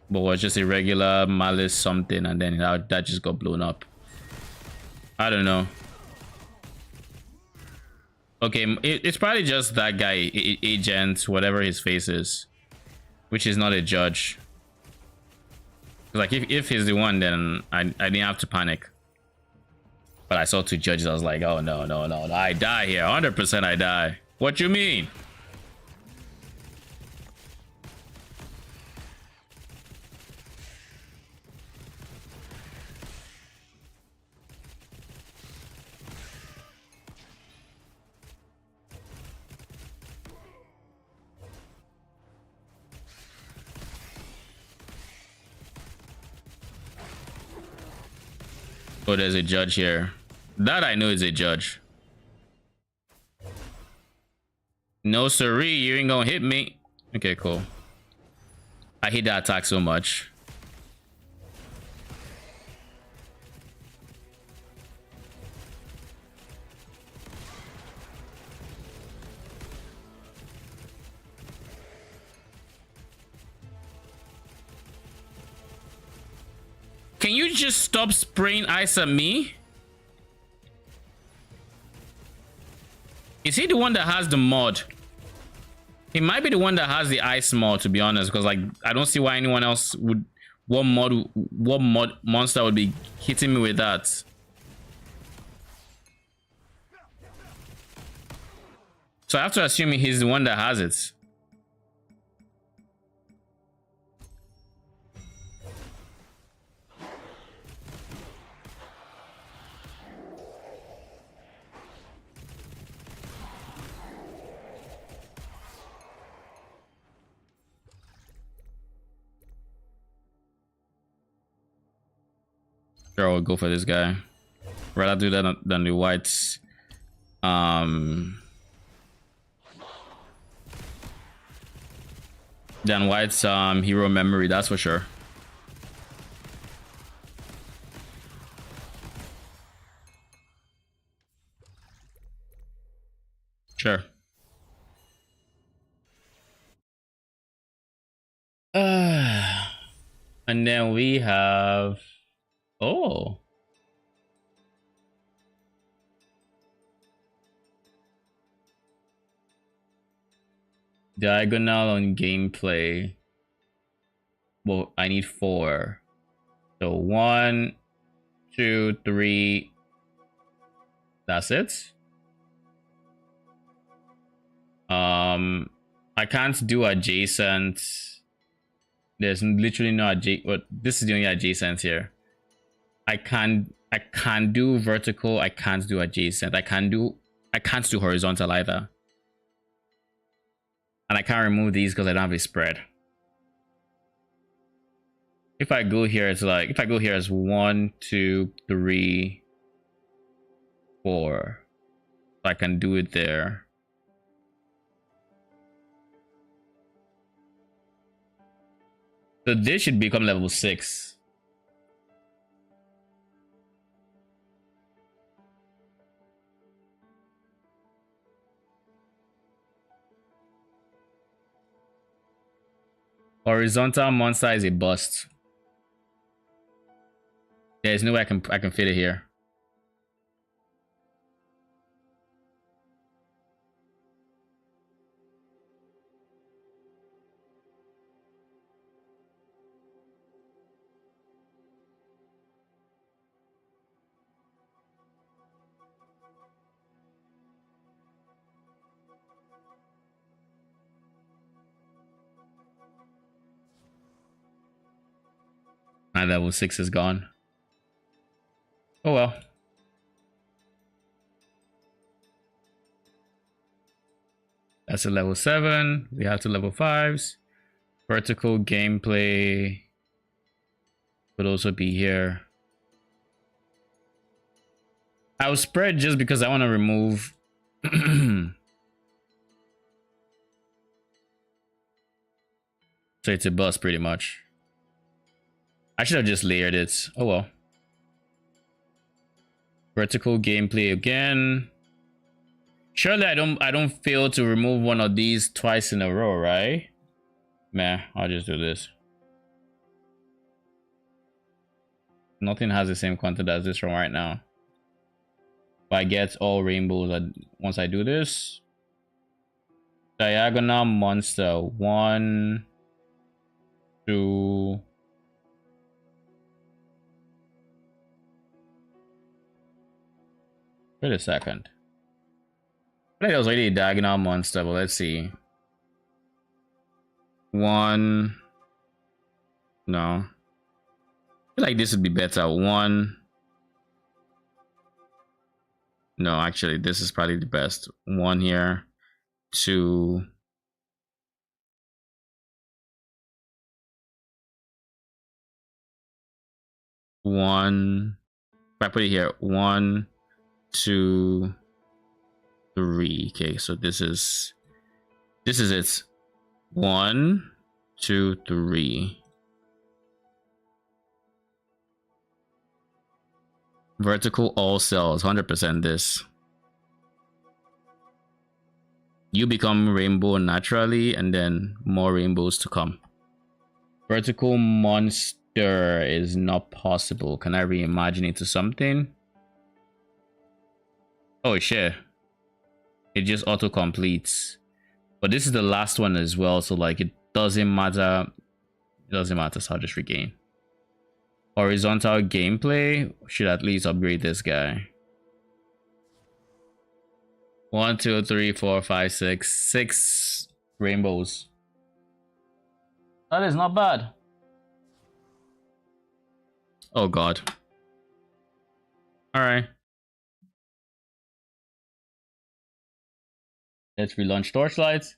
but was just a regular malice something, and then that just got blown up. I don't know. Okay, it's probably just that guy, agent, whatever his face is, which is not a judge. Like, if he's the one, then I didn't have to panic. But I saw two judges, I was like, oh no, I die here, 100% I die. What you mean? Oh, there's a judge here. That I know is a judge. No siree, you ain't gonna hit me. Okay, cool. I hate that attack so much. Can you just stop spraying ice at me? Is he the one that has the mod? He might be the one that has the ice mod, to be honest, because like I don't see why anyone else would. What mod monster would be hitting me with that? So I have to assume he's the one that has it. Sure, I'll go for this guy. Rather do that than the whites. Than white's hero memory, that's for sure. Sure. And then we have diagonal on gameplay. Well, I need 4. So 1, 2, 3. That's it. I can't do adjacent. There's literally no adjacent. But this is the only adjacent here. I can't do vertical. I can't do adjacent. I can't do horizontal either. And I can't remove these because I don't have a spread. If I go here, it's like, if I go here as 1, 2, 3, 4. So I can do it there. So this should become level 6. Horizontal monster is a bust. There's no way I can fit it here. My level 6 is gone. Oh well. That's a level 7. We have 2 level 5s. Vertical gameplay would also be here. I will spread just because I want to remove so it's a bust pretty much. I should have just layered it. Oh well. Vertical gameplay again. Surely I don't fail to remove one of these twice in a row, right? Man, I'll just do this. Nothing has the same content as this one right now. But I get all rainbows once I do this. Diagonal monster. 1, 2. Wait a second. I think that was already a diagonal monster, but let's see. 1. No. I feel like this would be better. 1. No, actually, this is probably the best. 1 here. 2. 1. If I put it here, 1, 2, 3. Okay, so this is it. 1, 2, 3. Vertical all cells, 100% this. You become rainbow naturally, and then more rainbows to come. Vertical monster is not possible. Can I reimagine it to something? Oh shit. It just auto completes. But this is the last one as well, so like it doesn't matter. It doesn't matter, so I'll just regain. Horizontal gameplay should at least upgrade this guy. 1, 2, 3, 4, 5, 6. 6 rainbows. That is not bad. Oh god. Alright. Let's relaunch Torchlights.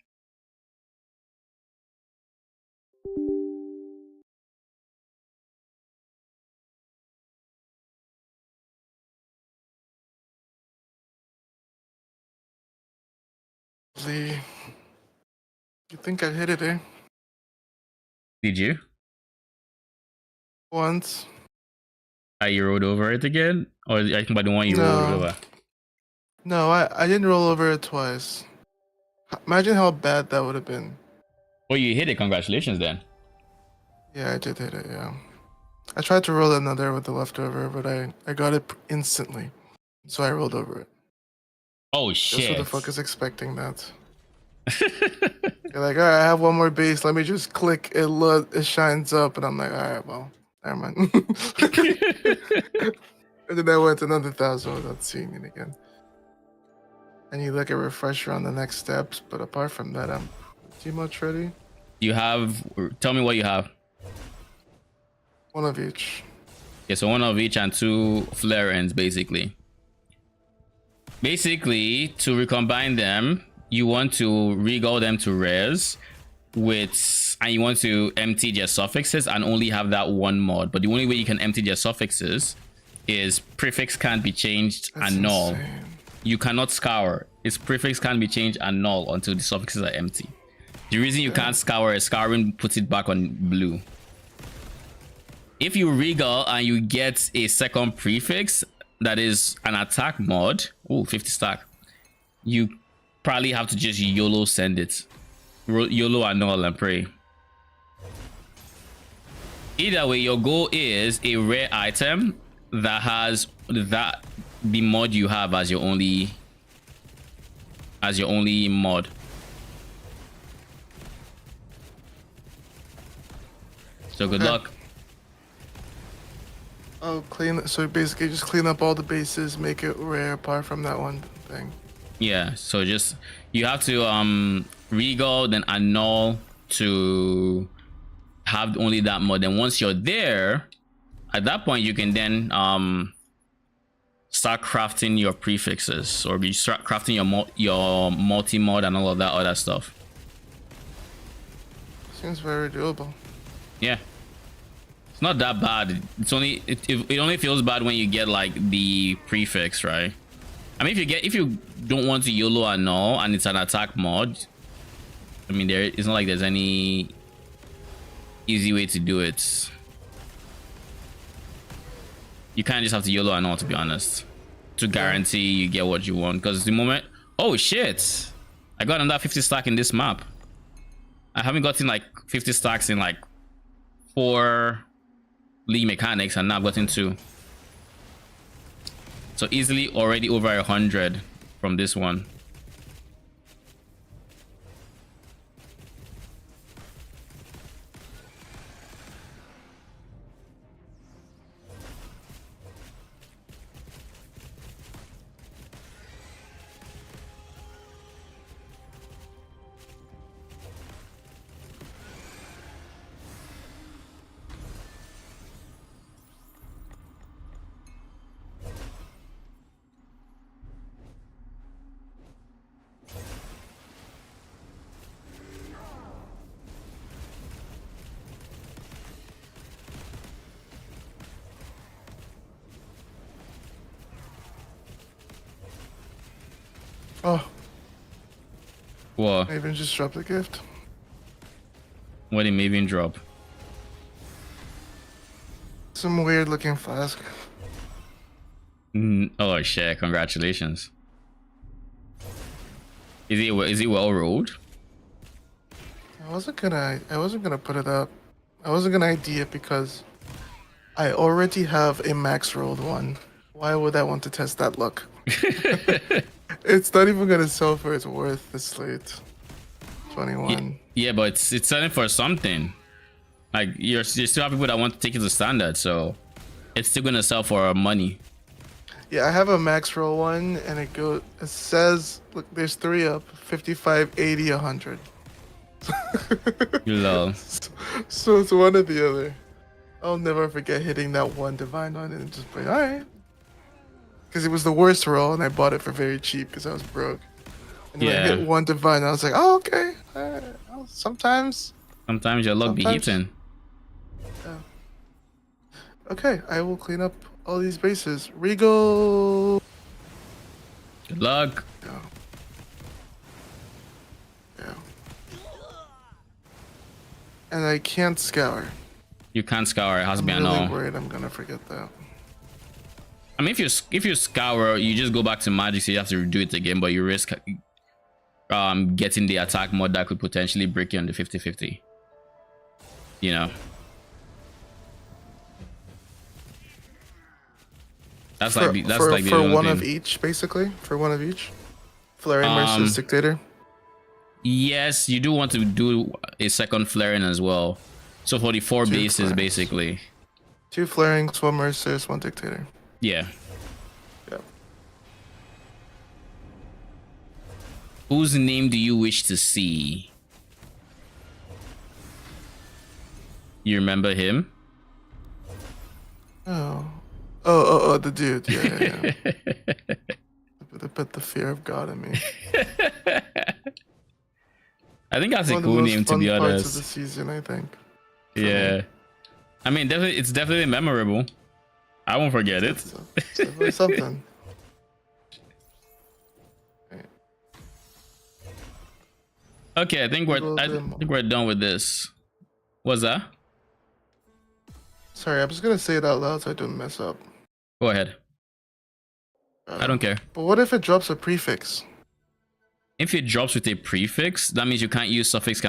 You think I hit it, eh? Did you? Once. You rolled over it again? Or I think by the one you rolled over? No, I didn't roll over it twice. Imagine how bad that would have been. Well, you hit it. Congratulations, then. Yeah, I did hit it, yeah. I tried to roll another with the leftover, but I got it instantly. So I rolled over it. Oh, shit. Just who the fuck is expecting that? You're like, all right, I have one more base. Let me just click. It shines up. And I'm like, all right, well, never mind. And then I went another 1,000 without seeing it again. And you look at refresher on the next steps. But apart from that, I'm pretty much ready. You have, tell me what you have. One of each. Yeah, so one of each and 2 flare ends, basically. Basically, to recombine them, you want to regal them to rares and you want to empty their suffixes and only have that one mod. But the only way you can empty their suffixes is prefix can't be changed and null. Insane. You cannot scour. Its prefix can't be changed and null until the suffixes are empty. The reason you can't scour is scouring puts it back on blue. If you regal and you get a second prefix that is an attack mod, 50 stack, you probably have to just YOLO send it. YOLO annul and pray. Either way, your goal is a rare item that has the mod you have as your only mod. So good luck. Oh, so basically just clean up all the bases, make it rare apart from that one thing. Yeah, so just you have to regal then annul to have only that mod. Then once you're there, at that point you can then start crafting your prefixes, or you start crafting your multi-mod and all of that other stuff. Seems very doable. Yeah. It's not that bad. It's only it only feels bad when you get like the prefix, right? I mean, if you don't want to YOLO annul and it's an attack mod, I mean, it's not like there's any easy way to do it. You kind of just have to YOLO annul, to be honest, to guarantee you get what you want. Because the moment Oh shit! I got another 50 stack in this map. I haven't gotten like 50 stacks in like 4 league mechanics, and now I've gotten 2. So easily already over 100 from this one. Oh. What? Maven just dropped a gift. What did Maven drop? Some weird looking flask. Oh shit! Congratulations. Is he well rolled? I wasn't gonna put it up. I wasn't gonna ID it because I already have a max rolled one. Why would I want to test that luck? It's not even gonna sell for its worth this late. 21. Yeah, but it's selling for something. Like you still have people that want to take it to standard, so it's still gonna sell for money. Yeah, I have a max roll one, and it says, look, there's 3 up: 55, 80, 100. You love. So it's one or the other. I'll never forget hitting that one divine one and just be all right. Because it was the worst roll, and I bought it for very cheap because I was broke. And when I hit one divine, I was like, oh, okay. Sometimes your luck be hitting. Yeah. Okay, I will clean up all these bases. Regal. Good luck. Yeah. Yeah. And I can't scour. You can't scour. It has to be I'm a really no. worried I'm gonna forget that. I mean, if you scour, you just go back to magic, so you have to redo it again, but you risk getting the attack mod that could potentially break you on the 50-50. You know. That's for, like the for only one thing. of each, basically. For one of each. Flaring versus Dictator. Yes, you do want to do a second flaring as well. So for the 4 bases, flarings. basically. 2 flarings, 1 Mercers, 1 Dictator. Yeah. Yeah. Whose name do you wish to see? You remember him? Oh, the dude. Yeah. They put the fear of God in me. I think that's One a of cool the most name, to fun be parts honest. of the season, I think. Yeah. I mean, it's definitely memorable. I won't forget it. It's definitely something. Okay, I think we're done with this. What's that? Sorry, I was gonna say it out loud so I don't mess up. Go ahead. I don't care. But what if it drops a prefix? If it drops with a prefix, that means you can't use suffix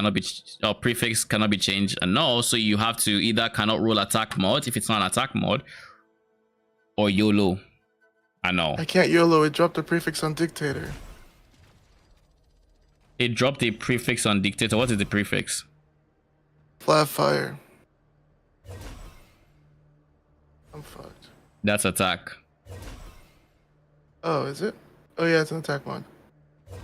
or prefix cannot be changed and null. So you have to either cannot roll attack mod if it's not an attack mod, or YOLO. I know. I can't YOLO. It dropped a prefix on Dictator. It dropped a prefix on Dictator. What is the prefix? Flat fire. I'm fucked. That's attack. Oh, is it? Oh yeah, it's an attack mod.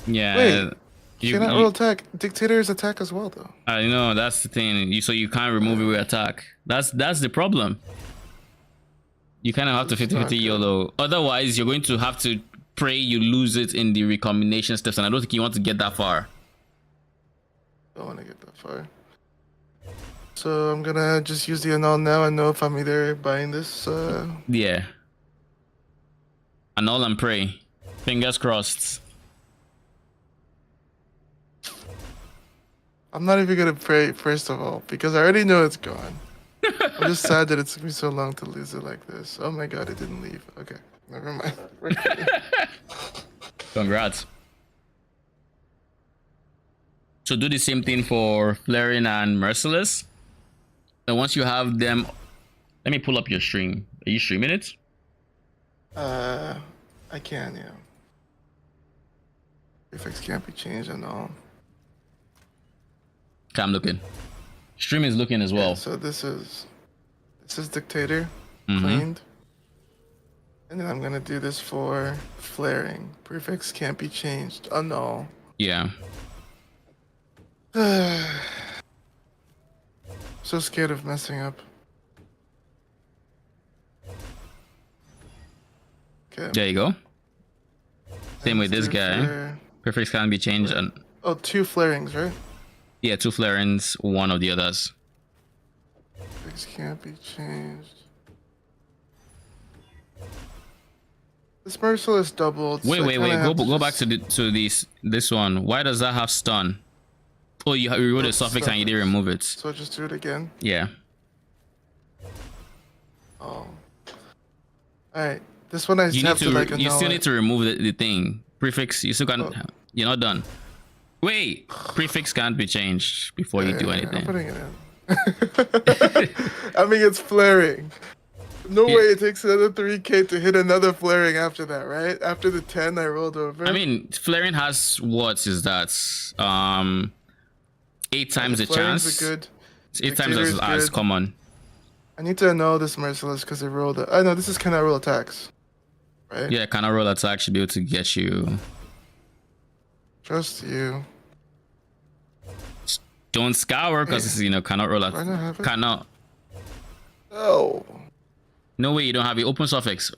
Yeah. Wait, you cannot roll attack. Dictator is attack as well, though. I know, that's the thing. So you can't remove it with attack. That's the problem. You kind of have to 50-50 YOLO. Otherwise, you're going to have to pray you lose it in the recombination steps, and I don't think you want to get that far. Don't want to get that far. So I'm gonna just use the annul now and know if I'm either buying this. Yeah. Annul and pray. Fingers crossed. I'm not even gonna pray, first of all, because I already know it's gone. I'm just sad that it took me so long to lose it like this. Oh my god, it didn't leave. Okay, never mind. Congrats. So do the same thing for Flaring and Merciless. And once you have them, let me pull up your stream. Are you streaming it? I can, yeah. Prefix can't be changed and all. Okay, I'm looking. Stream is looking as well. Yeah, so this is Dictator cleaned. And then I'm gonna do this for Flaring. Prefix can't be changed. Oh no. Yeah. So scared of messing up. Okay. There you go. Same with this guy. Prefix can't be changed. And oh, 2 Flarings, right? yeah, 2 Flarings, one of the others. Prefix can't be changed. This Merciless doubled. Wait, so wait. Go back to this one. Why does that have stun? Oh, you wrote a suffix and you didn't remove it. So just do it again. Yeah. Oh. Alright. This one I have to like. You still need to remove the thing. Prefix. You still can't. Oh. You're not done. Wait. Prefix can't be changed before you do anything. I'm putting it in. I mean, it's Flaring. No way it takes another 3k to hit another Flaring after that, right? After the 10 I rolled over. I mean, Flaring has what is that? 8 times the chance. Good. 8 times as common. I need to know this Merciless because they rolled. I know this is cannot roll attacks, right? Yeah, cannot roll attack should be able to get you. Trust you. Don't scour because this is cannot roll attack. Cannot. Oh. No way you don't have it. Open suffix.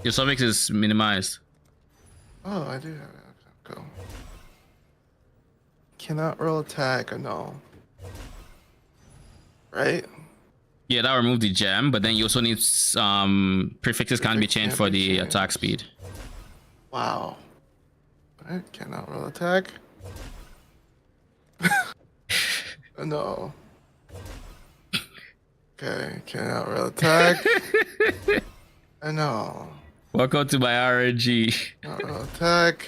Your suffix is minimized. Oh, I do have it. Go. Cannot roll attack or no. Right? Yeah, that removed the gem, but then you also need prefixes can't be changed for the attack speed. Wow. Right? Cannot roll attack. No. Okay, cannot roll attack. I know. Welcome to my RNG. Cannot roll attack.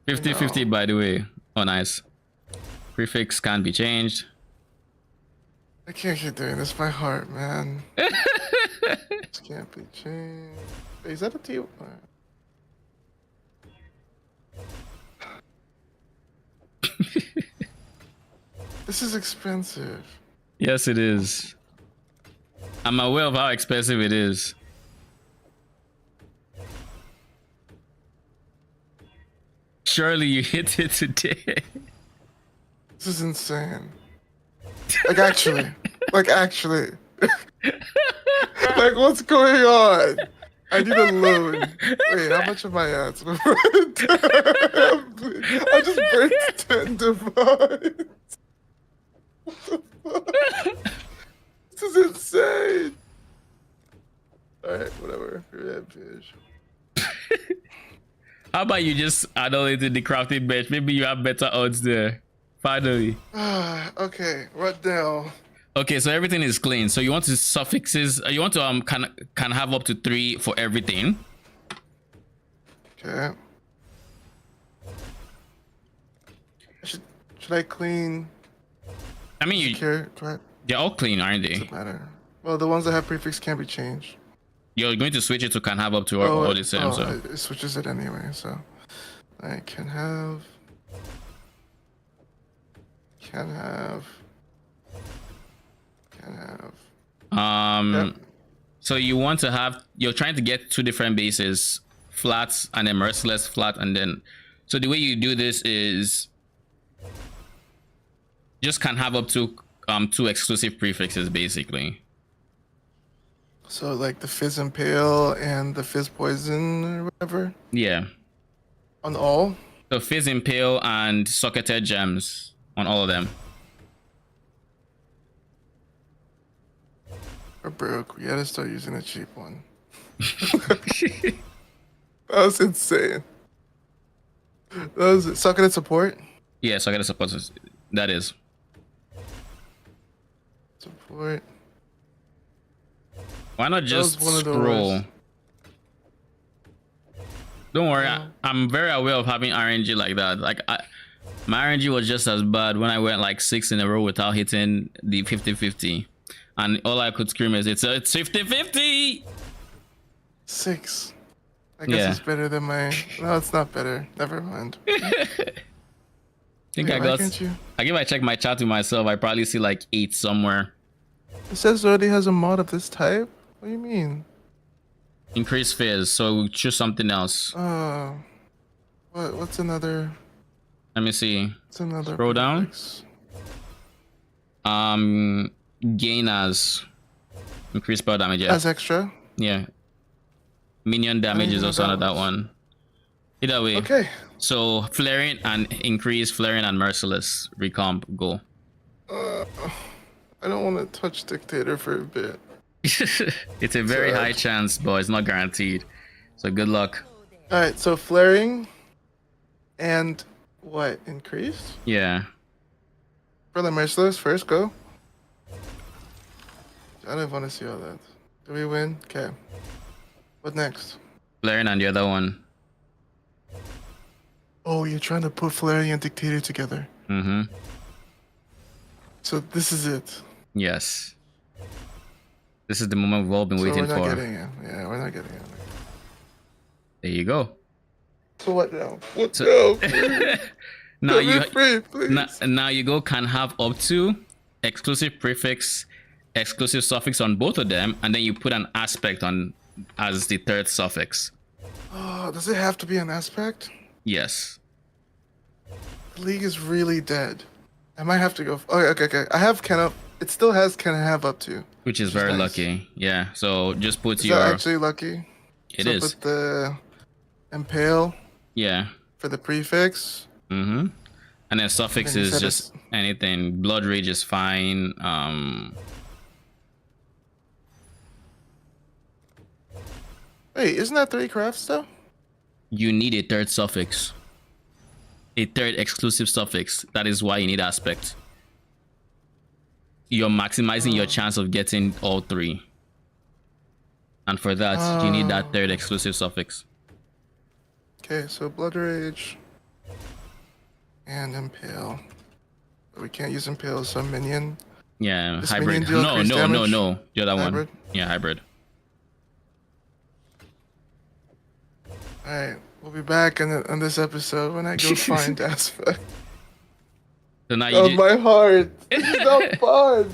50-50 by the way. Oh nice. Prefix can't be changed. I can't keep doing this by heart, man. This can't be changed. Wait, is that a T? This is expensive. Yes, it is. I'm aware of how expensive it is. Surely you hit it today. This is insane. Like actually. Like what's going on? I need a loan. Wait, how much am I at? I just break 10 divides. What the fuck? This is insane. Alright, whatever. Rampage. How about you just annihilate the crafting bench? Maybe you have better odds there. Finally. Okay, what now? Okay, so everything is clean. So you want to suffixes. You want to can have up to 3 for everything. Okay. Should I clean? I mean, they're all clean, aren't they? Doesn't matter. Well, the ones that have prefix can't be changed. You're going to switch it to can have up to all the same. So it switches it anyway. So I can have. Yep. So you want to have, you're trying to get 2 different bases, flats and then merciless flat, and then so the way you do this is just can have up to 2 exclusive prefixes basically. So like the Fizz Impale and the Fizz Poison or whatever? Yeah. On all? So Fizz Impale and Socketed Gems on all of them. We're broke. We gotta start using a cheap one. That was insane. That was it. Socketed Support? Yeah, Socketed Support. That is. Support. Why not just scroll? Don't worry, I'm very aware of having RNG like that. Like My RNG was just as bad when I went like 6 in a row without hitting the 50-50. And all I could scream is, it's 50-50! 6. I guess it's better than my... No, it's not better. Never mind. I think Wait, I got... I if I check my chat to myself, I probably see like 8 somewhere. It says it already has a mod of this type? What do you mean? Increase phase, so choose something else. What's another... Let me see. What's another... Scroll down. Gain as... Increase spell damage, yeah. As extra? Yeah. Minion damage is also on that one. Either way. Okay. So flaring and increase flaring and merciless recomp go. I don't want to touch dictator for a bit. It's a very high chance, but it's not guaranteed. So good luck. All right. So flaring and what increased? Yeah. For the merciless, first go. I don't want to see all that. Do we win? Okay. What next? Flaring and the other one. Oh, you're trying to put flaring and dictator together. Mm-hmm. So this is it. Yes. This is the moment we've all been waiting for. We're not getting it. Yeah, we're not getting it. There you go. So what now? What now? now now you go can have up to exclusive prefix, exclusive suffix on both of them, and then you put an aspect on as the third suffix. Oh, does it have to be an aspect? Yes. The league is really dead. I might have to go. Oh, okay. I have can up. It still has can have up to. Which is very nice. Lucky. Yeah. So just put is your. That actually lucky. It is. Put the impale. Yeah. For the prefix. Mm-hmm. And then suffix is just anything. Blood rage is fine. Wait, isn't that 3 crafts though? You need a third suffix. A third exclusive suffix. That is why you need aspect. You're maximizing your chance of getting all 3. And for that, you need that third exclusive suffix. Okay, so blood rage and impale. But we can't use impale as a minion. Yeah, this hybrid. No. The other one. Yeah, hybrid. Alright, we'll be back on this episode when I go find aspect. So now my heart! This is not fun!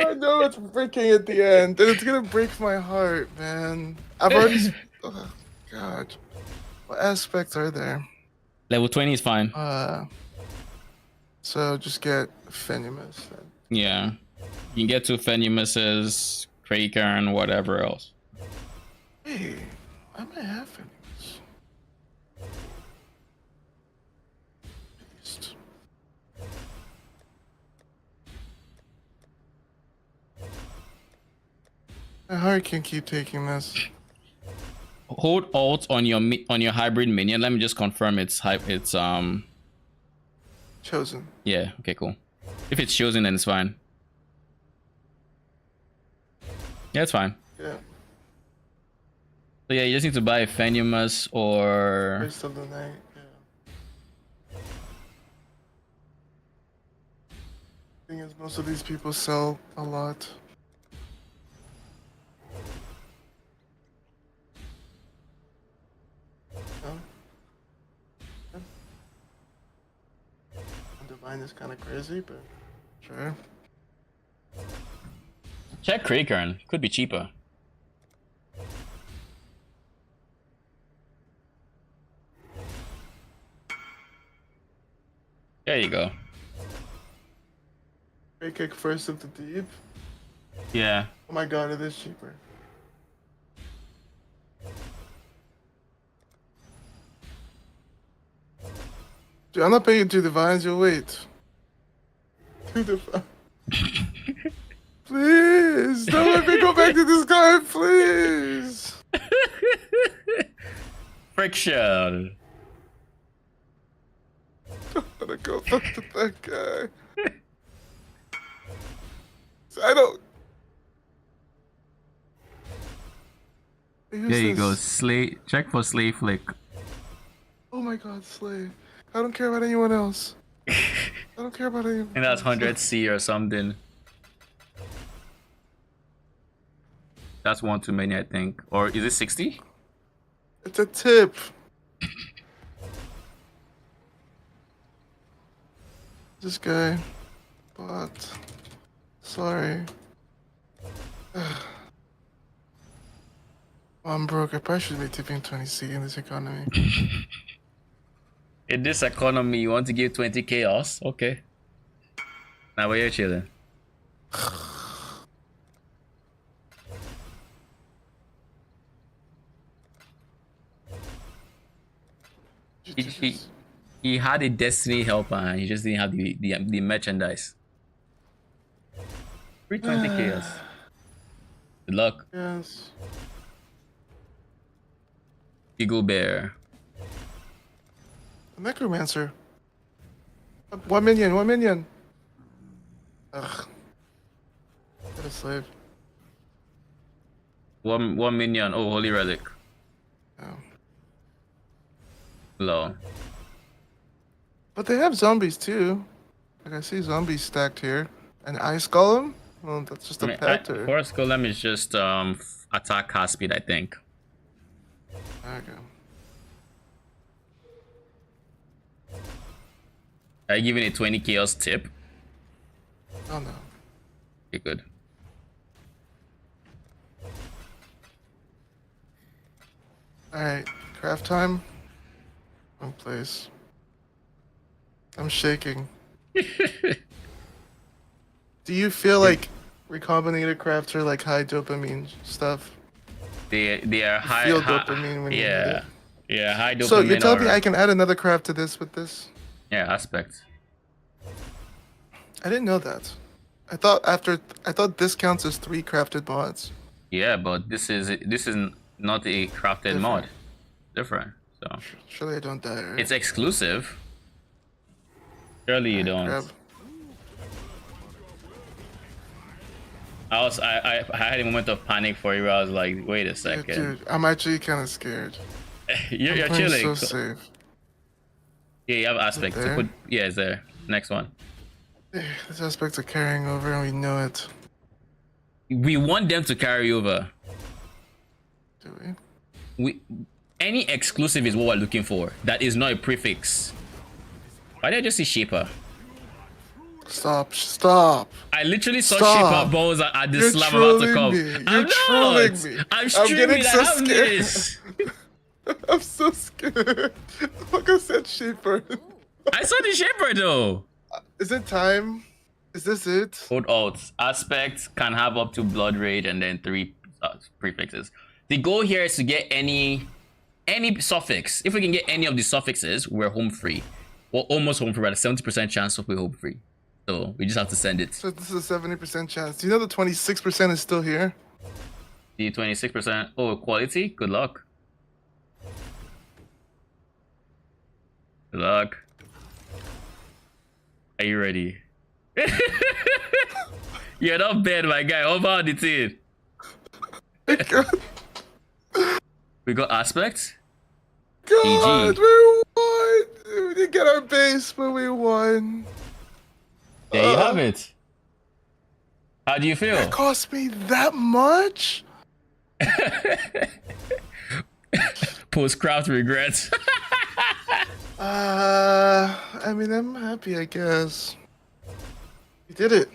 I know it's breaking at the end, and it's gonna break my heart, man. I've already... Oh, God. What aspects are there? Level 20 is fine. So just get Fenimus then. Yeah. You can get 2 Fenimuses, Kraker, and whatever else. Hey. I might have Fenimus. My heart can't keep taking this. Hold Alt on your hybrid minion. Let me just confirm it's chosen. Yeah. Okay. Cool. If it's chosen, then it's fine. Yeah, it's fine. Yeah. So yeah, you just need to buy a Fenimus or... First of the night, yeah. Thing is, most of these people sell a lot. No? Divine is kind of crazy, but sure. Check Kraken. Could be cheaper. There you go. Great kick first of the deep. Yeah. Oh my god, it is cheaper. Dude, I'm not paying 2 divines, you'll wait. 2 divines. Please, don't let me go back to this guy, please. Friction. I'm gonna go back to that guy. I don't. There you go. Slay. Check for Slay Flick. Oh my god, Slay. I don't care about anyone else. I don't care about anyone. And that's 100C or something. That's one too many, I think. Or is it 60? It's a tip. This guy. But sorry. I'm broke. I probably should be tipping 20C in this economy. In this economy, you want to give 20 chaos? Okay. Now where you chilling? He had a destiny helper and he just didn't have the merchandise. 320 chaos. Good luck. Yes. Eagle Bear. A necromancer. 1 minion, 1 minion. Ugh. Get a slave. One minion. Oh, holy relic. Oh. Low. But they have zombies too. Like I see zombies stacked here. An ice golem? Well, that's just a pet or... Forest golem is just attack cast speed, I think. There we go. Are you giving a 20 chaos tip? Oh no. Okay, good. Alright, craft time. Wrong place. I'm shaking. Do you feel like recombinated crafts are like high dopamine stuff? They are high. Feel dopamine when you hit it. Yeah, high dopamine. So you're telling me I can add another craft to this with this? Yeah, aspect. I didn't know that. I thought this counts as 3 crafted mods. Yeah, but this is not a crafted mod. Different. So surely I don't die, right? It's exclusive. Surely you don't. Grab. I had a moment of panic for you where I was like, wait a second. Yeah, dude, I'm actually kind of scared. you're chilling. So safe. Yeah, you have aspect to put. Yeah, it's there. Next one. This aspects are carrying over, and we know it. We want them to carry over. Do we? Any exclusive is what we're looking for. That is not a prefix. Why did I just see Shaper? Stop. I literally saw Shaper balls at the slam about to come. You're trolling me. I'm streaming. So I have scared. this. I'm so scared. Like I said, Shaper. I saw the Shaper though. Is it time? Is this it? Hold alt. Aspect can have up to Blood Rage and then 3 prefixes. The goal here is to get any suffix. If we can get any of the suffixes, we're home free. Well, almost home free. We're at a 70% chance of we're home free. So we just have to send it. So this is a 70% chance. Do you know the 26% is still here? The 26%. Oh, quality. Good luck. Good luck. Are you ready? You're not bad, my guy. Over on the team. We got aspect. God, GG. we won. We didn't get our base, but we won. There you have it. How do you feel? It cost me that much? Post-craft regrets. I mean, I'm happy, I guess. We did it.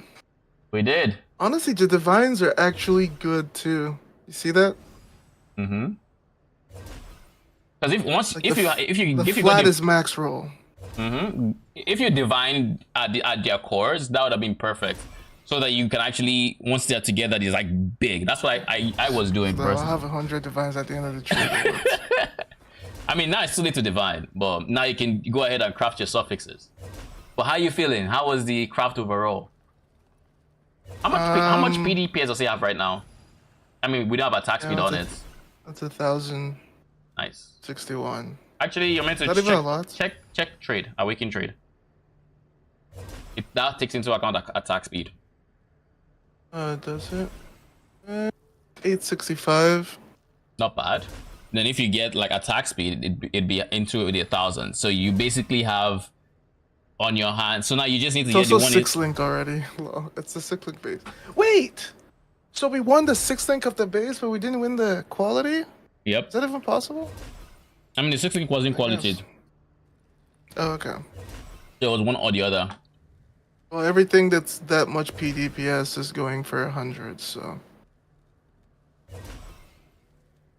We did. Honestly, the divines are actually good too. You see that? Mm-hmm. Because if you flat is max roll. Mm-hmm. If you divine at their cores, that would have been perfect. So that you can actually, once they're together, it's like big. That's what I was doing So personally. I'll have 100 divines at the end of the trade. I mean, now it's too late to divine, but now you can go ahead and craft your suffixes. But how are you feeling? How was the craft overall? How much PDPS does he have right now? I mean, we don't have attack speed on it. That's 1,061. Nice. Actually, you're meant to check trade, awaken trade. That takes into account attack speed. Does it? 865. Not bad. Then if you get like attack speed, it'd be into 1,000. So you basically have on your hand. So now you just need to It's get the also one. 6 link already. Well, it's the 6 link base. Wait! So we won the 6 link of the base, but we didn't win the quality? Yep. Is that even possible? I mean, the 6 link wasn't quality. Oh, okay. There was one or the other. Well, everything that's that much PDPS is going for 100, so.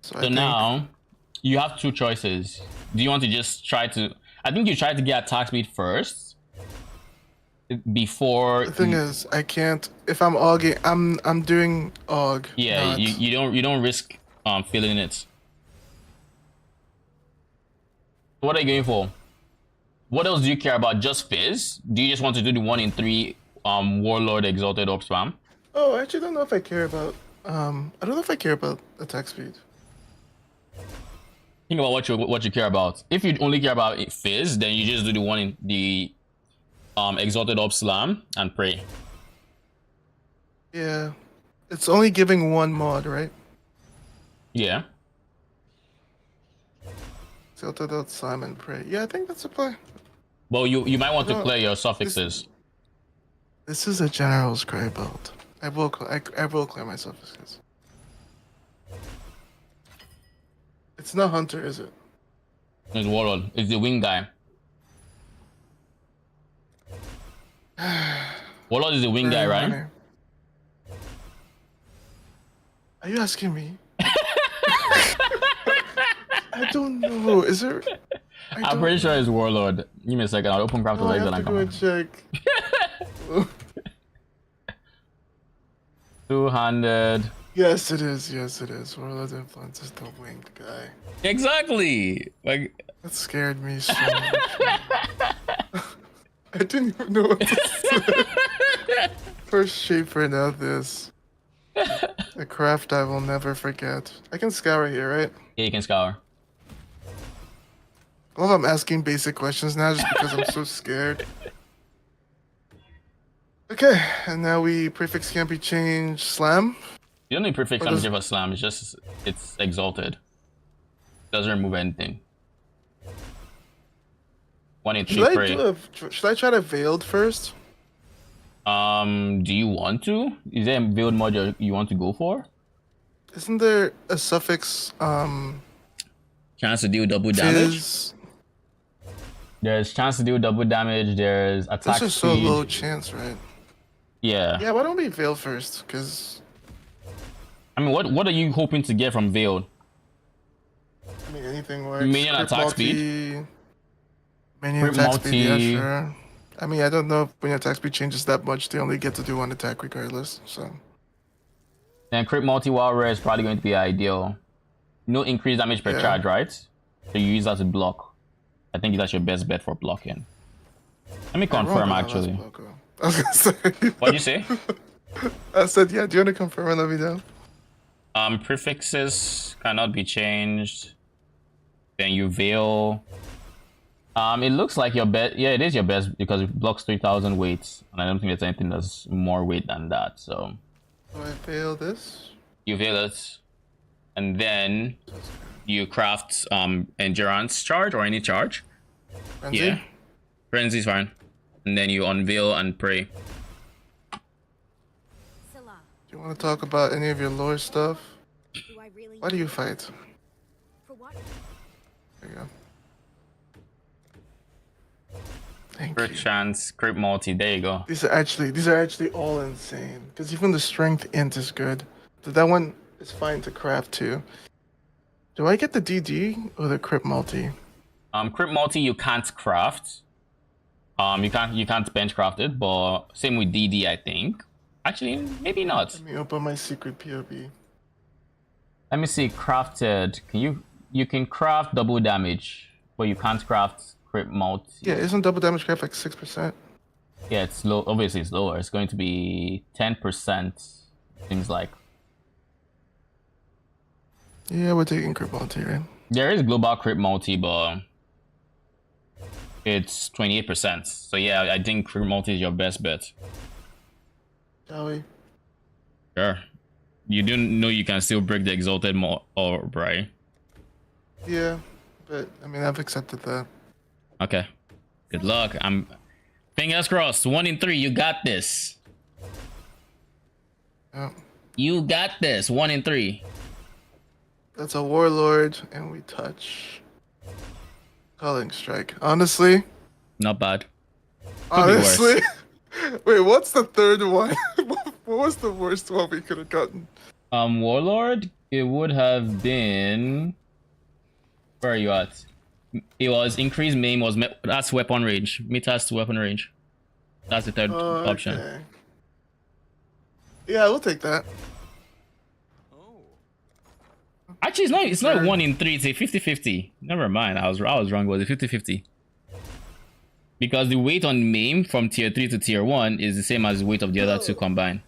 So now you have two choices. Do you want to just try to? I think you try to get attack speed first before. The thing is, I can't. If I'm auging, I'm doing aug. Yeah, not... you don't risk filling it. What are you going for? What else do you care about? Just Fizz? Do you just want to do the 1 in 3 Warlord Exalted Orb spam? Oh, I actually don't know if I care about. I don't know if I care about attack speed. Think about what you care about. If you only care about Fizz, then you just do the 1 in the Exalted Orb Slam and pray. Yeah, it's only giving one mod, right? Yeah. Exalted Orb Slam and pray. Yeah, I think that's a play. Well, you might want to clear your suffixes. This is a General's Grey build. I will clear my suffixes. It's not Hunter, is it? It's Warlord. It's the wing guy. Warlord is the wing guy, right? Are you asking me? I don't know. Is there? I'm pretty sure it's Warlord. Give me a second. I'll open craft the legs and I have to go and check. 200. Yes, it is. Yes, it is. Warlord influence is the winged guy. Exactly. Like that scared me so much. I didn't even know what to say. First shaper, now this. A craft I will never forget. I can scour here, right? Yeah, you can scour. I love I'm asking basic questions now just because I'm so scared. Okay, and now prefix can't be changed. Slam? You don't need prefix on a slam, it's exalted. Doesn't remove anything. 1 in 3 pray. Should I try to veiled first? Do you want to? Is there a veiled mod you want to go for? Isn't there a suffix chance to deal double damage? There's chance to deal double damage, there's attack speed. This is so low chance, right? Yeah. Yeah, why don't we veil first? Because I mean, what are you hoping to get from veiled? I mean, anything works. Minion attack speed. Minion attack speed, yeah, sure. I mean, I don't know if when your attack speed changes that much, they only get to do 1 attack regardless, so. And crit multi while rare is probably going to be ideal. No increased damage per charge, right? So you use that to block. I think that's your best bet for blocking. Let me confirm, actually. I was gonna say. What'd you say? I said, yeah, do you want to confirm and let me know? Prefixes cannot be changed. Then you veil. It looks like your best. Yeah, it is your best because it blocks 3,000 weights, and I don't think there's anything that's more weight than that. So. Do I veil this? You veil it, and then you craft endurance charge or any charge. Frenzy? Yeah, frenzy's fine, and then you unveil and pray. Do you want to talk about any of your lore stuff? Why do you fight? For what? There you go. Thank Crit you. chance, crit multi. There you go. These are actually all insane. Because even the strength int is good. That one is fine to craft too. Do I get the DD or the crit multi? Crit multi you can't craft. You can't bench craft it, but same with DD I think. Actually, maybe not. Let me open my secret POB. Let me see. Crafted. You can craft double damage, but you can't craft crit multi. Yeah, isn't double damage craft like 6%? Yeah, it's low. Obviously, it's lower. It's going to be 10%. Things like. Yeah, we're taking crit multi, right? There is global crit multi, but it's 28%. So yeah, I think crit multi is your best bet. Shall we? Sure. You do know you can still break the exalted orb, right? Yeah, but I mean, I've accepted that. Okay. Good luck. I'm fingers crossed. 1 in 3. You got this. Yeah. You got this. 1 in 3. That's a warlord, and we touch. Calling strike. Honestly. Not bad. Could be Honestly. worse. Wait, what's the third one? What was the worst one we could have gotten? Warlord. It would have been. Where are you at? It was increased maim was that's weapon range. Meters to weapon range. That's the third option. Okay. Yeah, we'll take that. Actually, it's not 1 in 3. It's a 50-50. Never mind. I was wrong. It was a 50-50. Because the weight on maim from tier 3 to tier 1 is the same as the weight of the other two combined.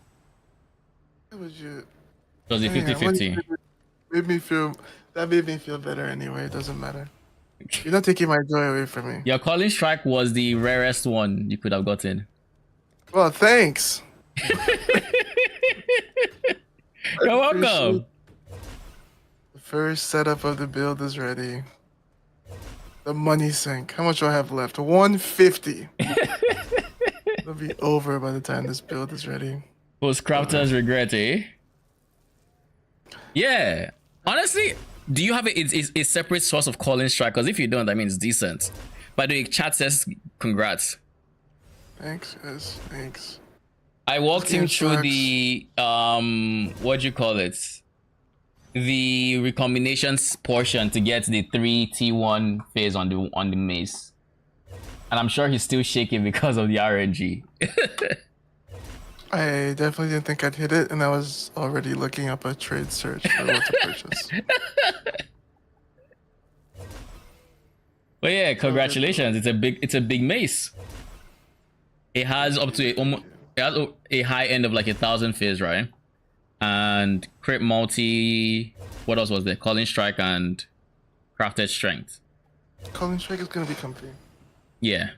That was you. It was a 50-50. That made me feel better anyway. It doesn't matter. You're not taking my joy away from me. Your calling strike was the rarest one you could have gotten. Well, thanks. You're welcome. The first setup of the build is ready. The money sink. How much do I have left? 150. It'll be over by the time this build is ready. Post crafters regret, eh? Yeah. Honestly, do you have a separate source of calling strike? Because if you don't, that means decent. By the way, chat says congrats. Thanks, guys. Thanks. I walked him through the what do you call it? The recombinations portion to get the 3 T1 phase on the mace. And I'm sure he's still shaking because of the RNG. I definitely didn't think I'd hit it, and I was already looking up a trade search for what to purchase. But yeah, congratulations! It's a big mace. It has up to a high end of like 1,000 phase, right? And crit multi. What else was there? Calling strike and crafted strength. Calling strike is gonna be comfy. Yeah,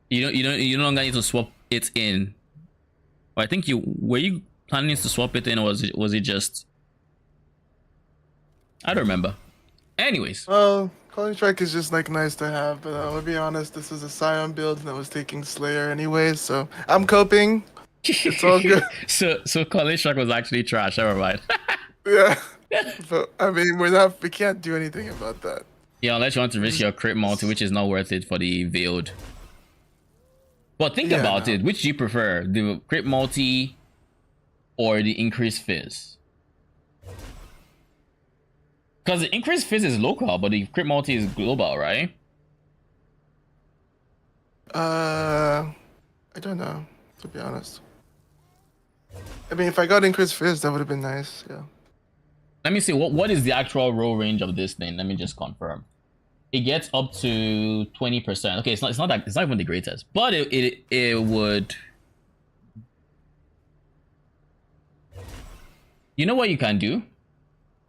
you no longer need to swap it in. I think were you planning to swap it in, or was it just? I don't remember. Anyways. Well, calling strike is just like nice to have, but I'll be honest, this is a Scion build and I was taking Slayer anyways, so I'm coping. It's all good. so calling strike was actually trash. Never mind. Yeah, but I mean we can't do anything about that. Yeah, unless you want to risk your crit multi, which is not worth it for the veiled. But think about it. Which do you prefer? The crit multi or the increased fizz? Because the increased fizz is local, but the crit multi is global, right? I don't know, to be honest. I mean, if I got increased fizz, that would have been nice, yeah. Let me see, what is the actual roll range of this thing? Let me just confirm. It gets up to 20%. Okay, it's not even the greatest, but it would. You know what you can do?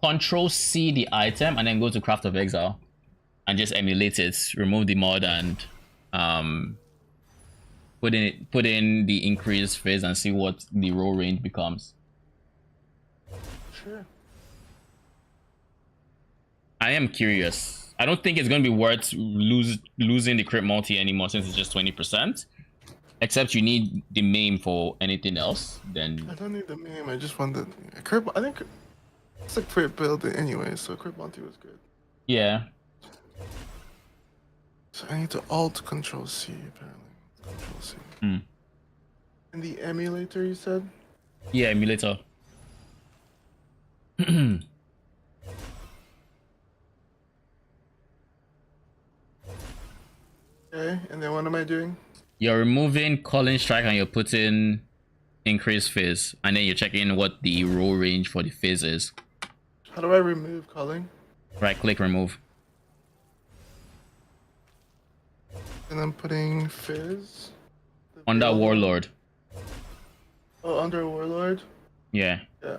Control C the item and then go to Craft of Exile and just emulate it. Remove the mod and put in the increased phase and see what the roll range becomes. Sure. I am curious. I don't think it's going to be worth losing the crit multi anymore since it's just 20%. Except you need the maim for anything else. Then I don't need the maim. I just want the crit. I think it's a crit build anyway, so crit multi was good. Yeah. So I need to Alt Control C apparently. Control C. Mm. And the emulator, you said? Yeah, emulator. Okay, and then what am I doing? You're removing calling strike and you're putting increased phase, and then you're checking what the roll range for the phase is. How do I remove calling? Right click, remove. And I'm putting fizz. Under warlord. Oh, under warlord? Yeah. Yeah.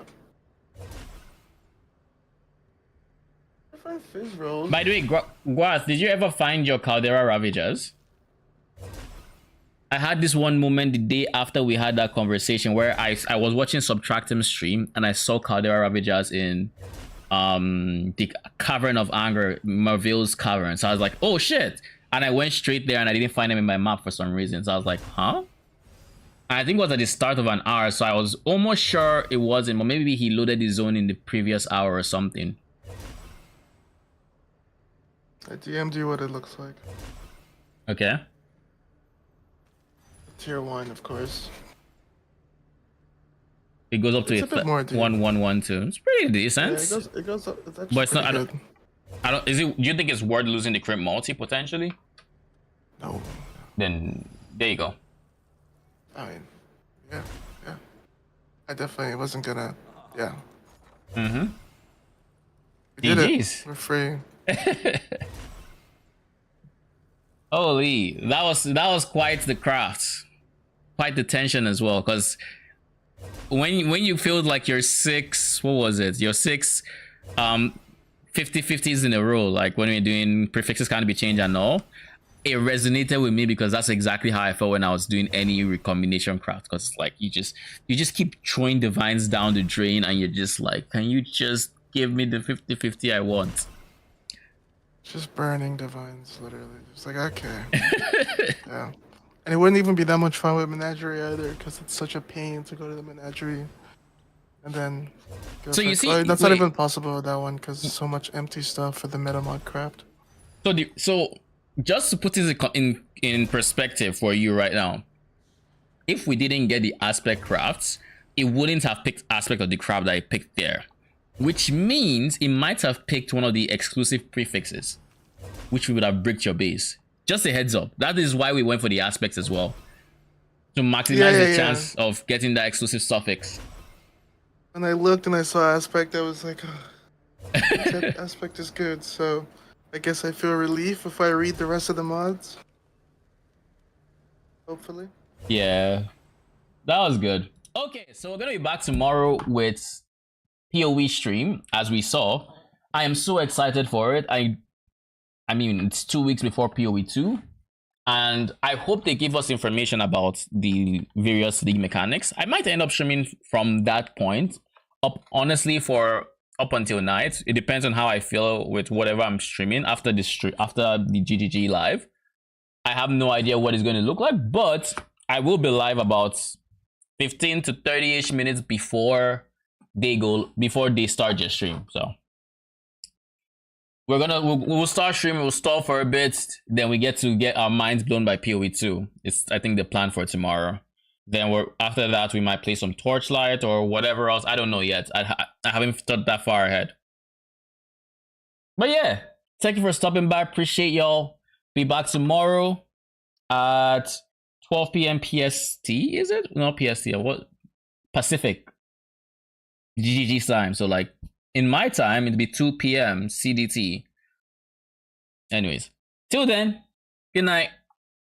I find fizz rolls. By the way, Guath, did you ever find your Caldera Ravagers? I had this one moment the day after we had that conversation where I was watching Subtractim stream and I saw Caldera Ravagers in the Cavern of Anger, Marville's Cavern. So I was like, oh shit. And I went straight there and I didn't find him in my map for some reason. So I was like, huh? I think it was at the start of an hour, so I was almost sure it wasn't, but maybe he loaded his zone in the previous hour or something. I DM'd you what it looks like. Okay. Tier 1, of course. It goes up to a bit more, 1112. It's pretty decent. Yeah, it goes up. It's actually but it's not. good. I don't. Is it? Do you think it's worth losing the crimp multi potentially? No. Then there you go. I mean, yeah. I definitely wasn't gonna. Yeah. Mm-hmm. We did it. We're free. Holy, that was quite the craft, quite the tension as well. Because when you feel like you're six, what was it? You're six, 50-50s in a row. Like when we're doing prefixes can't be changed and all. It resonated with me because that's exactly how I felt when I was doing any recombination craft. Because it's like you just keep throwing divines down the drain, and you're just like, can you just give me the 50-50 I want? Just burning divines, literally. Just like, okay. Yeah. And it wouldn't even be that much fun with Menagerie either, because it's such a pain to go to the Menagerie. And then... So you see... that's not even possible with that one, because so much empty stuff for the metamod craft. So just to put this in perspective for you right now, if we didn't get the aspect crafts, it wouldn't have picked aspect of the craft that I picked there. Which means it might have picked one of the exclusive prefixes, which would have bricked your base. Just a heads up. That is why we went for the aspects as well. To maximize the chance of getting that exclusive suffix. When I looked and I saw aspect, I was like, oh, aspect is good, so I guess I feel relief if I read the rest of the mods. Hopefully. Yeah. That was good. Okay, so we're gonna be back tomorrow with PoE stream, as we saw. I am so excited for it. I mean, it's 2 weeks before PoE 2, and I hope they give us information about the various league mechanics. I might end up streaming from that point up, honestly, for up until night. It depends on how I feel with whatever I'm streaming after the GGG live. I have no idea what it's going to look like, but I will be live about 15 to 30-ish minutes before they start their stream. So we'll start streaming, we'll stall for a bit, then we get our minds blown by PoE 2. It's, I think, the plan for tomorrow. Then after that we might play some Torchlight or whatever else. I don't know yet. I haven't thought that far ahead. But yeah, thank you for stopping by. Appreciate y'all. Be back tomorrow at 12 p.m. PST. Is it? No, PST. What? Pacific. GGG time. So like in my time, it'd be 2 p.m. CDT. Anyways, till then, good night.